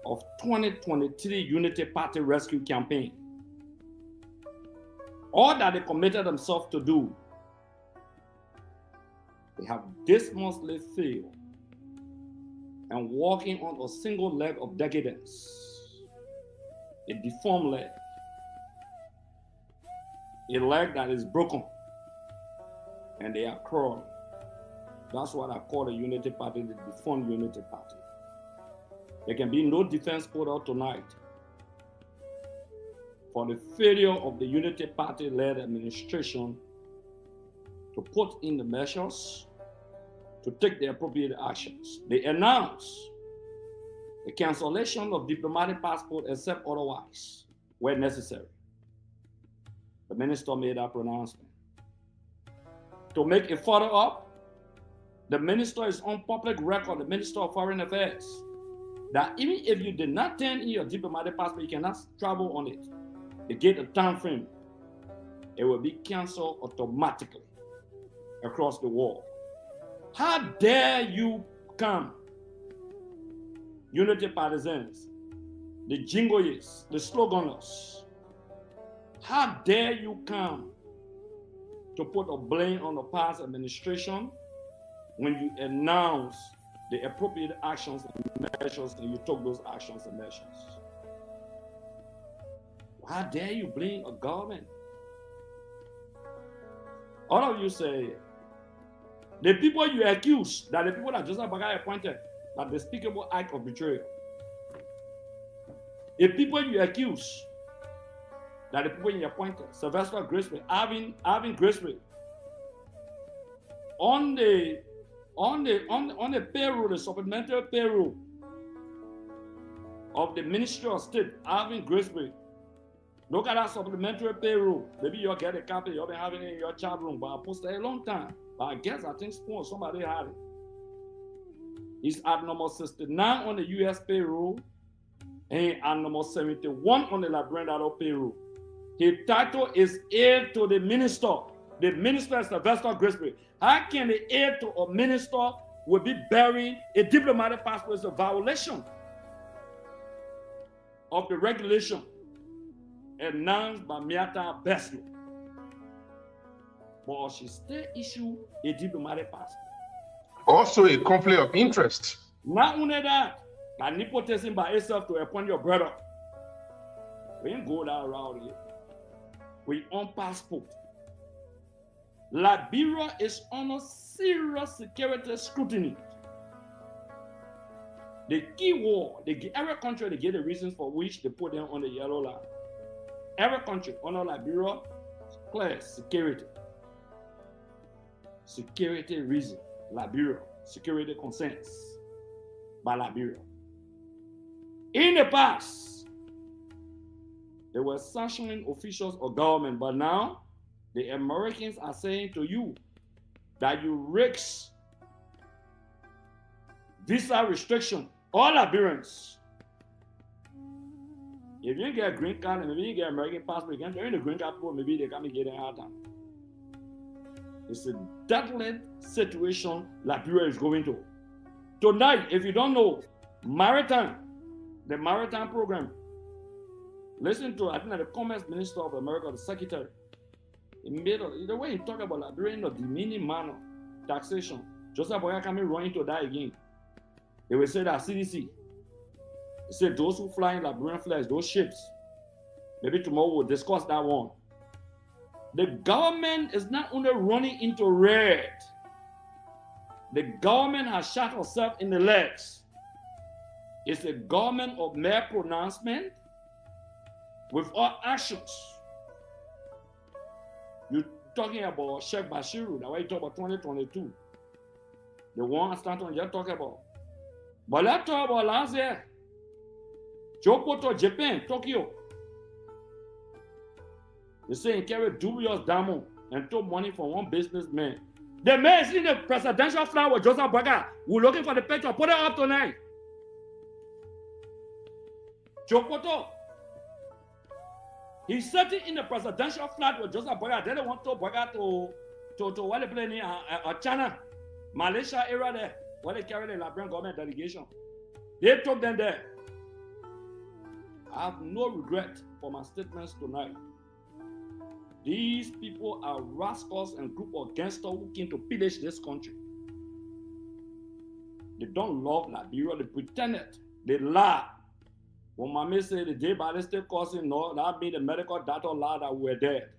of 2023 Unity Party Rescue Campaign. All that they committed themselves to do, they have dismally failed and walking on a single leg of decadence, a deformed leg, a leg that is broken, and they are crawling. That's what I call the Unity Party, the deformed Unity Party. There can be no defense put out tonight for the failure of the Unity Party-led administration to put in the measures to take the appropriate actions. They announced the cancellation of diplomatic passport except otherwise, where necessary. The minister made that pronouncement. To make it further up, the minister is on public record, the Minister of Foreign Affairs, that even if you did not turn in your diplomatic passport, you cannot travel on it. They get a time frame. It will be canceled automatically across the world. How dare you come, Unity partisans, the jingoists, the sloganers. How dare you come to put a blame on the past administration when you announce the appropriate actions and measures and you took those actions and measures? How dare you blame a government? All of you say, the people you accuse, that the people that Joseph Boakai appointed, that despicable act of betrayal. The people you accuse, that the people you appointed, Sylvester Graceway, Alvin Graceway, on the payroll, the supplemental payroll of the Ministry of State, Alvin Graceway. Look at that supplementary payroll. Maybe you'll get a copy, you'll be having it in your chat room, but I posted a long time. But I guess I think somebody had it. He's at number 69 on the US payroll and at number 71 on the Liberian payroll. His title is aide to the minister. The minister is Sylvester Graceway. How can the aide to a minister will be bearing a diplomatic passport? Is a violation of the regulation announced by Miata Beslo. But she still issue a diplomatic passport. Also a conflict of interest. Not only that, by nepotism by itself to appoint your brother. We ain't go that route here. We on passport. Liberia is under serious security scrutiny. The key war, every country, they get the reasons for which they put them on the yellow line. Every country under Liberia, clear security. Security reason, Liberia. Security concerns by Liberia. In the past, they were sanctioning officials or government, but now the Americans are saying to you that you risk visa restriction, all Liberians. If you get a green card and maybe you get an American passport, you can join the green card people, maybe they can be getting hard time. It's a deadly situation Liberia is going to. Tonight, if you don't know, the maritime program, listen to, I think, the Commerce Minister of America, the Secretary, the way he talk about Liberia in a demeaning manner, taxation, Joseph Boakai coming running to that again. They will say that CDC, they say those who fly in Liberian flags, those ships, maybe tomorrow we'll discuss that one. The government is not only running into red, the government has shot herself in the legs. It's a government of mere pronouncement without actions. You're talking about Sheikh Bashiru, the way you talk about 2022. The one Stanton you're talking about. But let's talk about last year. Jokoto, Japan, Tokyo. They say he carried dubious diamond and took money from one businessman. The man is in the presidential flight with Joseph Boakai. We're looking for the picture. Put it up tonight. Jokoto. He's sitting in the presidential flight with Joseph Boakai. They don't want to Boakai to what they play in China, Malaysia area there, where they carry the Liberian government delegation. They took them there. I have no regret for my statements tonight. These people are rascals and group of gangsters who came to pillage this country. They don't love Liberia. They pretend it. They lie. When Mami said the day ballistic causing, no, that means the medical doctor lied that we were dead.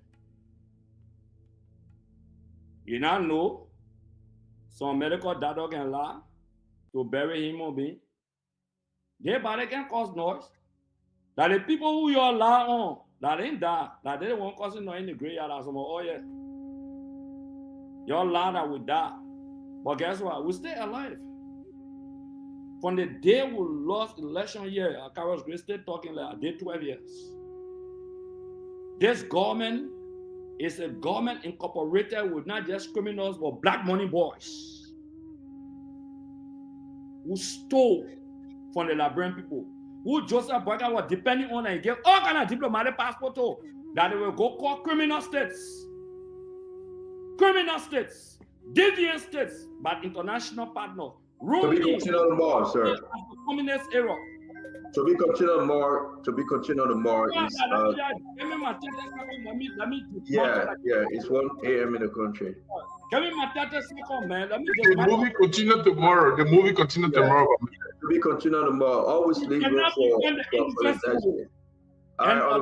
You now know some medical doctor can lie to bury him or me. Day body can cause noise. That the people who you all lie on, that ain't die, that they won't cause no in the graveyard or something. Oh yeah. Your lie that we die. But guess what? We stay alive. From the day we lost election year, Carlos Grace stayed talking like I did 12 years. This government is a government incorporated with not just criminals, but black money boys who stole from the Liberian people, who Joseph Boakai was depending on and gave all kind of diplomatic passport to, that they will go call criminal states, deviant states, but international partners. To be continued on board, sir. The communist era. To be continued more. To be continued more is yeah. It's 1 a.m. in the country. The movie continue tomorrow. The movie continue tomorrow. To be continued more. Always leave room for the next day. All right,